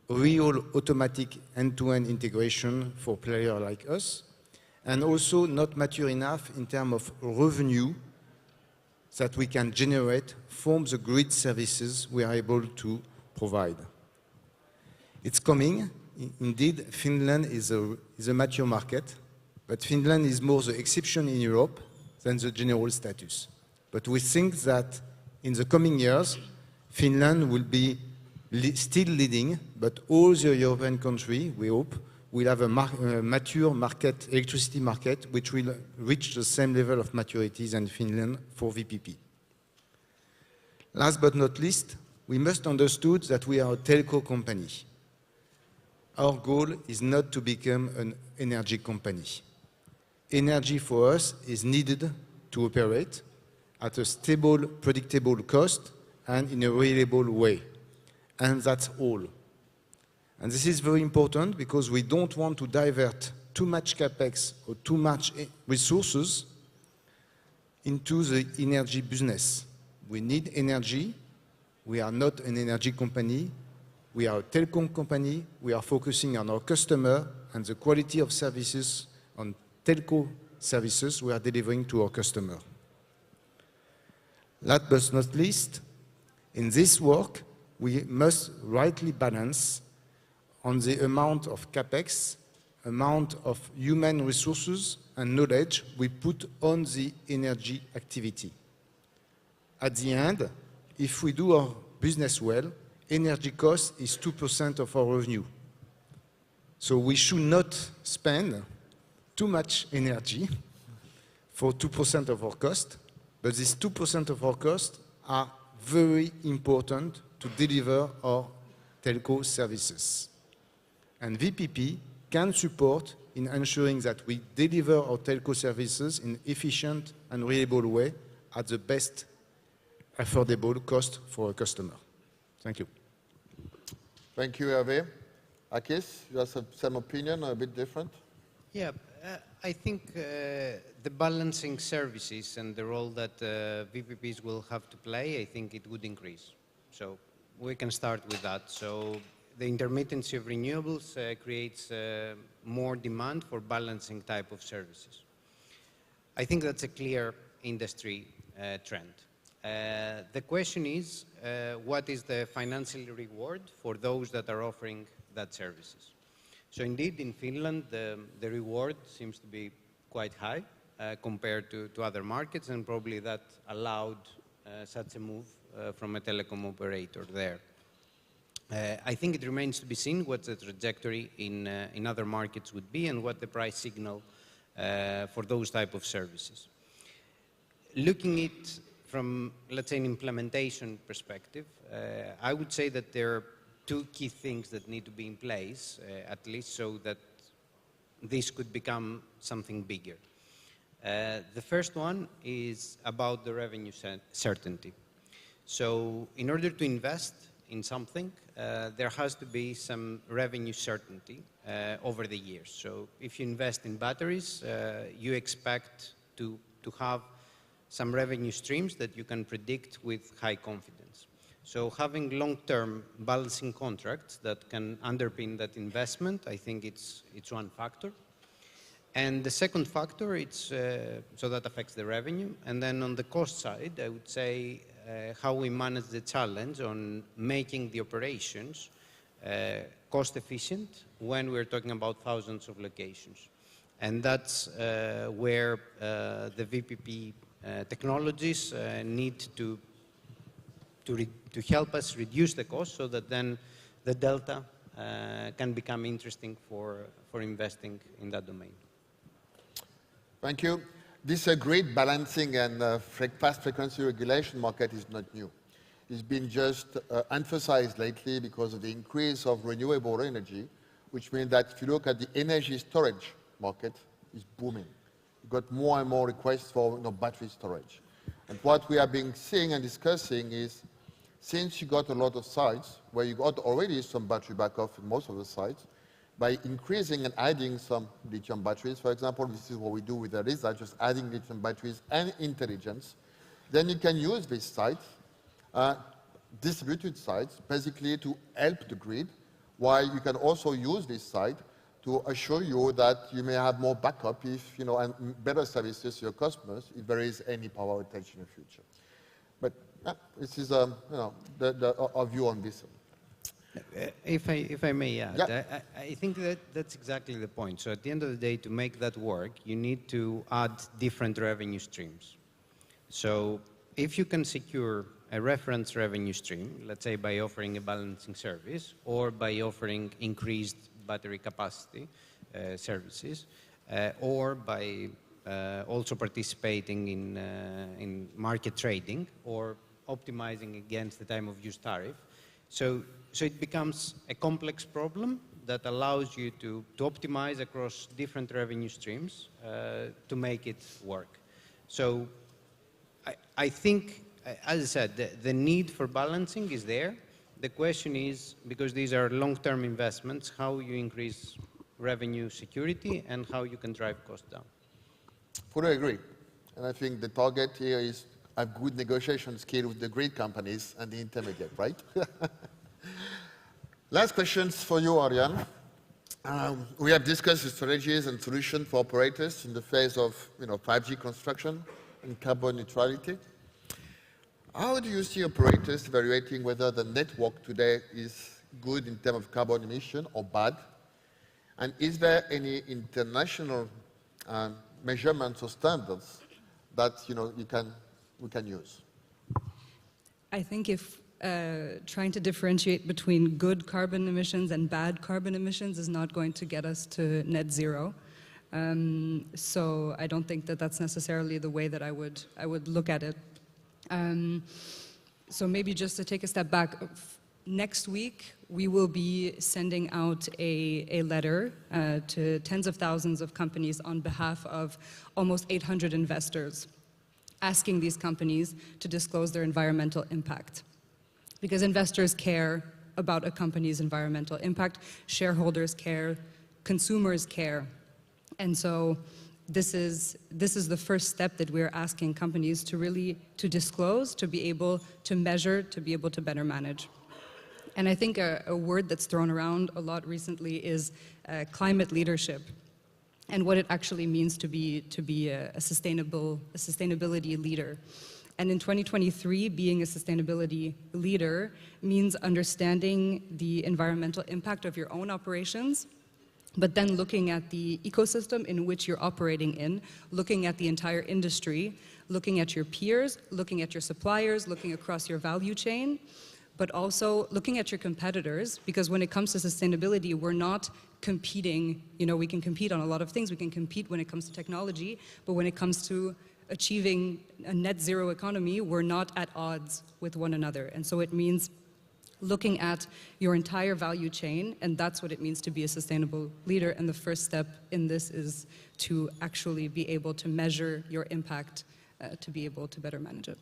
real automatic end-to-end integration for players like us, and also not mature enough in terms of revenue that we can generate from the grid services we are able to provide. It's coming. Indeed, Finland is a mature market, but Finland is more the exception in Europe than the general status. But we think that in the coming years, Finland will be still leading, but all the European countries, we hope, will have a mature market, electricity market, which will reach the same level of maturity than Finland for VPP. Last but not least, we must understand that we are a telco company. Our goal is not to become an energy company. Energy for us is needed to operate at a stable, predictable cost and in a reliable way. And that's all. And this is very important because we don't want to divert too much capex or too much resources into the energy business. We need energy. We are not an energy company. We are a telecom company. We are focusing on our customer and the quality of services on telco services we are delivering to our customer. Last but not least, in this work, we must rightly balance on the amount of capex, amount of human resources and knowledge we put on the energy activity. At the end, if we do our business well, energy cost is 2% of our revenue. So we should not spend too much energy for 2% of our cost, but these 2% of our cost are very important to deliver our telco services. And VPP can support in ensuring that we deliver our telco services in efficient and reliable way at the best affordable cost for a customer. Thank you. Thank you, Hervé. Akis, you have same opinion, or a bit different? Yeah, I think the balancing services and the role that VPPs will have to play, I think it would increase. So we can start with that. So the intermittency of renewables creates more demand for balancing type of services. I think that's a clear industry trend. The question is, what is the financial reward for those that are offering that services? So indeed, in Finland, the reward seems to be quite high compared to other markets, and probably that allowed such a move from a telecom operator there. I think it remains to be seen what the trajectory in other markets would be and what the price signal for those type of services. Looking at it from, let's say, an implementation perspective, I would say that there are two key things that need to be in place, at least so that this could become something bigger. The first one is about the revenue certainty. So in order to invest in something, there has to be some revenue certainty over the years. So if you invest in batteries, you expect to have some revenue streams that you can predict with high confidence. So having long-term balancing contracts that can underpin that investment, I think it's one factor. And the second factor, so that affects the revenue. And then on the cost side, I would say how we manage the challenge on making the operations cost efficient when we're talking about thousands of locations. And that's where the VPP technologies need to help us reduce the cost so that then the delta can become interesting for investing in that domain. Thank you. This great balancing and fast frequency regulation market is not new. It's been just emphasized lately because of the increase of renewable energy, which means that if you look at the energy storage market, it's booming. You've got more and more requests for battery storage. And what we have been seeing and discussing is, since you got a lot of sites where you got already some battery backup in most of the sites, by increasing and adding some lithium batteries, for example, this is what we do with ELISA, just adding lithium batteries and intelligence, then you can use these sites, distributed sites, basically to help the grid, while you can also use this site to assure you that you may have more backup if, and better services to your customers if there is any power outage in the future. But this is, our view on this. If I may add, yeah. I think that's exactly the point. So at the end of the day, to make that work, you need to add different revenue streams. So if you can secure a reference revenue stream, let's say by offering a balancing service or by offering increased battery capacity services, or by also participating in market trading or optimizing against the time of use tariff. So it becomes a complex problem that allows you to optimize across different revenue streams to make it work. So I think, as I said, the need for balancing is there. The question is, because these are long-term investments, how you increase revenue security and how you can drive costs down. Fully agree. And I think the target here is a good negotiation skill with the grid companies and the intermediate, right? Last questions for you, Ariane. We have discussed the strategies and solutions for operators in the phase of 5G construction and carbon neutrality. How do you see operators evaluating whether the network today is good in terms of carbon emission or bad? And is there any international measurements or standards that we can use? I think if trying to differentiate between good carbon emissions and bad carbon emissions is not going to get us to net zero. So I don't think that that's necessarily the way that I would look at it. So maybe just to take a step back, next week, we will be sending out a letter to tens of thousands of companies on behalf of almost 800 investors, asking these companies to disclose their environmental impact. Because investors care about a company's environmental impact, shareholders care, consumers care. And so this is the first step that we're asking companies to really disclose, to be able to measure, to be able to better manage. And I think a word that's thrown around a lot recently is climate leadership, and what it actually means to be a sustainability leader. And in 2023, being a sustainability leader means understanding the environmental impact of your own operations, but then looking at the ecosystem in which you're operating in, looking at the entire industry, looking at your peers, looking at your suppliers, looking across your value chain, but also looking at your competitors, because when it comes to sustainability, we're not competing. You know, we can compete on a lot of things. We can compete when it comes to technology, but when it comes to achieving a net zero economy, we're not at odds with one another. And so it means looking at your entire value chain, and that's what it means to be a sustainable leader. And the first step in this is to actually be able to measure your impact to be able to better manage it.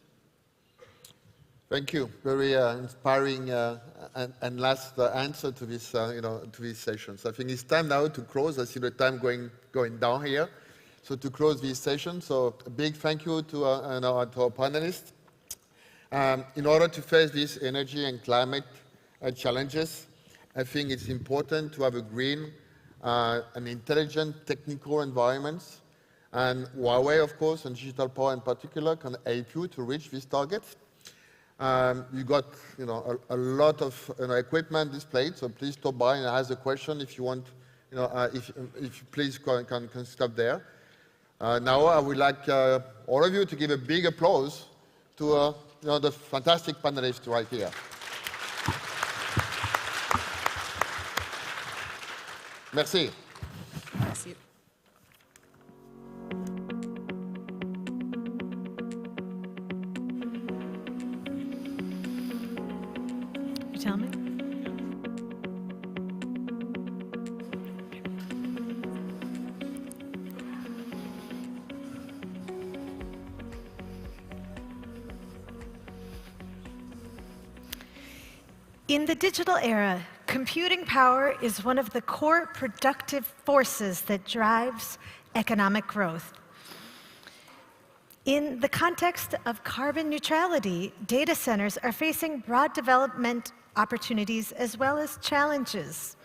Thank you. Very inspiring and last answer to this, to this session. So I think it's time now to close. I see the time going down here. So to close this session, so a big thank you to our panelists. In order to face these energy and climate challenges, I think it's important to have a green and intelligent technical environments. And Huawei, of course, and digital power in particular, can help you to reach these targets. You got a lot of equipment displayed, so please stop by and ask a question if you want. If you please can stop there. Now I would like all of you to give a big applause to the fantastic panelists right here. Merci. Merci. You tell me? In the digital era, computing power is one of the core productive forces that drives economic growth. In the context of carbon neutrality, data centers are facing broad development opportunities as well as challenges.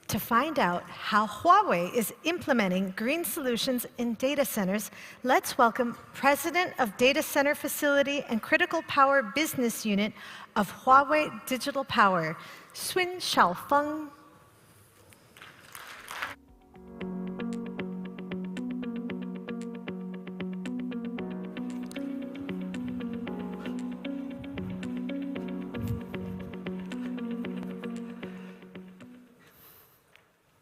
To find out how Huawei is implementing green solutions in data centers, let's welcome President of Data Center Facility and Critical Power Business Unit of Huawei Digital Power, Sun Xiaofeng.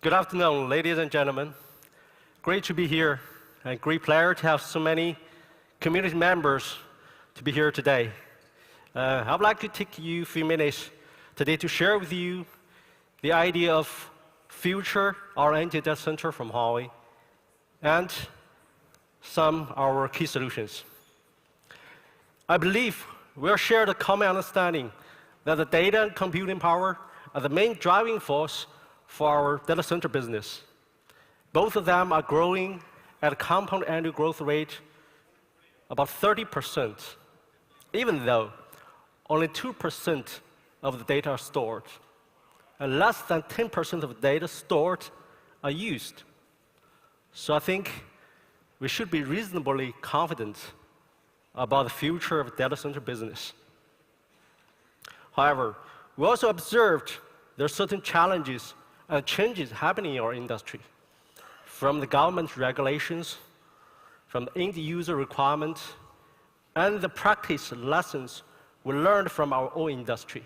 Good afternoon, ladies and gentlemen. Great to be here, and great pleasure to have so many community members to be here today. I would like to take you a few minutes today to share with you the idea of future-oriented data center from Huawei and some of our key solutions. I believe we'll share the common understanding that the data and computing power are the main driving force for our data center business. Both of them are growing at a compound annual growth rate about 30%, even though only 2% of the data are stored, and less than 10% of the data stored are used. So I think we should be reasonably confident about the future of data center business. However, we also observed there are certain challenges and changes happening in our industry, from the government regulations, from the end user requirements, and the practice lessons we learned from our own industry.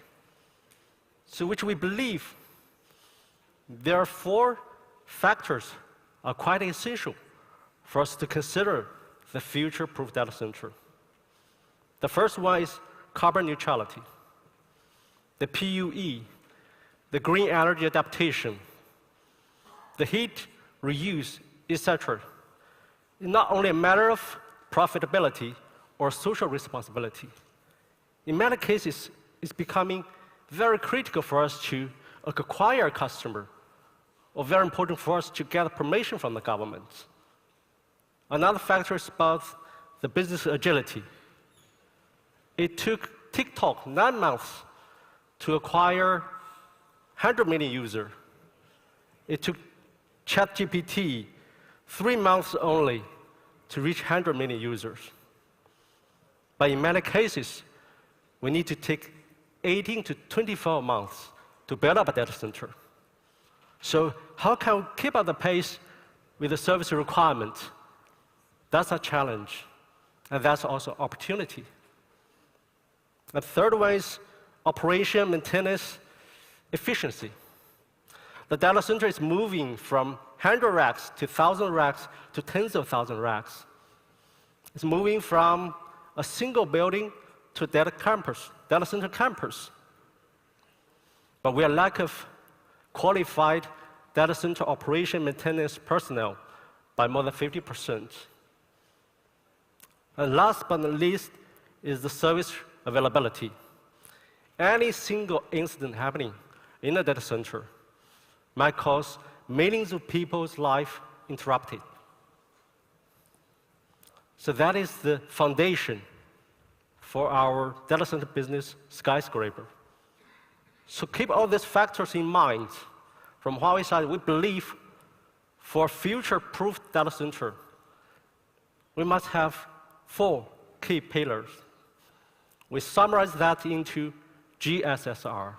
So which we believe there are 4 factors are quite essential for us to consider the future-proof data center. The first one is carbon neutrality. the PUE, the green energy adaptation, the heat reuse, etc. It's not only a matter of profitability or social responsibility. In many cases, it's becoming very critical for us to acquire a customer, or very important for us to get permission from the government. Another factor is about the business agility. It took TikTok 9 months to acquire 100 million users. It took ChatGPT 3 months only to reach 100 million users. But in many cases, we need to take 18 to 24 months to build up a data center. So how can we keep up the pace with the service requirement? That's a challenge, and that's also opportunity. The third one is operation, maintenance, efficiency. The data center is moving from 100 racks to 1,000 racks to tens of thousands of racks. It's moving from a single building to a data center campus. But we are lack of qualified data center operation maintenance personnel by more than 50%. And last but not least is the service availability. Any single incident happening in a data center might cause millions of people's life interrupted. So that is the foundation for our data center business skyscraper. So keep all these factors in mind. From Huawei side, we believe for future-proof data center, we must have 4 key pillars. We summarize that into GSSR.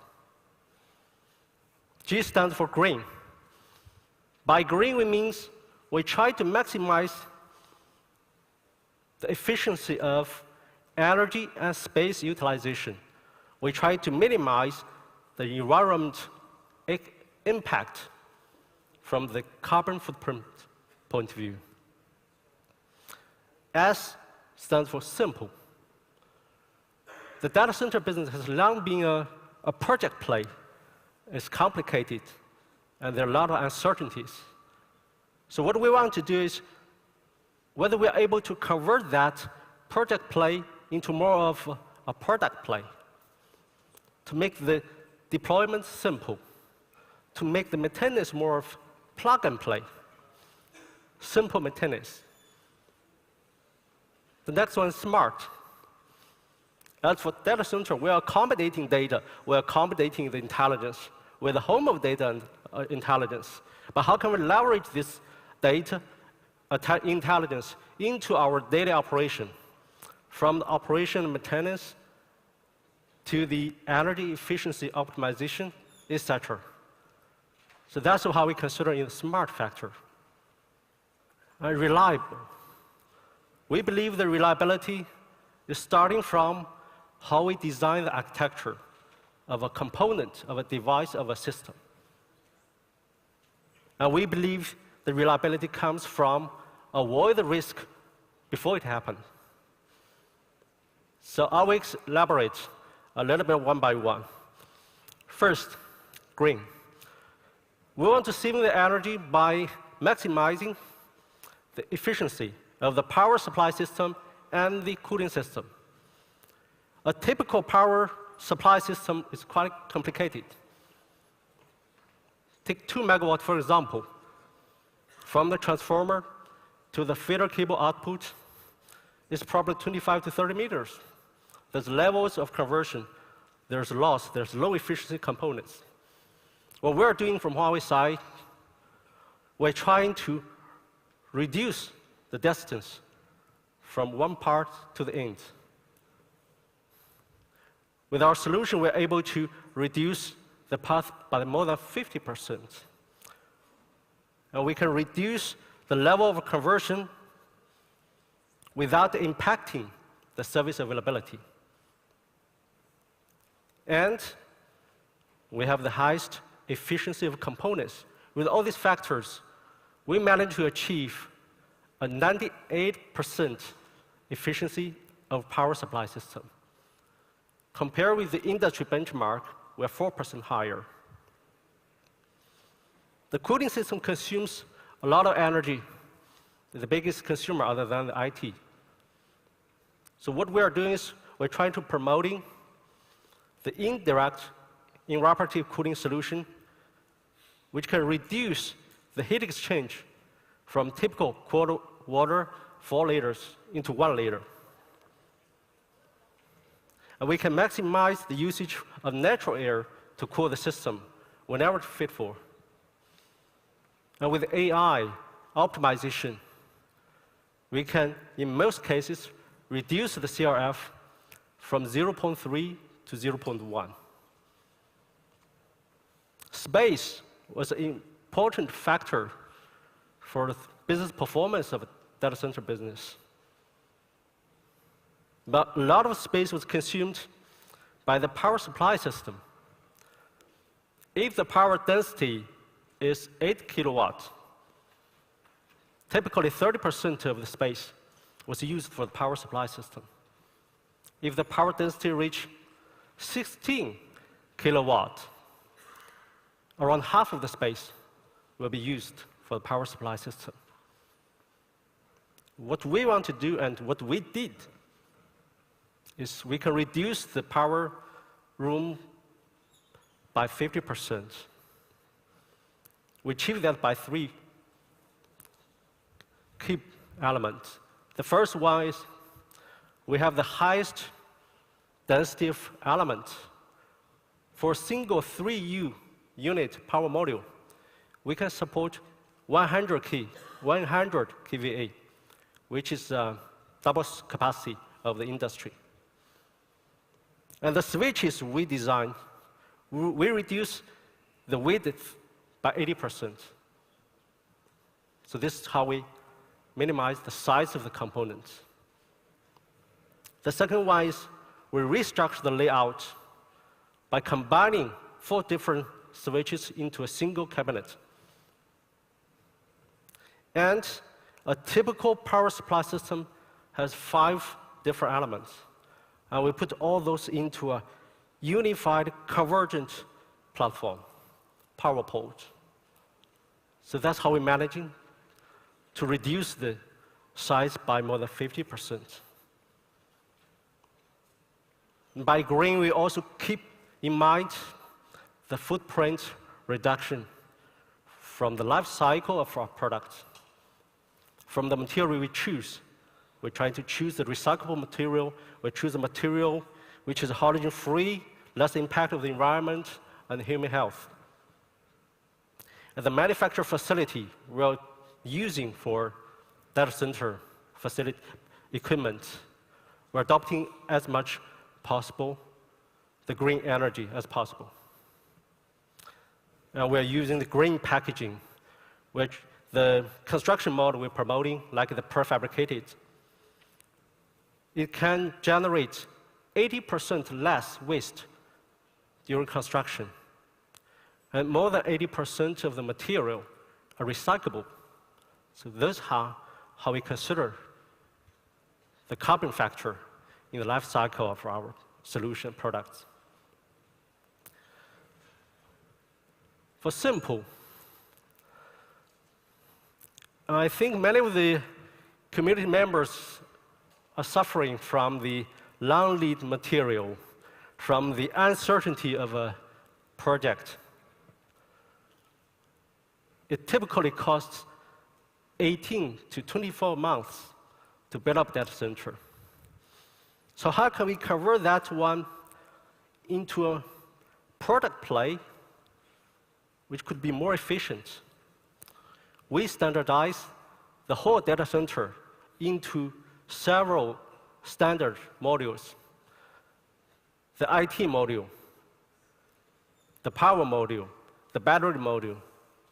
G stands for green. By green, we mean we try to maximize the efficiency of energy and space utilization. We try to minimize the environment impact from the carbon footprint point of view. S stands for simple. The data center business has long been a project play. It's complicated, and there are a lot of uncertainties. So what we want to do is whether we are able to convert that project play into more of a product play, to make the deployment simple, to make the maintenance more of plug and play, simple maintenance. The next one is smart. As for data center, we are accommodating data, we are accommodating the intelligence. We're the home of data and intelligence. But how can we leverage this data, intelligence, into our daily operation, from the operation and maintenance to the energy efficiency optimization, etc. So that's how we consider in the smart factor. And reliable. We believe the reliability is starting from how we design the architecture of a component, of a device, of a system. And we believe the reliability comes from avoid the risk before it happens. So I will elaborate a little bit one by one. First, green. We want to save the energy by maximizing the efficiency of the power supply system and the cooling system. A typical power supply system is quite complicated. Take 2 megawatts, for example. From the transformer to the feeder cable output, it's probably 25 to 30 meters. There's levels of conversion. There's loss. There's low efficiency components. What we're doing from Huawei side, we're trying to reduce the distance from one part to the end. With our solution, we're able to reduce the path by more than 50%. And we can reduce the level of conversion without impacting the service availability. And we have the highest efficiency of components. With all these factors, we managed to achieve a 98% efficiency of power supply system. Compared with the industry benchmark, we're 4% higher. The cooling system consumes a lot of energy, the biggest consumer other than the IT. So what we are doing is we're trying to promoting the indirect evaporative cooling solution, which can reduce the heat exchange from typical quarter water 4 liters into 1 liter. And we can maximize the usage of natural air to cool the system whenever it's fit for. And with AI optimization, we can, in most cases, reduce the CRF from 0.3 to 0.1. Space was an important factor for the business performance of a data center business. But a lot of space was consumed by the power supply system. If the power density is 8 kilowatts, typically 30% of the space was used for the power supply system. If the power density reached 16 kilowatts, around half of the space will be used for the power supply system. What we want to do and what we did is we can reduce the power room by 50%. We achieve that by 3 key elements. The first one is we have the highest density of elements. For a single 3U unit power module, we can support 100 kVA, which is double capacity of the industry. And the switches we designed, we reduce the width by 80%. So this is how we minimize the size of the components. The second one is we restructure the layout by combining 4 different switches into a single cabinet. And a typical power supply system has 5 different elements. And we put all those into a unified convergent platform, power port. So that's how we're managing to reduce the size by more than 50%. By green, we also keep in mind the footprint reduction from the life cycle of our products. From the material we choose, we're trying to choose the recyclable material. We choose a material which is halogen-free, less impact of the environment and human health. And the manufacturing facility we're using for data center facility equipment, we're adopting as much possible the green energy as possible. And we're using the green packaging, which the construction model we're promoting, like the prefabricated, it can generate 80% less waste during construction. And more than 80% of the material are recyclable. So that's how we consider the carbon factor in the life cycle of our solution products. For simple, I think many of the community members are suffering from the long lead material, from the uncertainty of a project. It typically costs 18 to 24 months to build up data center. So how can we convert that one into a product play which could be more efficient? We standardize the whole data center into several standard modules. The IT module, the power module, the battery module,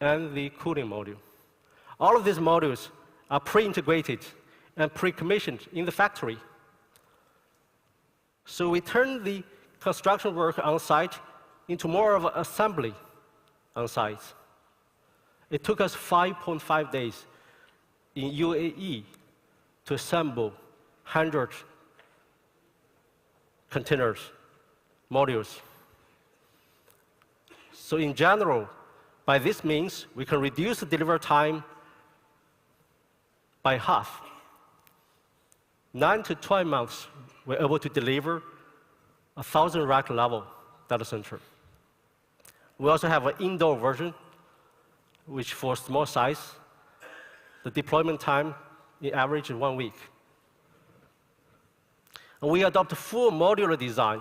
and the cooling module. All of these modules are pre-integrated and pre-commissioned in the factory. So we turn the construction work on site into more of an assembly on site. It took us 5.5 days in UAE to assemble 100 containers, modules. So in general, by this means, we can reduce the delivery time by half. 9 to 12 months, we're able to deliver 1,000 rack level data center. We also have an indoor version, which for small size, the deployment time in average is 1 week. And we adopt full modular design.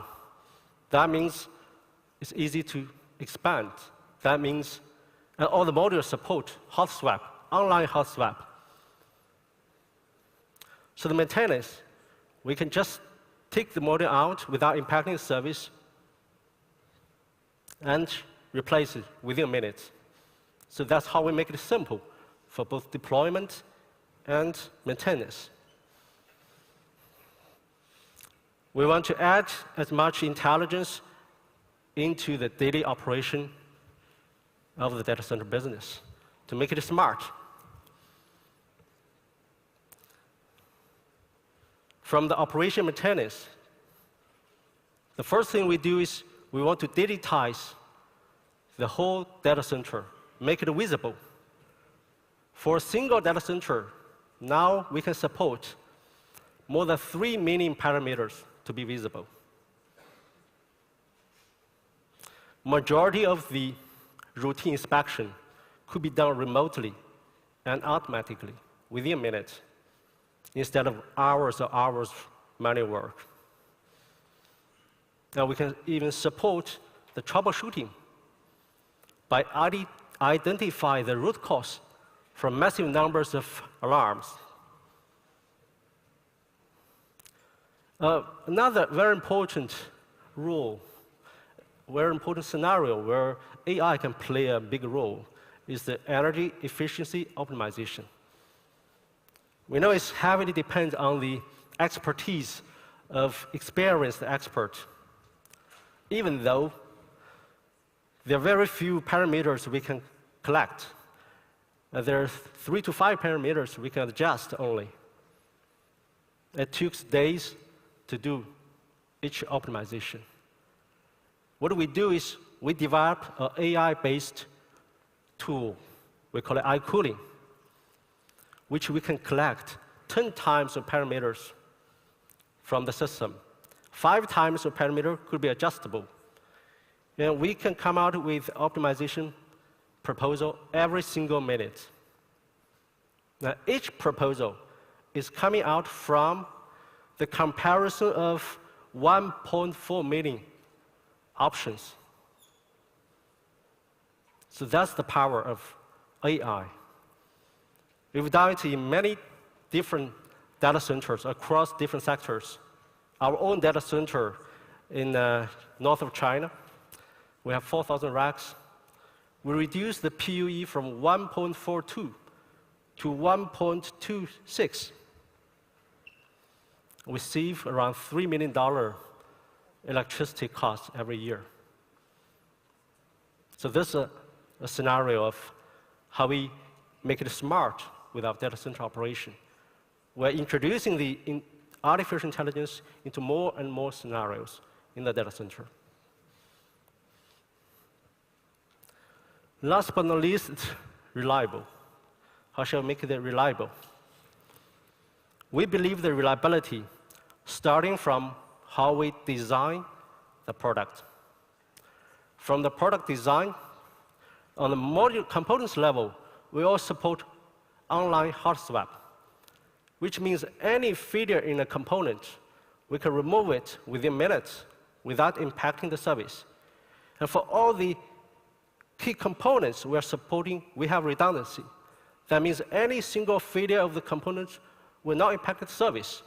That means it's easy to expand. That means all the modules support hot swap, online hot swap. So the maintenance, we can just take the module out without impacting the service and replace it within a minute. So that's how we make it simple for both deployment and maintenance. We want to add as much intelligence into the daily operation of the data center business to make it smart. From the operation maintenance, the first thing we do is we want to digitize the whole data center, make it visible. For a single data center, now we can support more than 3 million parameters to be visible. Majority of the routine inspection could be done remotely and automatically within a minute, instead of hours or hours manual work. Now we can even support the troubleshooting by identify the root cause from massive numbers of alarms. Another very important role, very important scenario where AI can play a big role is the energy efficiency optimization. We know it's heavily depends on the expertise of experienced experts, even though there are very few parameters we can collect. There are 3 to 5 parameters we can adjust only. It took days to do each optimization. What we do is we develop an AI-based tool. We call it iCooling, which we can collect 10 times the parameters from the system. 5 times the parameter could be adjustable. And we can come out with optimization proposal every single minute. Now, each proposal is coming out from the comparison of 1.4 million options. So that's the power of AI. We've done it in many different data centers across different sectors. Our own data center in north of China, we have 4,000 racks. We reduced the PUE from 1.42 to 1.26. We save around $3 million electricity costs every year. So this is a scenario of how we make it smart with our data center operation. We're introducing the artificial intelligence into more and more scenarios in the data center. Last but not least, reliable. How shall we make it reliable? We believe the reliability starting from how we design the product. From the product design, on the module components level, we all support online hot swap, which means any failure in a component, we can remove it within minutes without impacting the service. And for all the key components we are supporting, we have redundancy. That means any single failure of the component will not impact the service.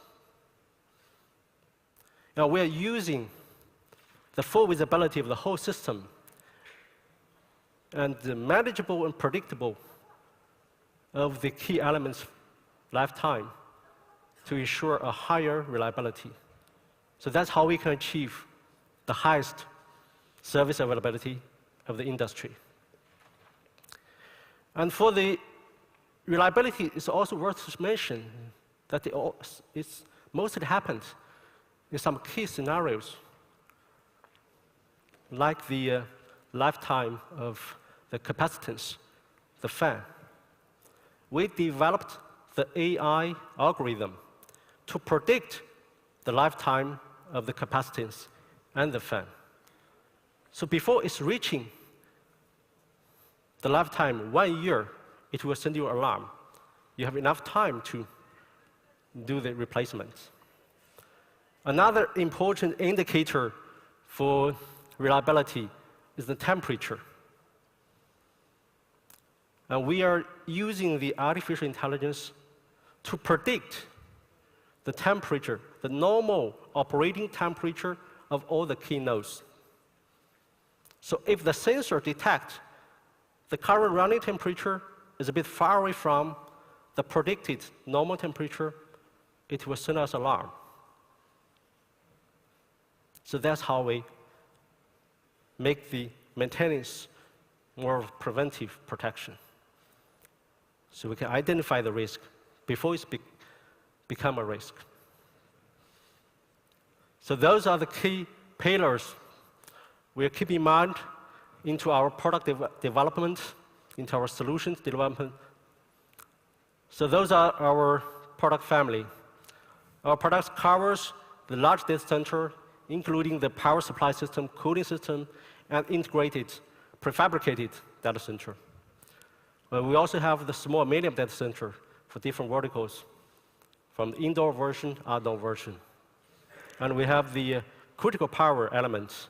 Now, we are using the full visibility of the whole system and the manageable and predictable of the key elements lifetime to ensure a higher reliability. So that's how we can achieve the highest service availability of the industry. And for the reliability, it's also worth to mention that it mostly happens in some key scenarios, like the lifetime of the capacitance, the fan. We developed the AI algorithm to predict the lifetime of the capacitance and the fan. So before it's reaching the lifetime 1 year, it will send you an alarm. You have enough time to do the replacement. Another important indicator for reliability is the temperature. And we are using the artificial intelligence to predict the temperature, the normal operating temperature of all the key nodes. So if the sensor detects the current running temperature is a bit far away from the predicted normal temperature, it will send us an alarm. So that's how we make the maintenance more of preventive protection. So we can identify the risk before it's become a risk. So those are the key pillars we keep in mind into our product development, into our solutions development. So those are our product family. Our products covers the large data center, including the power supply system, cooling system, and integrated, prefabricated data center. But we also have the small medium data center for different verticals, from the indoor version, outdoor version. And we have the critical power elements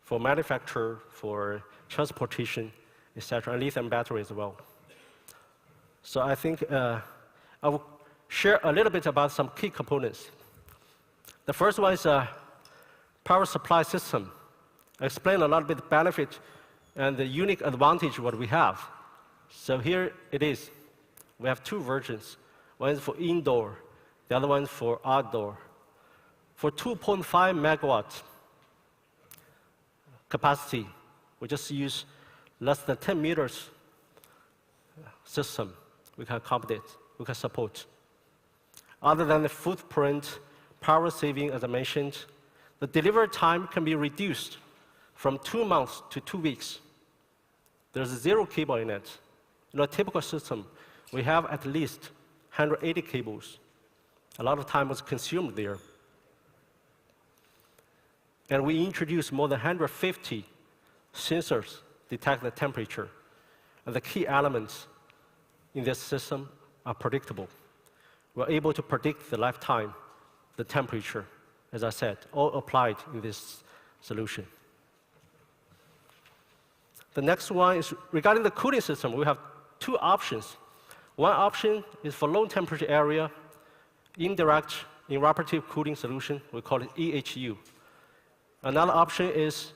for manufacture, for transportation, etc., and lithium battery as well. So I think I will share a little bit about some key components. The first one is a power supply system. I explain a little bit the benefit and the unique advantage what we have. So here it is. We have two versions. One is for indoor, the other one is for outdoor. For 2.5 megawatts capacity, we just use less than 10 meters system we can accommodate, we can support. Other than the footprint, power saving, as I mentioned, the delivery time can be reduced from 2 months to 2 weeks. There's 0 cable in it. In a typical system, we have at least 180 cables. A lot of time was consumed there. And we introduced more than 150 sensors detect the temperature. And the key elements in this system are predictable. We're able to predict the lifetime, the temperature, as I said, all applied in this solution. The next one is regarding the cooling system. We have two options. One option is for low temperature area, indirect evaporative cooling solution. We call it EHU. Another option is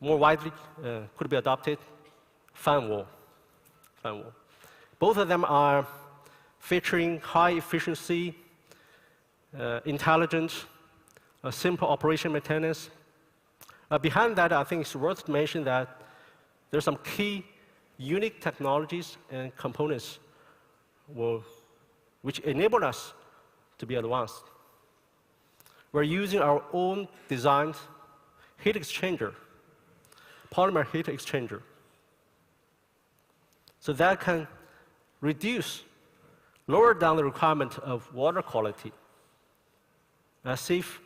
more widely could be adopted, fan wall. Both of them are featuring high efficiency, intelligent, simple operation maintenance. Behind that, I think it's worth to mention that there's some key unique technologies and components which enable us to be advanced. We're using our own designed heat exchanger, polymer heat exchanger. So that can lower down the requirement of water quality, and save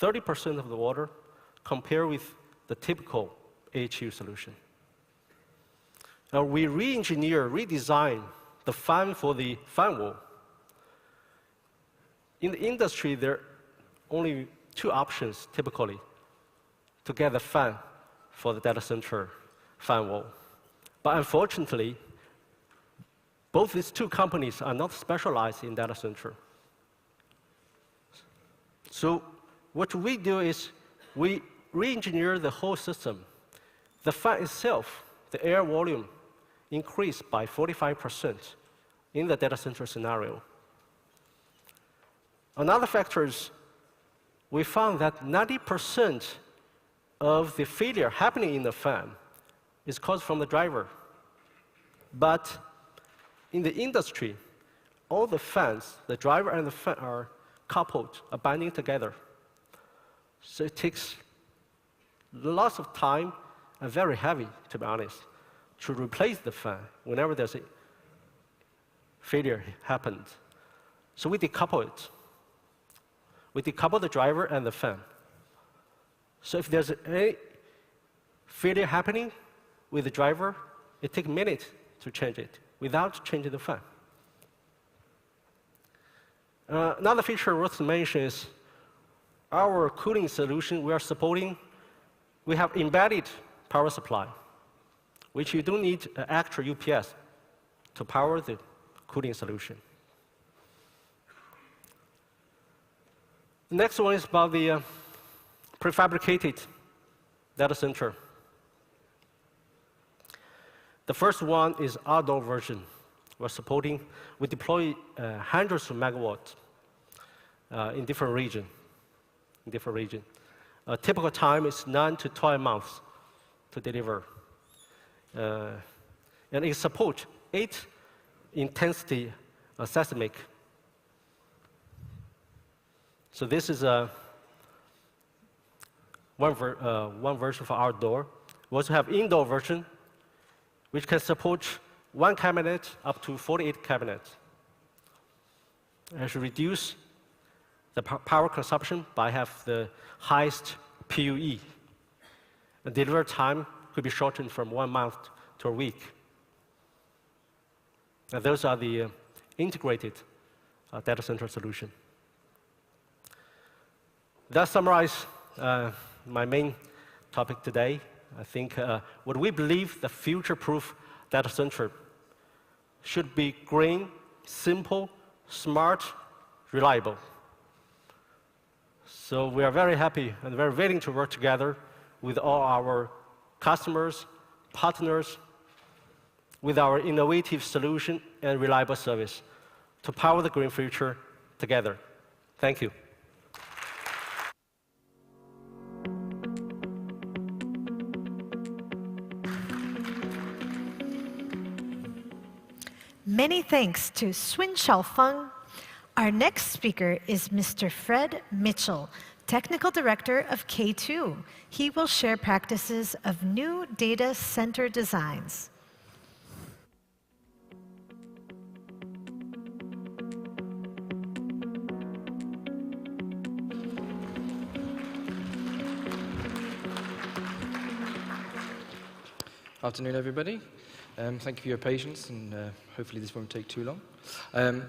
30% of the water compared with the typical AHU solution. Now we re-engineer, redesign the fan for the fan wall. In the industry, there are only two options typically to get the fan for the data center fan wall. But unfortunately, both these two companies are not specialized in data center. So what we do is we re-engineer the whole system. The fan itself, the air volume, increased by 45% in the data center scenario. Another factor is we found that 90% of the failure happening in the fan is caused from the driver. But in the industry, all the fans, the driver and the fan are coupled, are binding together. So it takes lots of time and very heavy, to be honest, to replace the fan whenever there's a failure happens. So we decouple it. We decouple the driver and the fan. So if there's a failure happening with the driver, it takes minutes to change it without changing the fan. Another feature worth mentioning is our cooling solution we are supporting. We have embedded power supply, which you don't need an actual UPS to power the cooling solution. The next one is about the prefabricated data center. The first one is outdoor version. We're supporting, we deploy hundreds of megawatts in different regions. A typical time is 9 to 12 months to deliver. And it supports 8 intensity seismic. So this is one version for outdoor. We also have indoor version, which can support 1 cabinet up to 48 cabinets. And to reduce the power consumption by have the highest PUE. The delivery time could be shortened from 1 month to a week. And those are the integrated data center solution. That summarizes my main topic today. I think what we believe the future-proof data center should be green, simple, smart, reliable. So we are very happy and very willing to work together with all our customers, partners, with our innovative solution and reliable service to power the green future together. Thank you. Many thanks to Sun Xiaofeng. Our next speaker is Mr. Fred Mitchell, Technical Director of K2. He will share practices of new data center designs. Afternoon, everybody. Thank you for your patience, and hopefully this won't take too long.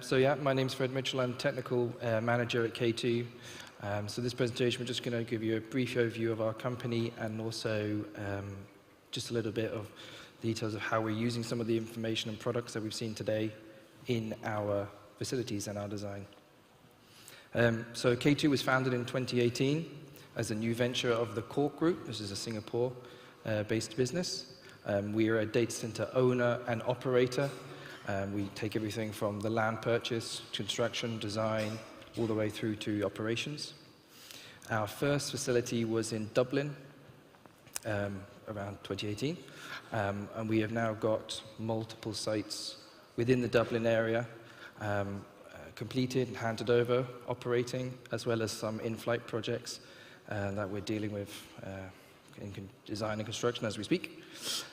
So yeah, my name's Fred Mitchell. I'm Technical Manager at K2. So this presentation, we're just going to give you a brief overview of our company and also just a little bit of details of how we're using some of the information and products that we've seen today in our facilities and our design. So K2 was founded in 2018 as a new venture of the Cork Group. This is a Singapore-based business. We are a data center owner and operator. We take everything from the land purchase, construction, design, all the way through to operations. Our first facility was in Dublin around 2018. And we have now got multiple sites within the Dublin area completed and handed over, operating, as well as some in-flight projects that we're dealing with in design and construction as we speak.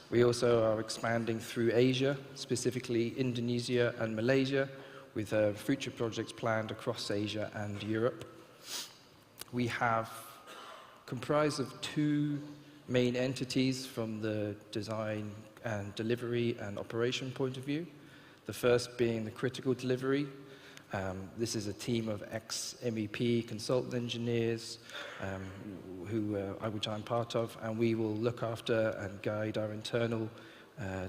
We also are expanding through Asia, specifically Indonesia and Malaysia, with future projects planned across Asia and Europe. We have comprised of 2 main entities from the design and delivery and operation point of view. The first being the critical delivery. This is a team of ex-MEP consultant engineers which I'm part of, and we will look after and guide our internal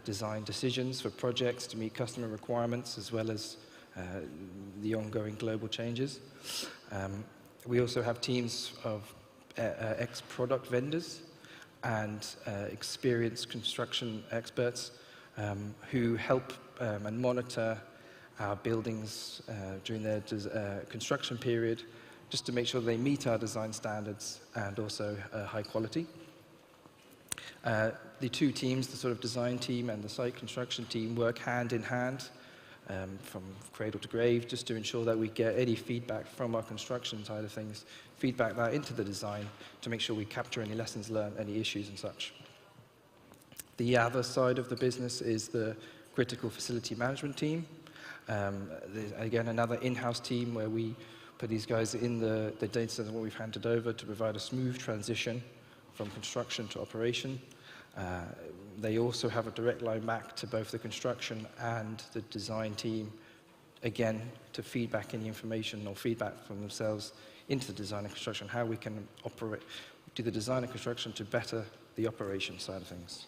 design decisions for projects to meet customer requirements as well as the ongoing global changes. We also have teams of ex-product vendors and experienced construction experts who help and monitor our buildings during their construction period, just to make sure they meet our design standards and also high quality. The 2 teams, the sort of design team and the site construction team, work hand in hand from cradle to grave, just to ensure that we get any feedback from our construction side of things, feedback that into the design to make sure we capture any lessons learned, any issues and such. The other side of the business is the critical facility management team. Again, another in-house team where we put these guys in the data center what we've handed over to provide a smooth transition from construction to operation. They also have a direct line back to both the construction and the design team, again, to feed back any information or feedback from themselves into the design and construction, how we can do the design and construction to better the operation side of things.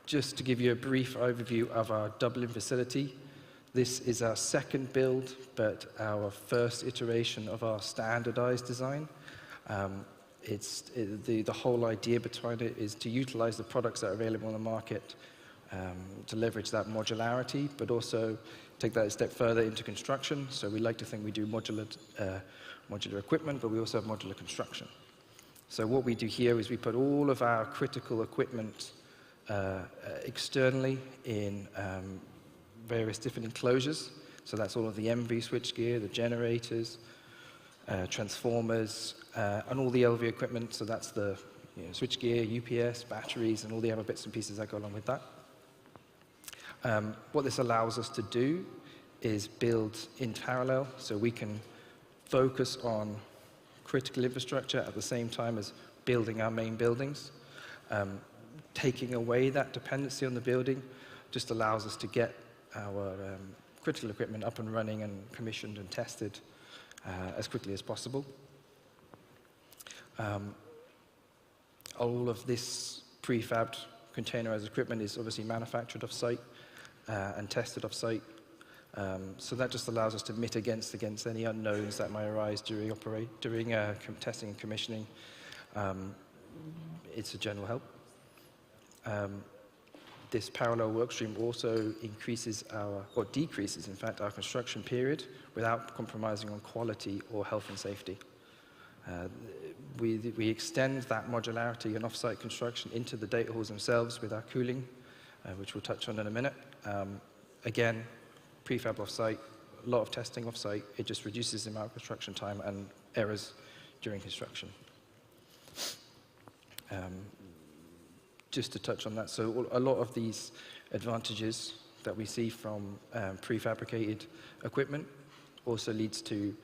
Just to give you a brief overview of our Dublin facility, this is our second build, but our first iteration of our standardized design. The whole idea behind it is to utilize the products that are available on the market, to leverage that modularity, but also take that a step further into construction. So we like to think we do modular equipment, but we also have modular construction. So what we do here is we put all of our critical equipment externally in various different enclosures. So that's all of the MV switchgear, the generators, transformers, and all the LV equipment. So that's the switchgear, UPS, batteries, and all the other bits and pieces that go along with that. What this allows us to do is build in parallel, so we can focus on critical infrastructure at the same time as building our main buildings. Taking away that dependency on the building just allows us to get our critical equipment up and running and commissioned and tested as quickly as possible. All of this prefabbed containerized equipment is obviously manufactured off-site and tested off-site. So that just allows us to mitigate against any unknowns that might arise during testing and commissioning. It's a general help. This parallel workstream also increases or decreases, in fact, our construction period without compromising on quality or health and safety. We extend that modularity and off-site construction into the data halls themselves with our cooling, which we'll touch on in a minute. Again, prefab off-site, a lot of testing off-site. It just reduces the amount of construction time and errors during construction. Just to touch on that, so a lot of these advantages that we see from prefabricated equipment also leads to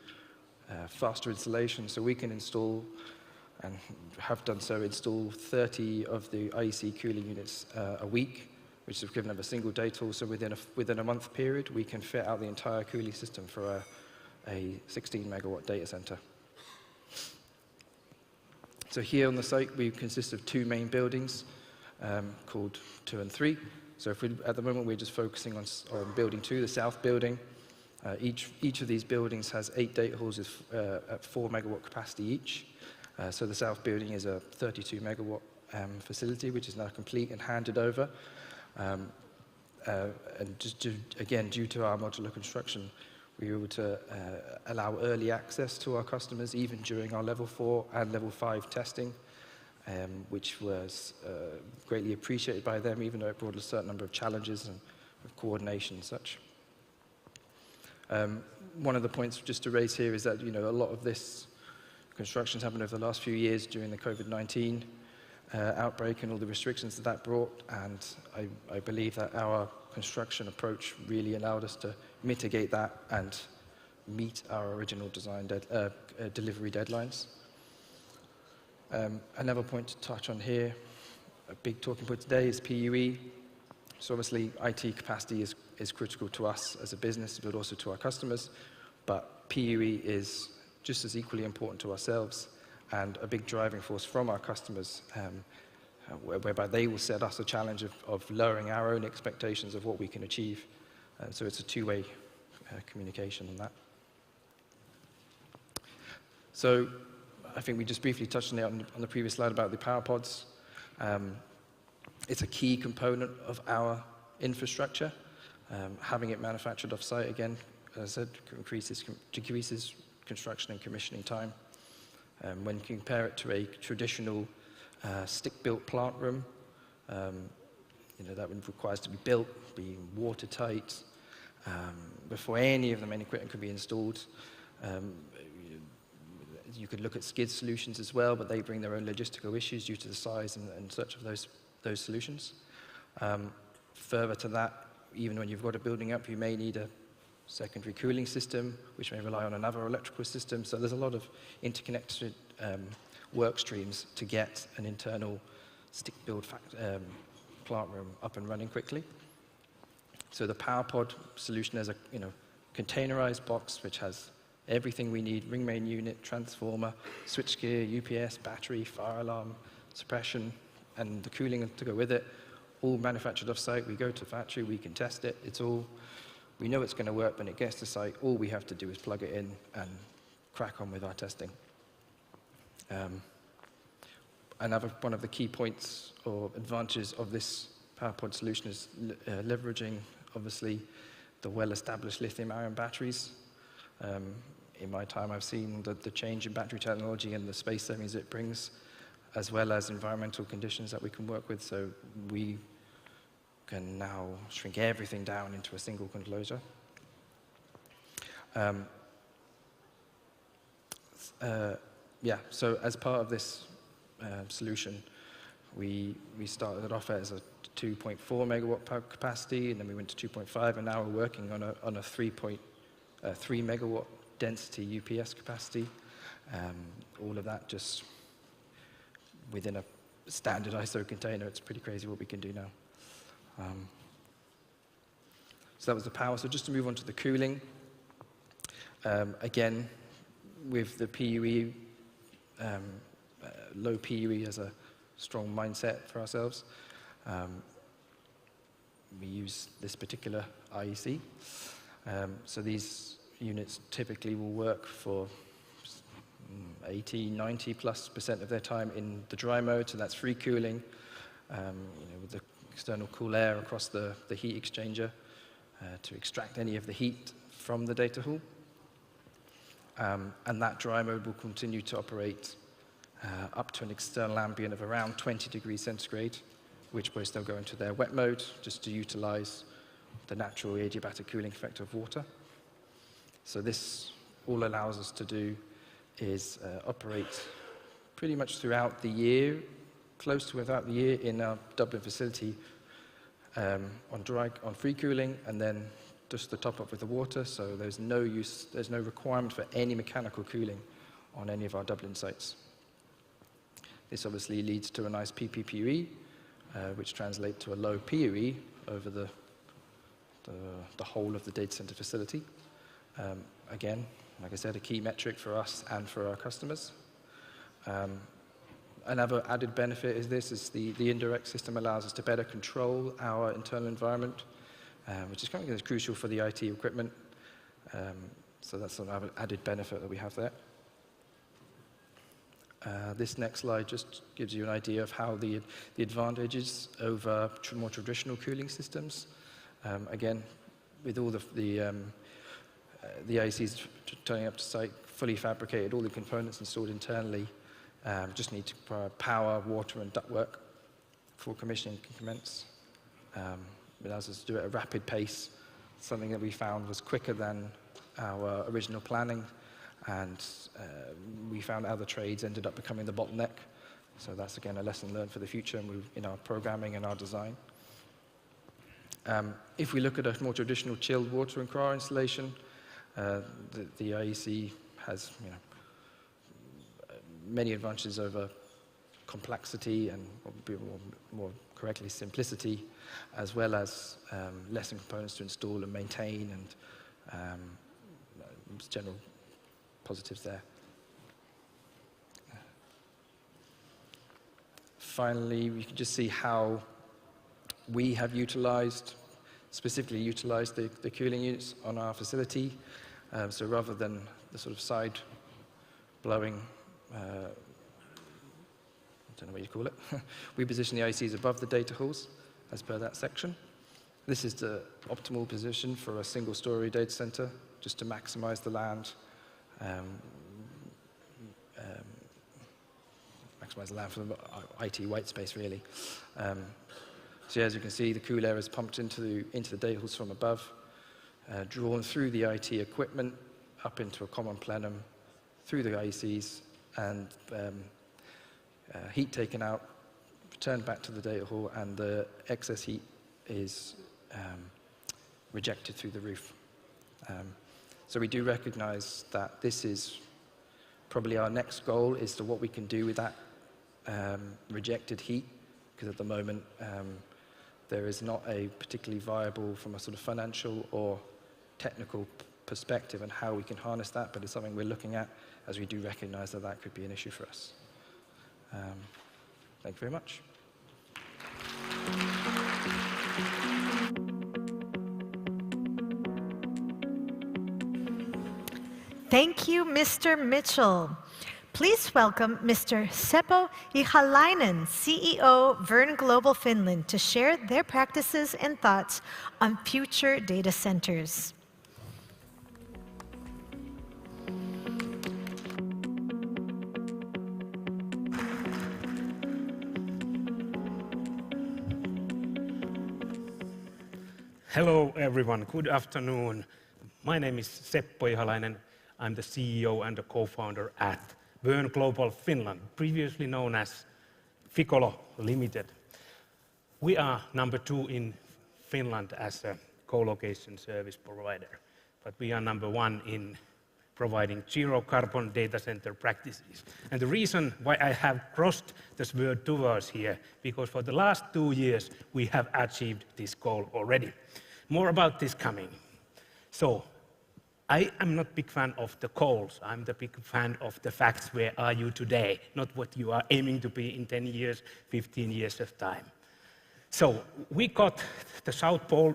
faster installation. So we can install, and have done so, install 30 of the IEC cooling units a week, which is equivalent of a single data hall. So within a month period, we can fit out the entire cooling system for a 16 megawatt data center. So here on the site, we consist of two main buildings called 2 and 3. So at the moment, we're just focusing on building 2, the south building. Each of these buildings has 8 data halls at 4 megawatt capacity each. So the south building is a 32 megawatt facility, which is now complete and handed over. And just again, due to our modular construction, we were able to allow early access to our customers, even during our level 4 and level 5 testing, which was greatly appreciated by them, even though it brought a certain number of challenges and coordination and such. One of the points just to raise here is that a lot of this construction's happened over the last few years during the COVID-19 outbreak and all the restrictions that brought, and I believe that our construction approach really allowed us to mitigate that and meet our original design delivery deadlines. Another point to touch on here, a big talking point today, is PUE. So obviously IT capacity is critical to us as a business, but also to our customers. But PUE is just as equally important to ourselves and a big driving force from our customers, whereby they will set us a challenge of lowering our own expectations of what we can achieve. So it's a two-way communication on that. So I think we just briefly touched on it on the previous slide about the power pods. It's a key component of our infrastructure. Having it manufactured off-site, again, as I said, decreases construction and commissioning time. When you compare it to a traditional stick-built plant room, that requires to be built, be watertight, before any of the main equipment could be installed. You could look at skid solutions as well, but they bring their own logistical issues due to the size and such of those solutions. Further to that, even when you've got a building up, you may need a secondary cooling system, which may rely on another electrical system. So there's a lot of interconnected work streams to get an internal stick-build plant room up and running quickly. So the PowerPod solution is a containerized box which has everything we need: ring main unit, transformer, switchgear, UPS, battery, fire alarm, suppression, and the cooling to go with it, all manufactured off-site. We go to factory, we can test it. We know it's going to work when it gets to site. All we have to do is plug it in and crack on with our testing. Another one of the key points or advantages of this PowerPod solution is leveraging, obviously, the well-established lithium-ion batteries. In my time, I've seen the change in battery technology and the space savings it brings, as well as environmental conditions that we can work with. So we can now shrink everything down into a single enclosure. So as part of this solution, we started off as a 2.4 megawatt power capacity, and then we went to 2.5, and now we're working on a 3.3 megawatt density UPS capacity. All of that just within a standard ISO container. It's pretty crazy what we can do now. So that was the power. So just to move on to the cooling. Again, with the PUE, low PUE as a strong mindset for ourselves, we use this particular IEC. So these units typically will work for 80, 90+% of their time in the dry mode, so that's free cooling, with the external cool air across the heat exchanger to extract any of the heat from the data hall. And that dry mode will continue to operate up to an external ambient of around 20 degrees centigrade, which point they'll go into their wet mode just to utilize the natural adiabatic cooling effect of water. So this all allows us to do is operate pretty much throughout the year, close to without the year in our Dublin facility on free cooling, and then just the top up with the water. So there's no requirement for any mechanical cooling on any of our Dublin sites. This obviously leads to a nice PPPUE, which translates to a low PUE over the whole of the data center facility. Again, like I said, a key metric for us and for our customers. Another added benefit is the indirect system allows us to better control our internal environment, which is kind of crucial for the IT equipment. So that's another added benefit that we have there. This next slide just gives you an idea of how the advantages over more traditional cooling systems. Again, with all the IECs turning up to site, fully fabricated, all the components installed internally, just need to provide power, water, and ductwork before commissioning can commence. It allows us to do it at a rapid pace, something that we found was quicker than our original planning, and we found other trades ended up becoming the bottleneck. So that's, again, a lesson learned for the future in our programming and our design. If we look at a more traditional chilled water and cryo installation, the IEC has many advantages over complexity and, more correctly, simplicity, as well as less components to install and maintain, and general positives there. Finally, we can just see how we have specifically utilized the cooling units on our facility. So rather than the sort of side blowing, I don't know what you call it, we position the ICs above the data halls as per that section. This is the optimal position for a single-story data center, just to maximize the land, maximize the land for the IT white space, really. So as you can see, the cool air is pumped into the data halls from above, drawn through the IT equipment, up into a common plenum, through the IECs, and heat taken out, returned back to the data hall, and the excess heat is rejected through the roof. So we do recognize that this is probably our next goal, is to what we can do with that rejected heat, because at the moment there is not a particularly viable, from a sort of financial or technical perspective, and how we can harness that, but it's something we're looking at, as we do recognize that that could be an issue for us. Thank you very much. Thank you, Mr. Mitchell. Please welcome Mr. Seppo Ihalainen, CEO, Vern Global Finland, to share their practices and thoughts on future data centers. Hello, everyone. Good afternoon. My name is Seppo Ihalainen. I'm the CEO and the co-founder at Vern Global Finland, previously known as Ficolo Limited. We are number 2 in Finland as a co-location service provider, but we are number 1 in providing zero-carbon data center practices. And the reason why I have crossed this word towards here, because for the last 2 years, we have achieved this goal already. More about this coming. So, I am not a big fan of the goals. I'm the big fan of the facts. Where are you today? Not what you are aiming to be in 10 years, 15 years of time. So we got the South Pole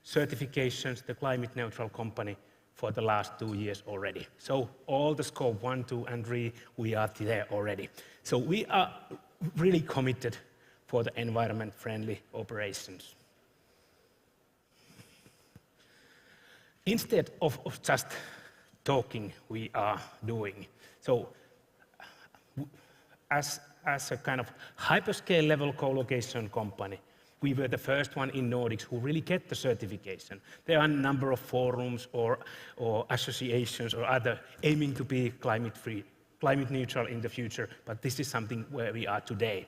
certifications, the climate neutral company, for the last 2 years already. So all the scope 1, 2, and 3, we are there already. So we are really committed for the environment-friendly operations. Instead of just talking, we are doing. So as a kind of hyperscale level co-location company, we were the first one in Nordics who really get the certification. There are a number of forums or associations or other aiming to be climate-free, climate neutral in the future, but this is something where we are today.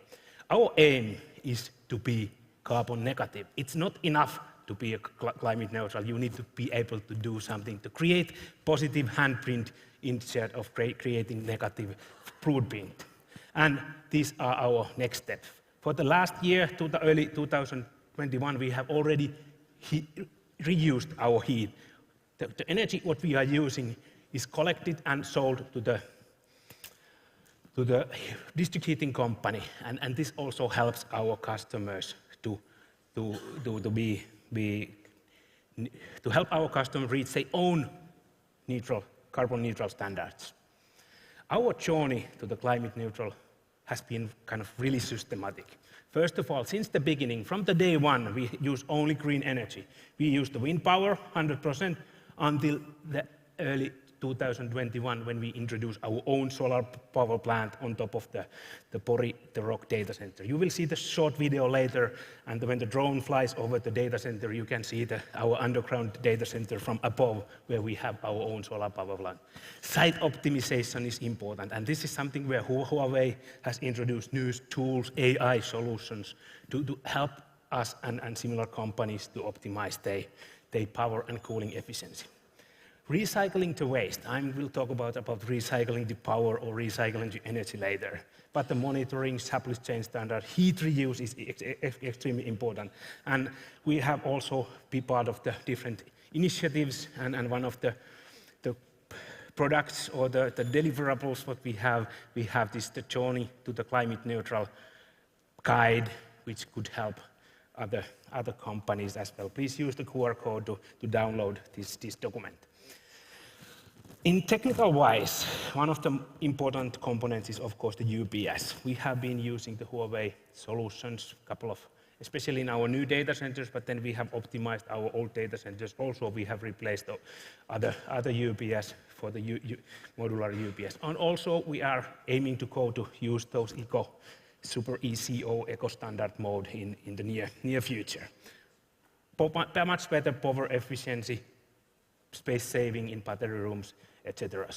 Our aim is to be carbon negative. It's not enough to be a climate neutral. You need to be able to do something to create positive handprint instead of creating negative footprint. And these are our next steps. For the last year, to the early 2021, we have already reused our heat. The energy what we are using is collected and sold to the district heating company, and this also helps our customers to help our customers reach their own carbon neutral standards. Our journey to the climate neutral has been kind of really systematic. First of all, since the beginning, from the day one, we use only green energy. We use the wind power 100% until the early 2021 when we introduced our own solar power plant on top of the Pori, the Rock data center. You will see the short video later, and when the drone flies over the data center, you can see our underground data center from above where we have our own solar power plant. Site optimization is important, and this is something where Huawei has introduced new tools, AI solutions to help us and similar companies to optimize their power and cooling efficiency. Recycling the waste. I will talk about recycling the power or recycling the energy later. But the monitoring, supply chain standard, heat reuse is extremely important. And we have also been part of the different initiatives, and one of the products or the deliverables what we have the journey to the climate neutral guide, which could help other companies as well. Please use the QR code to download this document. In technical wise, one of the important components is, of course, the UPS. We have been using the Huawei solutions, especially in our new data centers, but then we have optimized our old data centers. Also, we have replaced the other UPS for the modular UPS. And also, we are aiming to use those super ECO eco-standard mode in the near future. Much better power efficiency, space saving in battery rooms, etc.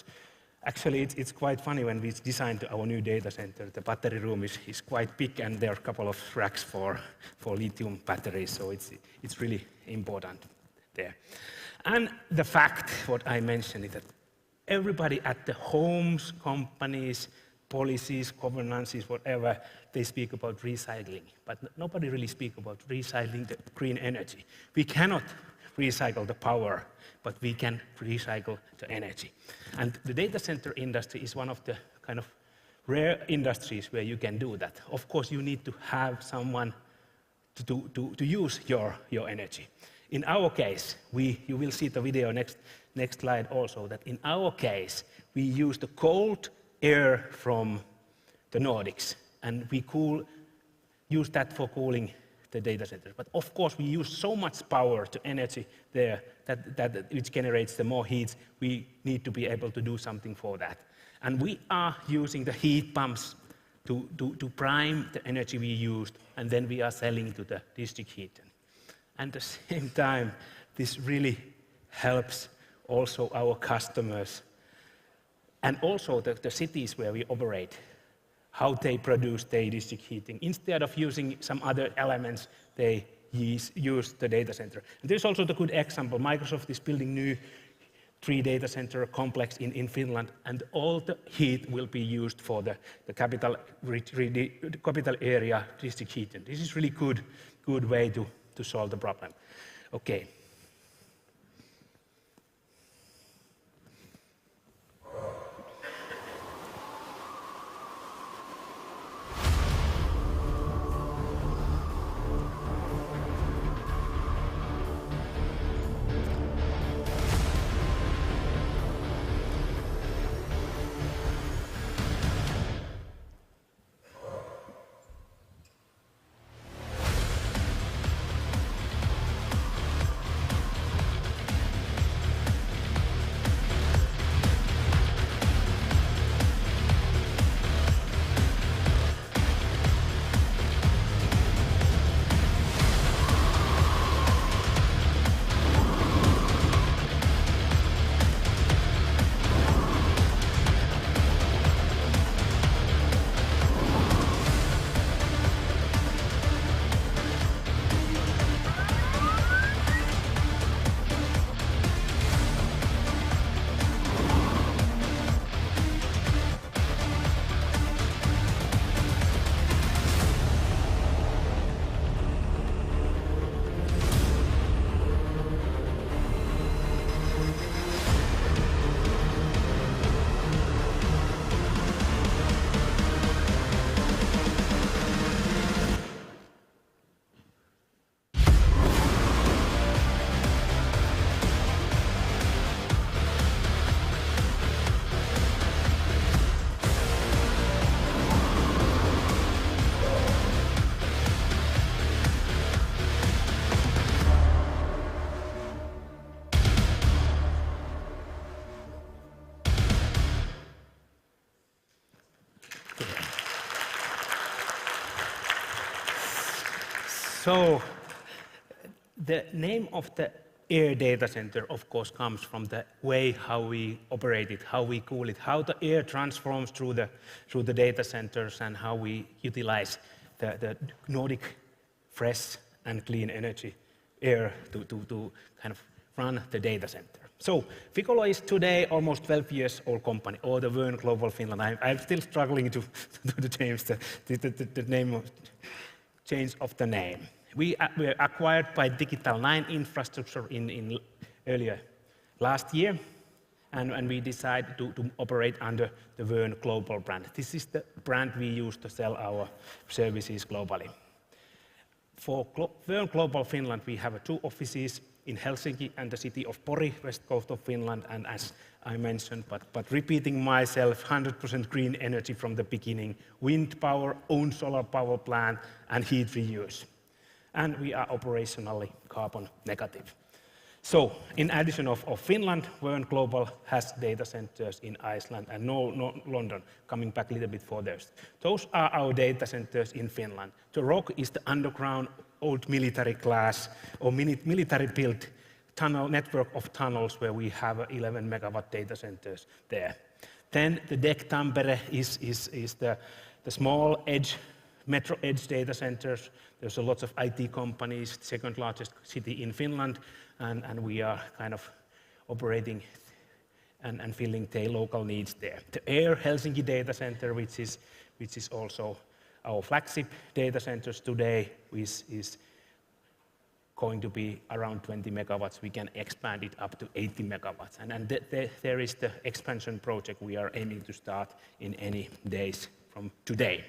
Actually, it's quite funny when we designed our new data center. The battery room is quite big, and there are a couple of racks for lithium batteries, so it's really important there. And the fact, what I mentioned, is that everybody at the homes, companies, policies, governances, whatever, they speak about recycling, but nobody really speaks about recycling the green energy. We cannot recycle the power, but we can recycle the energy. And the data center industry is one of the kind of rare industries where you can do that. Of course, you need to have someone to use your energy. In our case, you will see the video next slide also, that in our case, we use the cold air from the Nordics, and we use that for cooling the data centers. But of course, we use so much power to energy there which generates the more heat. We need to be able to do something for that. And we are using the heat pumps to prime the energy we used, and then we are selling to the district heater. And at the same time, this really helps also our customers and also the cities where we operate, how they produce their district heating. Instead of using some other elements, they use the data center. And there's also the good example. Microsoft is building new 3 data center complex in Finland, and all the heat will be used for the capital area district heating. This is really good way to solve the problem. Okay. So the name of the air data center, of course, comes from the way how we operate it, how we cool it, how the air transforms through the data centers, and how we utilize the Nordic fresh and clean energy air to kind of run the data center. So Ficolo is today almost 12 years old company, or the Verne Global Finland. I'm still struggling to change the name of change of the name. We were acquired by Digital 9 Infrastructure in earlier last year, and we decided to operate under the Verne Global brand. This is the brand we use to sell our services globally. For Verne Global Finland, we have 2 offices in Helsinki and the city of Pori, west coast of Finland, and as I mentioned, but repeating myself, 100% green energy from the beginning, wind power, own solar power plant, and heat reuse. And we are operationally carbon negative. So, in addition of Finland, Verne Global has data centers in Iceland and London, coming back a little bit further. Those are our data centers in Finland. The rock is the underground old military class or military-built tunnel network of tunnels where we have 11 megawatt data centers there. Then the DEC Tampere is the small edge, metro edge data centers. There's a lot of IT companies, second largest city in Finland, and we are kind of operating and filling their local needs there. The Air Helsinki data center, which is also our flagship data centers today, is going to be around 20 megawatts. We can expand it up to 80 megawatts. And there is the expansion project we are aiming to start in any days from today.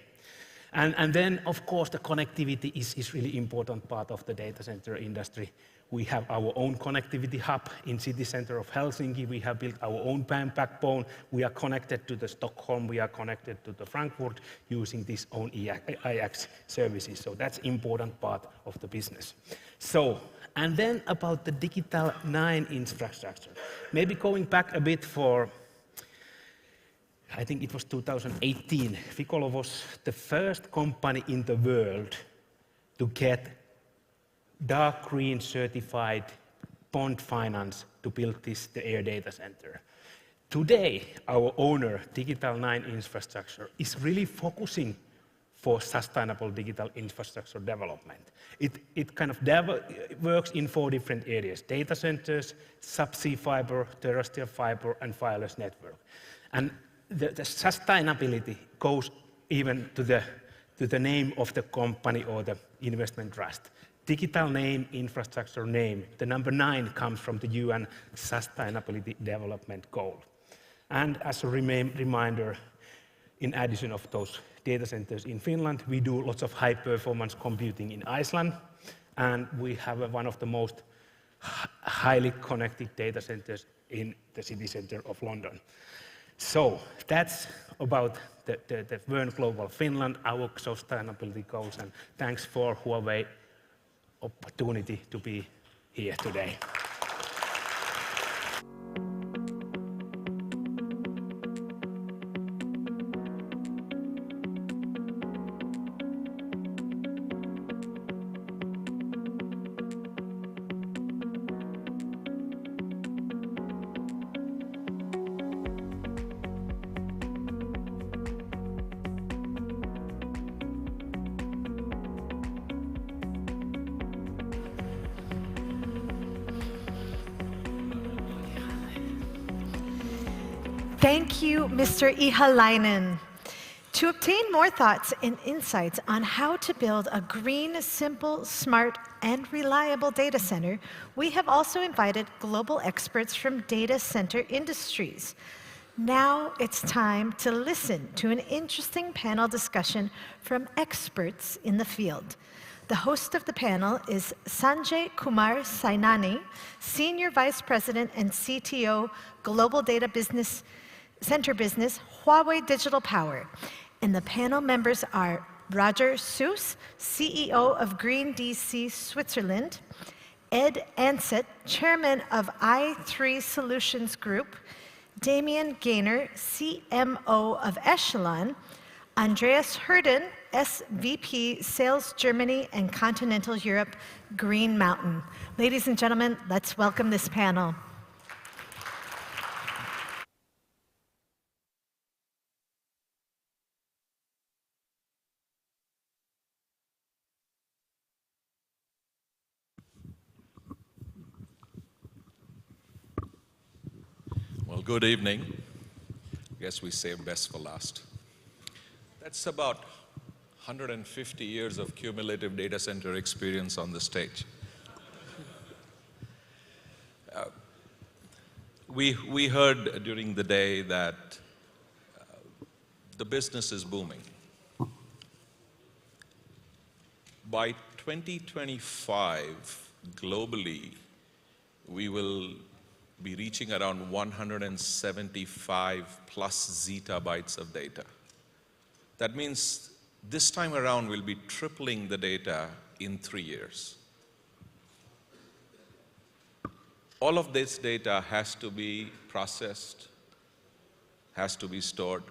And then, of course, the connectivity is really important part of the data center industry. We have our own connectivity hub in city center of Helsinki. We have built our own PAN backbone. We are connected to the Stockholm. We are connected to the Frankfurt using this own IX services. So that's important part of the business. So, and then about the Digital 9 infrastructure. Maybe going back a bit for, I think it was 2018, Ficolo was the first company in the world to get dark green certified bond finance to build the Air data center. Today, our owner, Digital 9 Infrastructure, is really focusing for sustainable digital infrastructure development. It kind of works in 4 different areas: data centers, subsea fiber, terrestrial fiber, and wireless network. And the sustainability goes even to the name of the company or the investment trust. Digital name, infrastructure name. The number 9 comes from the UN Sustainability Development Goal. And as a reminder, in addition of those data centers in Finland, we do lots of high-performance computing in Iceland, and we have one of the most highly connected data centers in the city center of London. So that's about the Verne Global Finland, our sustainability goals, and thanks for Huawei opportunity to be here today. Thank you, Mr. Ihalainen. To obtain more thoughts and insights on how to build a green, simple, smart, and reliable data center, we have also invited global experts from data center industries. Now it's time to listen to an interesting panel discussion from experts in the field. The host of the panel is Sanjay Kumar Sainani, Senior Vice President and CTO, Global Data Center Business, Huawei Digital Power. And the panel members are Roger Seuss, CEO of Green DC Switzerland, Ed Ansett, Chairman of i3 Solutions Group, Damien Gaynor, CMO of Echelon, Andreas Herden, SVP Sales Germany and Continental Europe, Green Mountain. Ladies and gentlemen, let's welcome this panel. Well, good evening. I guess we save best for last. That's about 150 years of cumulative data center experience on the stage. We heard during the day that the business is booming. By 2025, globally, we will be reaching around 175 plus zettabytes of data. That means this time around we'll be tripling the data in 3 years. all of this data has to be processed, has to be stored.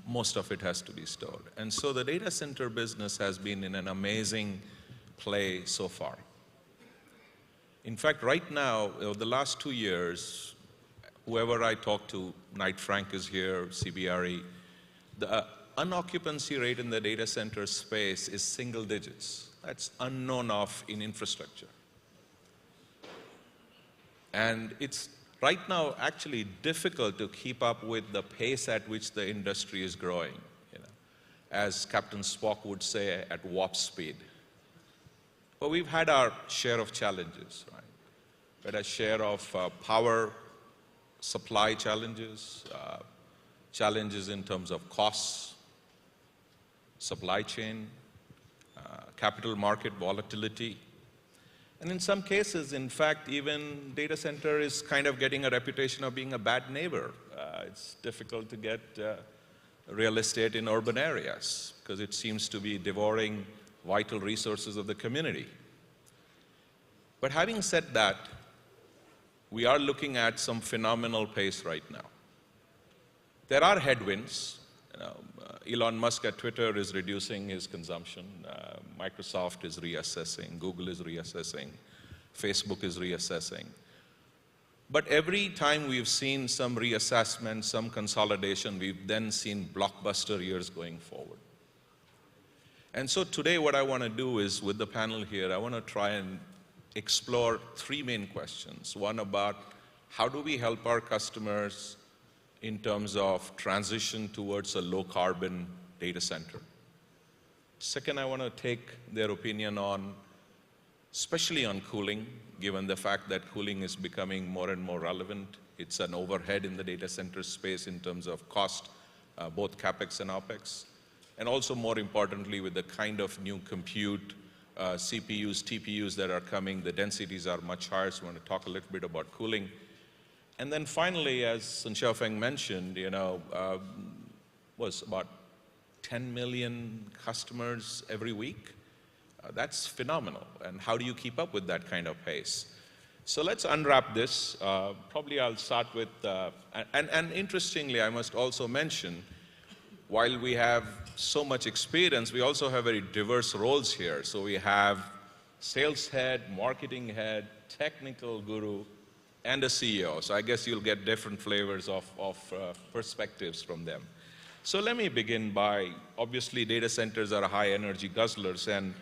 Most of it has to be stored. And so the data center business has been in an amazing play so far. In fact, right now, over the last 2 years, whoever I talk to, Knight Frank is here, CBRE, the unoccupancy rate in the data center space is single digits. That's unknown of in infrastructure. And it's right now actually difficult to keep up with the pace at which the industry is growing. As Captain Spock would say, at warp speed. But we've had our share of challenges, right? We had a share of power supply challenges, challenges in terms of costs, supply chain, capital market volatility. And in some cases, in fact, even data center is kind of getting a reputation of being a bad neighbor. It's difficult to get real estate in urban areas because it seems to be devouring vital resources of the community. But having said that, we are looking at some phenomenal pace right now. There are headwinds. Elon Musk at Twitter is reducing his consumption. Microsoft is reassessing. Google is reassessing. Facebook is reassessing. But every time we've seen some reassessment, some consolidation, we've then seen blockbuster years going forward. And so today what I want to do is, with the panel here, I want to try and explore 3 main questions. One about how do we help our customers in terms of transition towards a low-carbon data center. Second, I want to take their opinion on, especially on cooling, given the fact that cooling is becoming more and more relevant. It's an overhead in the data center space in terms of cost, both CapEx and OpEx. And also, more importantly, with the kind of new compute, CPUs, TPUs that are coming, the densities are much higher, so I want to talk a little bit about cooling. And then finally, as Sun Xiaofeng mentioned, was about 10 million customers every week. That's phenomenal. And how do you keep up with that kind of pace? So let's unwrap this. Probably I'll start with, and interestingly, I must also mention, while we have so much experience, we also have very diverse roles here. So we have sales head, marketing head, technical guru, and a CEO. So I guess you'll get different flavors of perspectives from them. So let me begin by, obviously, data centers are high energy guzzlers, and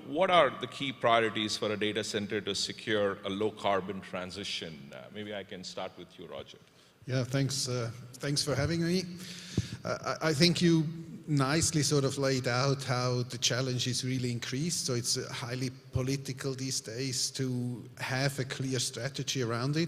what are the key priorities for a data center to secure a low carbon transition? Maybe I can start with you, Roger. Yeah, thanks for having me. I think you nicely sort of laid out how the challenge is really increased. So it's highly political these days to have a clear strategy around it.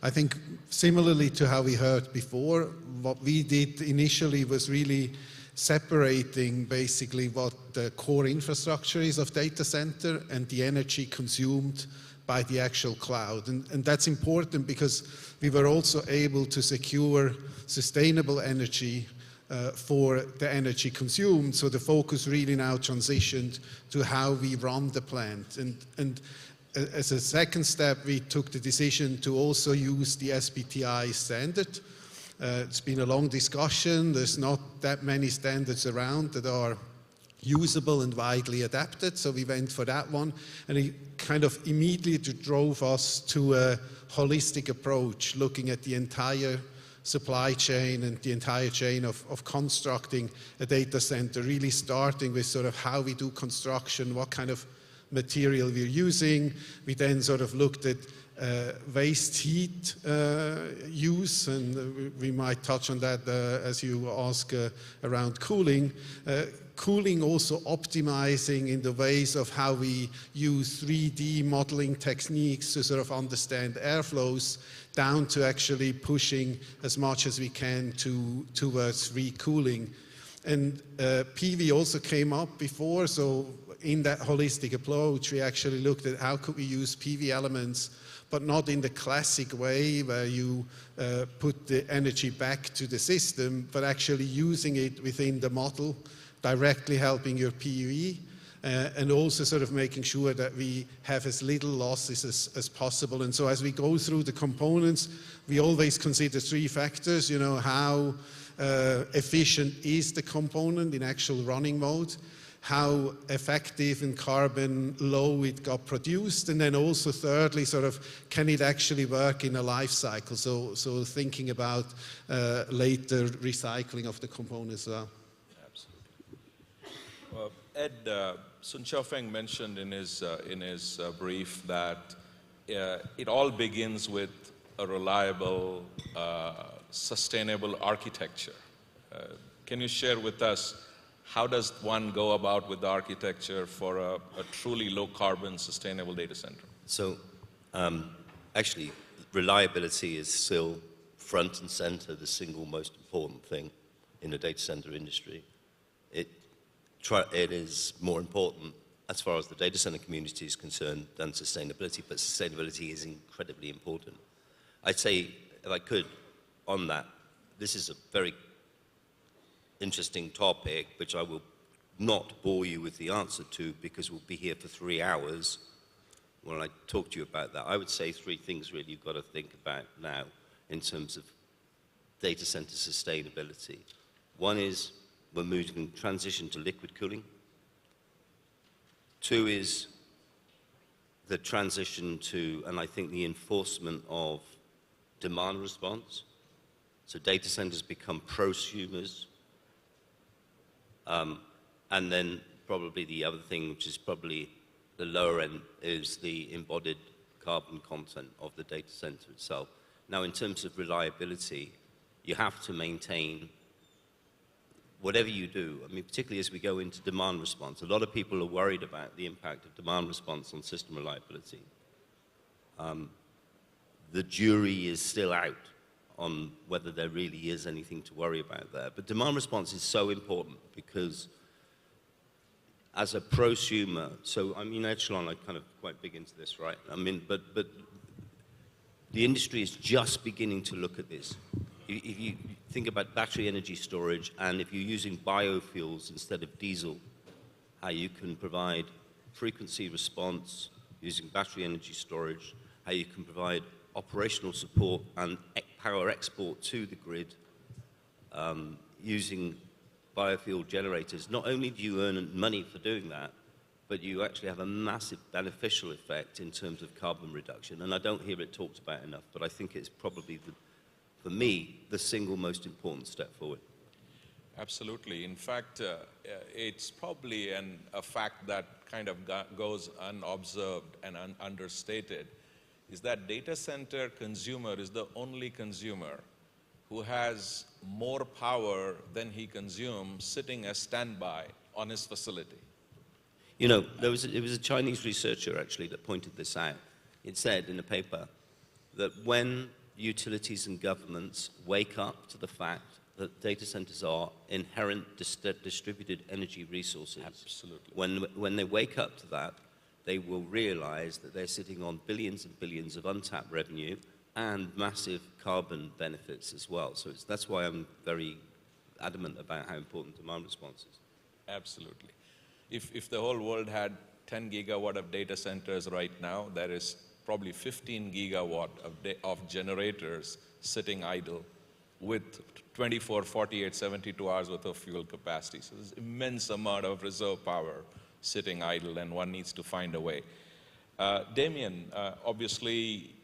I think similarly to how we heard before, what we did initially was really separating basically what the core infrastructure is of data center and the energy consumed by the actual cloud. And that's important because we were also able to secure sustainable energy for the energy consumed. So the focus really now transitioned to how we run the plant. And as a second step, we took the decision to also use the SBTi standard. It's been a long discussion. There's not that many standards around that are usable and widely adapted, so we went for that one. And it kind of immediately drove us to a holistic approach, looking at the entire supply chain and the entire chain of constructing a data center, really starting with sort of how we do construction, what kind of material we're using. We then sort of looked at waste heat use, and we might touch on that as you ask around cooling. Cooling also optimizing in the ways of how we use 3D modeling techniques to sort of understand airflows, down to actually pushing as much as we can towards recooling. And PV also came up before, so in that holistic approach, we actually looked at how could we use PV elements, but not in the classic way where you put the energy back to the system, but actually using it within the model, directly helping your PUE. and also sort of making sure that we have as little losses as possible. And so as we go through the components, we always consider three factors, you know, how efficient is the component in actual running mode, how effective and carbon low it got produced, and then also thirdly, sort of, can it actually work in a life cycle? So thinking about later recycling of the component as well. Absolutely. Well, Ed, Sun Xiaofeng mentioned in his brief that it all begins with a reliable, sustainable architecture. Can you share with us how does one go about with the architecture for a truly low-carbon, sustainable data center? So, actually, reliability is still front and center, the single most important thing in the data center industry. It is more important as far as the data center community is concerned than sustainability, but sustainability is incredibly important. I'd say, if I could, on that, this is a very interesting topic, which I will not bore you with the answer to because we'll be here for 3 hours when I talk to you about that. I would say 3 things really you've got to think about now in terms of data center sustainability. One is we're moving transition to liquid cooling. 2 is the transition to, and I think the enforcement of demand response. So data centers become prosumers. And then probably the other thing, which is probably the lower end, is the embodied carbon content of the data center itself. Now, in terms of reliability, you have to maintain whatever you do. I mean, particularly as we go into demand response, a lot of people are worried about the impact of demand response on system reliability. The jury is still out on whether there really is anything to worry about there. But demand response is so important because as a prosumer, so I mean, Echelon are kind of quite big into this, right? I mean, but the industry is just beginning to look at this. If you think about battery energy storage, and if you're using biofuels instead of diesel, how you can provide frequency response using battery energy storage, how you can provide operational support and power export to the grid using biofuel generators. Not only do you earn money for doing that, but you actually have a massive beneficial effect in terms of carbon reduction. And I don't hear it talked about enough, but I think it's probably, for me, the single most important step forward. Absolutely. In fact, it's probably a fact that kind of goes unobserved and understated, is that data center consumer is the only consumer who has more power than he consumes sitting as standby on his facility. You know, it was a Chinese researcher actually that pointed this out. It said in a paper that when utilities and governments wake up to the fact that data centers are inherent distributed energy resources, absolutely, when they wake up to that, they will realize that they're sitting on billions and billions of untapped revenue and massive carbon benefits as well. So that's why I'm very adamant about how important demand response is. Absolutely. If the whole world had 10 gigawatt of data centers right now, there is probably 15 gigawatt of generators sitting idle with 24, 48, 72 hours worth of fuel capacity. So there's immense amount of reserve power sitting idle, and one needs to find a way. Damien, obviously,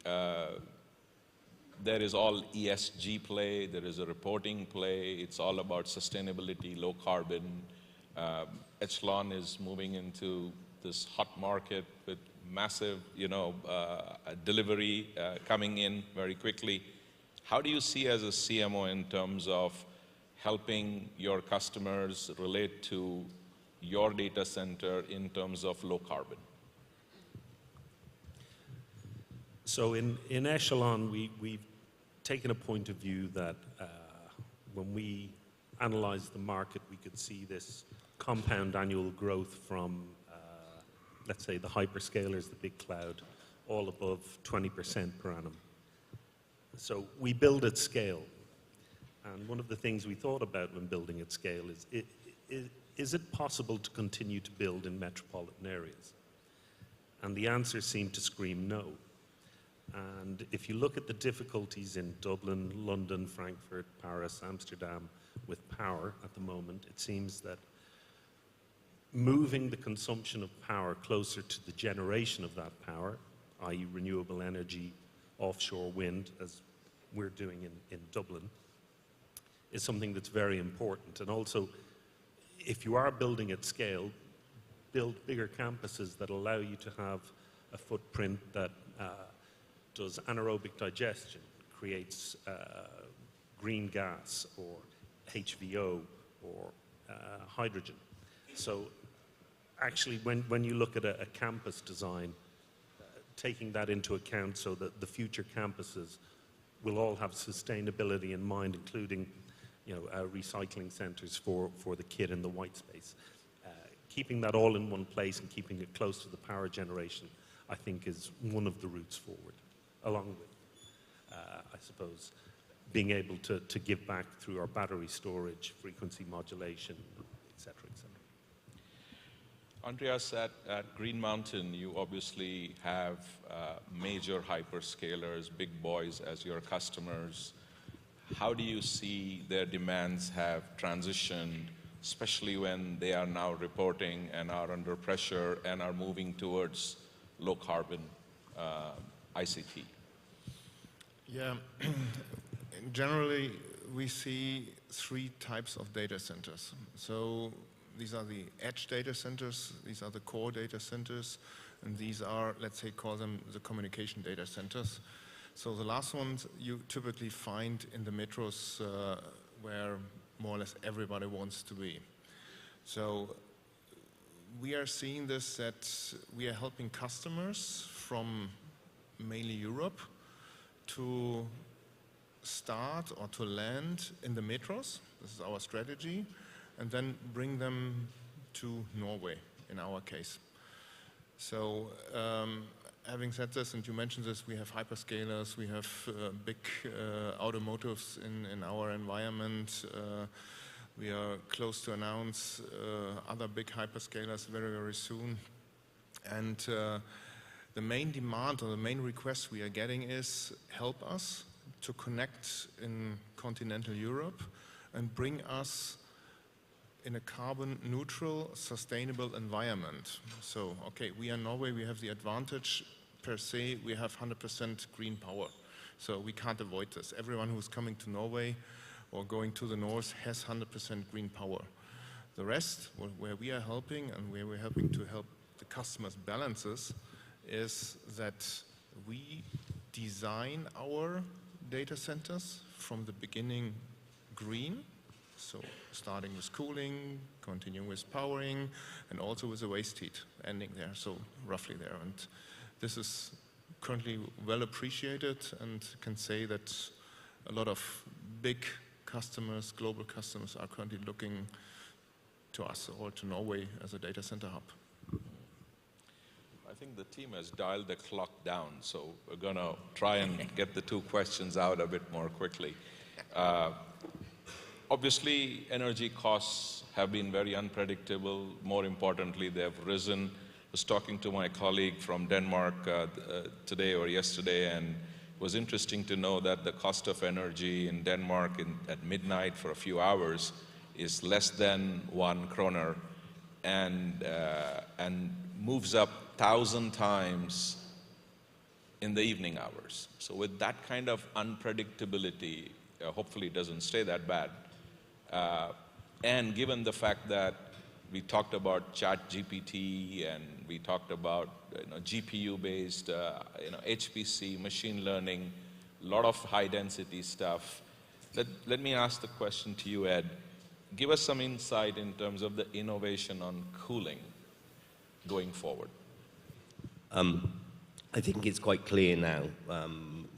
there is all ESG play, there is a reporting play, it's all about sustainability, low carbon. Echelon is moving into this hot market with massive, delivery coming in very quickly. How do you see as a CMO in terms of helping your customers relate to your data center in terms of low carbon? So in Echelon, we've taken a point of view that when we analyzed the market, we could see this compound annual growth from, let's say, the hyperscalers, the big cloud, all above 20% per annum. So we build at scale. And one of the things we thought about when building at scale is is it possible to continue to build in metropolitan areas? And the answer seemed to scream no. And if you look at the difficulties in Dublin, London, Frankfurt, Paris, Amsterdam with power at the moment, it seems that moving the consumption of power closer to the generation of that power, i.e. renewable energy, offshore wind, as we're doing in Dublin, is something that's very important. And also, if you are building at scale, build bigger campuses that allow you to have a footprint that does anaerobic digestion, creates green gas or HVO or hydrogen. So actually, when you look at a campus design, taking that into account so that the future campuses will all have sustainability in mind, including recycling centers for the kid in the white space. Keeping that all in one place and keeping it close to the power generation, I think, is one of the routes forward, along with, I suppose, being able to give back through our battery storage, frequency modulation, et cetera, et cetera. Andreas, at Green Mountain, you obviously have major hyperscalers, big boys as your customers. How do you see their demands have transitioned, especially when they are now reporting and are under pressure and are moving towards low carbon ICT? Yeah, generally we see three types of data centers. So these are the edge data centers, these are the core data centers, and these are, let's say, call them the communication data centers. So the last ones you typically find in the metros where more or less everybody wants to be. So we are seeing this, that we are helping customers from mainly Europe to start or to land in the metros. This is our strategy. And then bring them to Norway, in our case. So having said this, and you mentioned this, we have hyperscalers, we have big automotives in our environment. We are close to announce other big hyperscalers very, very soon. And the main demand or the main request we are getting is help us to connect in continental Europe and bring us in a carbon neutral, sustainable environment. So, okay, we are Norway, we have the advantage per se, we have 100% green power. So we can't avoid this. Everyone who's coming to Norway or going to the north has 100% green power. The rest, where we are helping and where we're helping to help the customers balances, is that we design our data centers from the beginning green. So starting with cooling, continuing with powering, and also with the waste heat ending there, so roughly there. And this is currently well appreciated, and can say that a lot of big customers, global customers, are currently looking to us or to Norway as a data center hub. I think the team has dialed the clock down, so we're going to try and get the two questions out a bit more quickly. Obviously, energy costs have been very unpredictable. More importantly, they have risen. I was talking to my colleague from Denmark today or yesterday, and it was interesting to know that the cost of energy in Denmark at midnight for a few hours is less than 1 kroner, and moves up 1,000 times in the evening hours. So with that kind of unpredictability, hopefully it doesn't stay that bad. And given the fact that we talked about ChatGPT and we talked about GPU-based, HPC, machine learning, a lot of high-density stuff. Let me ask the question to you, Ed. Give us some insight in terms of the innovation on cooling going forward. I think it's quite clear now,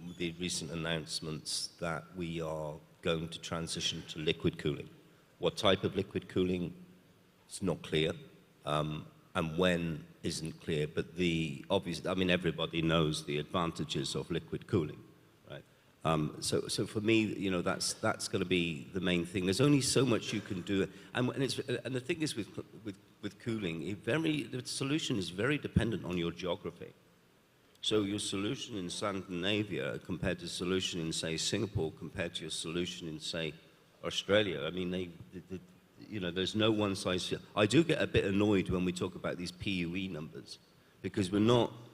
with the recent announcements, that we are going to transition to liquid cooling. What type of liquid cooling is not clear, and when isn't clear, but the obvious, I mean, everybody knows the advantages of liquid cooling, right? So for me, you know, that's going to be the main thing. There's only so much you can do, and the thing is with cooling, the solution is very dependent on your geography. So your solution in Scandinavia compared to solution in, say, Singapore compared to your solution in, say, Australia, I mean, you know, there's no one size fit. I do get a bit annoyed when we talk about these PUE numbers because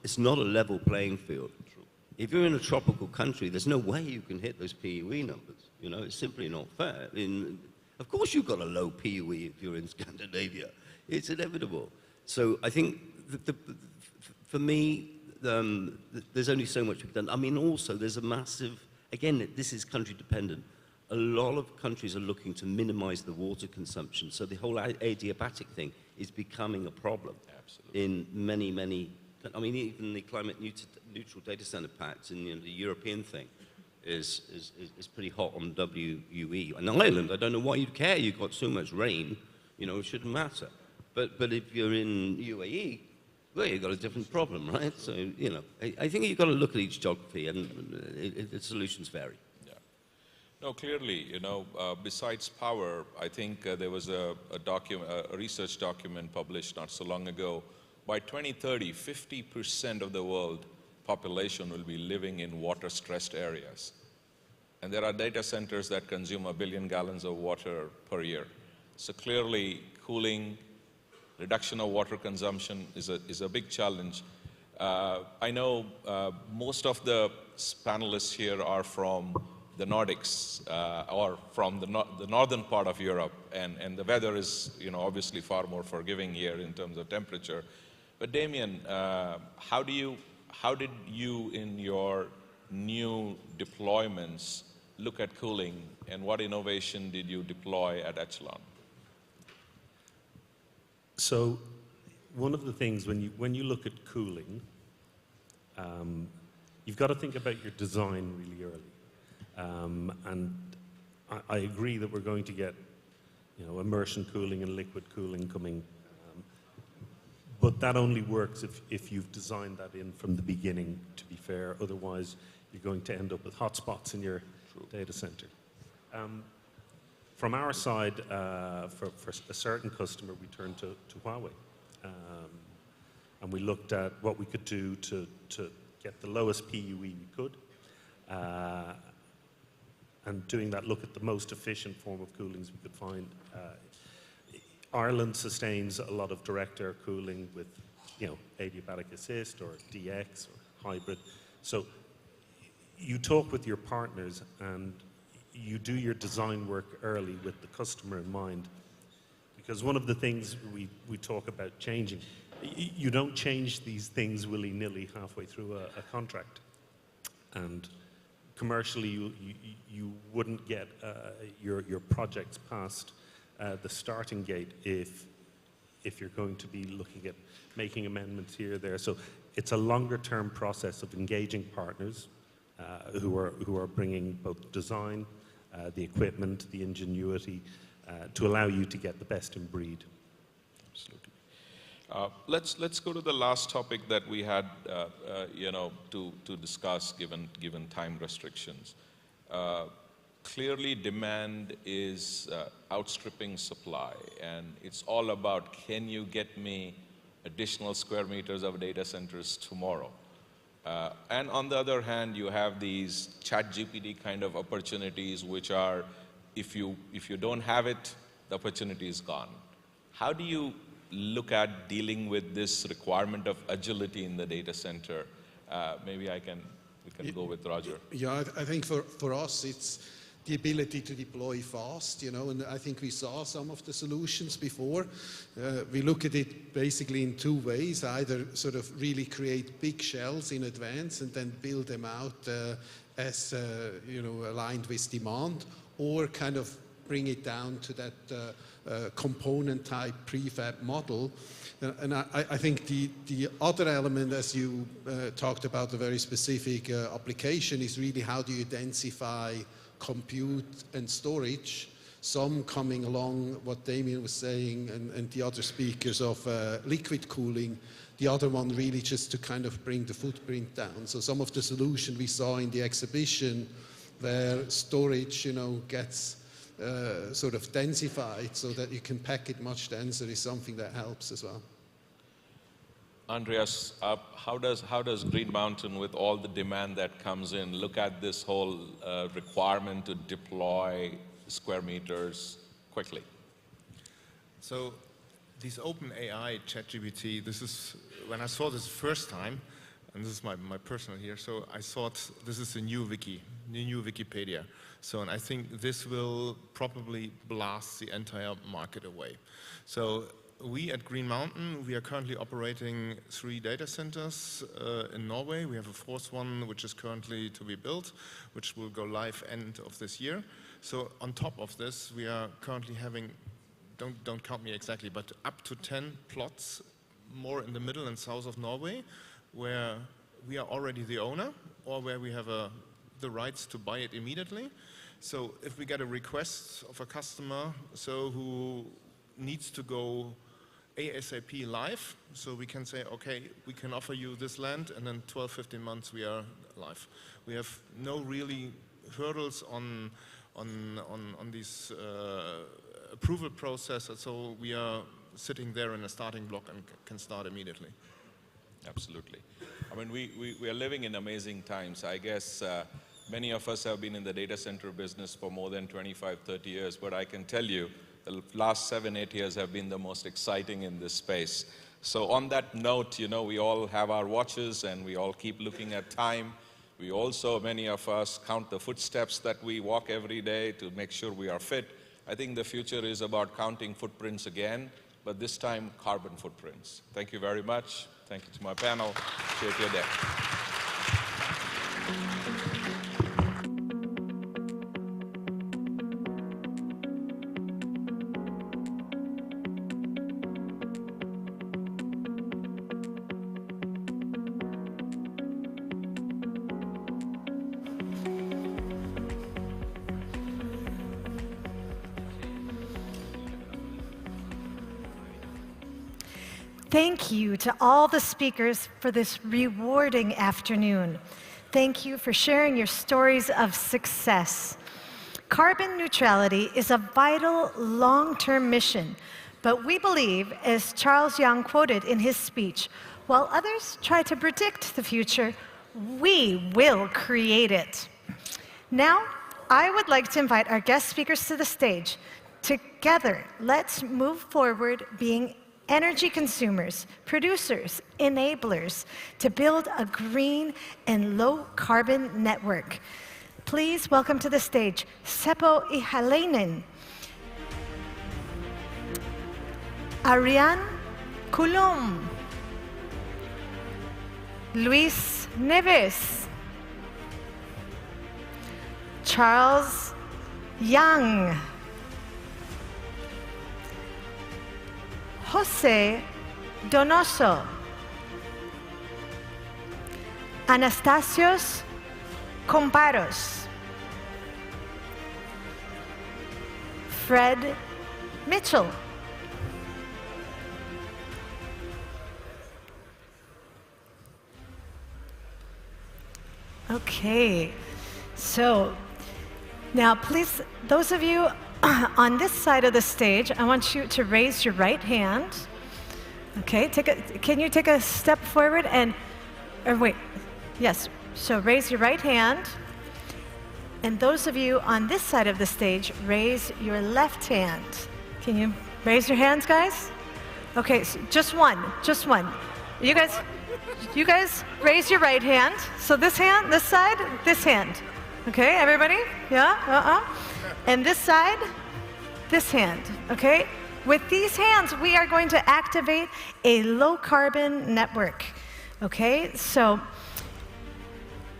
it's not a level playing field. If you're in a tropical country, there's no way you can hit those PUE numbers. You know, it's simply not fair. Of course you've got a low PUE if you're in Scandinavia. It's inevitable. So I think for me, there's only so much we've done. I mean, also, there's a massive, again, this is country dependent. A lot of countries are looking to minimize the water consumption. So the whole adiabatic thing is becoming a problem. Absolutely. In many, many, I mean, even the climate neutral data center pact and, you know, the European thing is pretty hot on WUE. In Ireland, I don't know why you'd care. You've got so much rain, you know, it shouldn't matter. But if you're in UAE, well, you've got a different problem, right? So, you know, I think you've got to look at each geography, and the solutions vary. Yeah. No, clearly, you know, besides power, I think there was a research document published not so long ago. By 2030, 50% of the world population will be living in water-stressed areas. And there are data centers that consume 1 billion gallons of water per year. So clearly, cooling, reduction of water consumption is a big challenge. I know most of the panelists here are from the Nordics or from the northern part of Europe, and the weather is, you know, obviously far more forgiving here in terms of temperature. But Damien, how did you in your new deployments look at cooling, and what innovation did you deploy at Echelon? So one of the things when you look at cooling, you've got to think about your design really early. And I agree that we're going to get, you know, immersion cooling and liquid cooling coming, but that only works if you've designed that in from the beginning, to be fair. Otherwise, you're going to end up with hotspots in your data center. From our side, for a certain customer, we turned to Huawei. And we looked at what we could do to get the lowest PUE we could. And doing that, look at the most efficient form of coolings we could find. Ireland sustains a lot of direct air cooling with, you know, adiabatic assist or DX or hybrid. So you talk with your partners and you do your design work early with the customer in mind. Because one of the things we talk about changing, you don't change these things willy-nilly halfway through a contract. And commercially, you wouldn't get your projects past the starting gate if you're going to be looking at making amendments here or there. So it's a longer-term process of engaging partners who are bringing both design, the equipment, the ingenuity, to allow you to get the best in breed. Absolutely. Let's go to the last topic that we had, you know, to discuss given time restrictions. Clearly, demand is outstripping supply, and it's all about, can you get me additional square meters of data centers tomorrow? And on the other hand, you have these ChatGPT kind of opportunities, which are, if you don't have it, the opportunity is gone. How do you look at dealing with this requirement of agility in the data center? Maybe we can go with Roger. Yeah, I think for us, it's the ability to deploy fast, you know, and I think we saw some of the solutions before. We look at it basically in two ways: either sort of really create big shells in advance and then build them out as, you know, aligned with demand, or kind of bring it down to that component type prefab model. And I think the other element, as you talked about, a very specific application, is really how do you densify compute and storage, some coming along what Damien was saying and the other speakers of liquid cooling, the other one really just to kind of bring the footprint down. So some of the solution we saw in the exhibition where storage, gets sort of densified so that you can pack it much denser is something that helps as well. Andreas, how does Green Mountain, with all the demand that comes in, look at this whole requirement to deploy square meters quickly? So these OpenAI, ChatGPT, this is, when I saw this first time, and this is my personal here, so I thought this is a new wiki, new Wikipedia. So, and I think this will probably blast the entire market away. So we at Green Mountain, we are currently operating 3 data centers in Norway. We have a 4th one which is currently to be built, which will go live end of this year. So on top of this, we are currently having, don't count me exactly, but up to 10 plots more in the middle and south of Norway, where we are already the owner, or where we have the rights to buy it immediately. So if we get a request of a customer who needs to go ASAP live, so we can say, okay, we can offer you this land, and then 12, 15 months we are live. We have no really hurdles on this approval process, so we are sitting there in a starting block and can start immediately. Absolutely. I mean, we are living in amazing times. I guess many of us have been in the data center business for more than 25, 30 years, but I can tell you the last 7, 8 years have been the most exciting in this space. So on that note, we all have our watches and we all keep looking at time. We also, many of us, count the footsteps that we walk every day to make sure we are fit. I think the future is about counting footprints again, but this time carbon footprints. Thank you very much. Thank you to my panel. Appreciate your day. Thank you to all the speakers for this rewarding afternoon. Thank you for sharing your stories of success. Carbon neutrality is a vital long-term mission, but we believe, as Charles Yang quoted in his speech, while others try to predict the future, we will create it. Now, I would like to invite our guest speakers to the stage. Together, let's move forward being energy consumers, producers, enablers to build a green and low-carbon network. Please welcome to the stage Seppo Ihalainen, Ariane Coulomb, Luis Neves, Charles Yang, Jose Donoso, Anastasios Comparos, Fred Mitchell, okay, so now please, those of you on this side of the stage, I want you to raise your right hand. Okay, can you take a step forward or wait, yes. So raise your right hand. And those of you on this side of the stage, raise your left hand. Can you raise your hands, guys? Okay, so just one. You guys raise your right hand. So this hand, this side, this hand. Okay, everybody? Yeah? And this side, this hand, okay? With these hands, we are going to activate a low-carbon network, okay? So,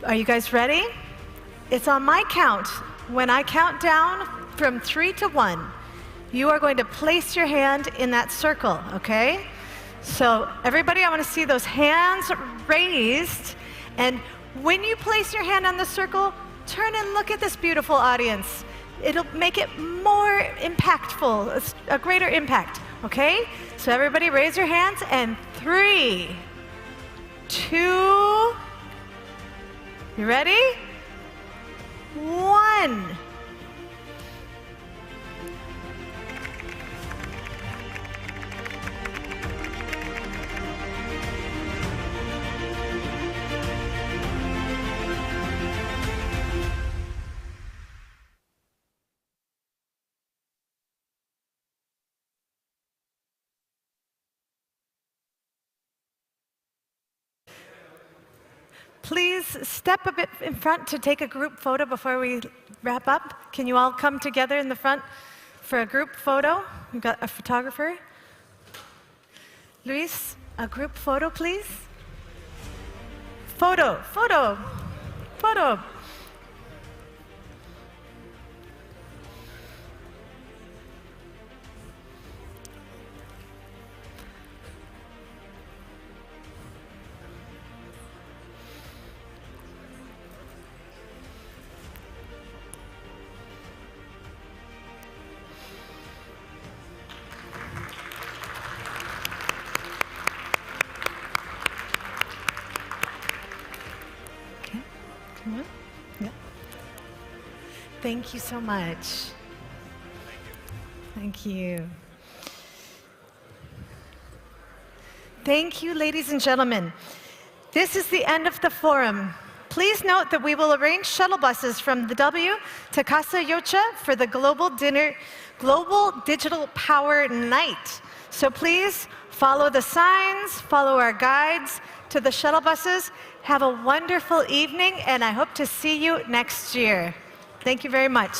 are you guys ready? It's on my count. When I count down from 3 to 1, you are going to place your hand in that circle, okay? So, everybody, I want to see those hands raised. And when you place your hand on the circle, turn and look at this beautiful audience. It'll make it more impactful, a greater impact, okay? So everybody raise your hands, and 3, 2, you ready? 1. please step a bit in front to take a group photo before we wrap up. Can you all come together in the front for a group photo? We've got a photographer. Luis, a group photo, please. Photo, photo, photo. Come on. Yeah. Thank you so much. Thank you. Thank you, ladies and gentlemen. This is the end of the forum. Please note that we will arrange shuttle buses from the W to Casa Yocha for the Global Digital Power Night. So please follow the signs, follow our guides to the shuttle buses. Have a wonderful evening, and I hope to see you next year. Thank you very much.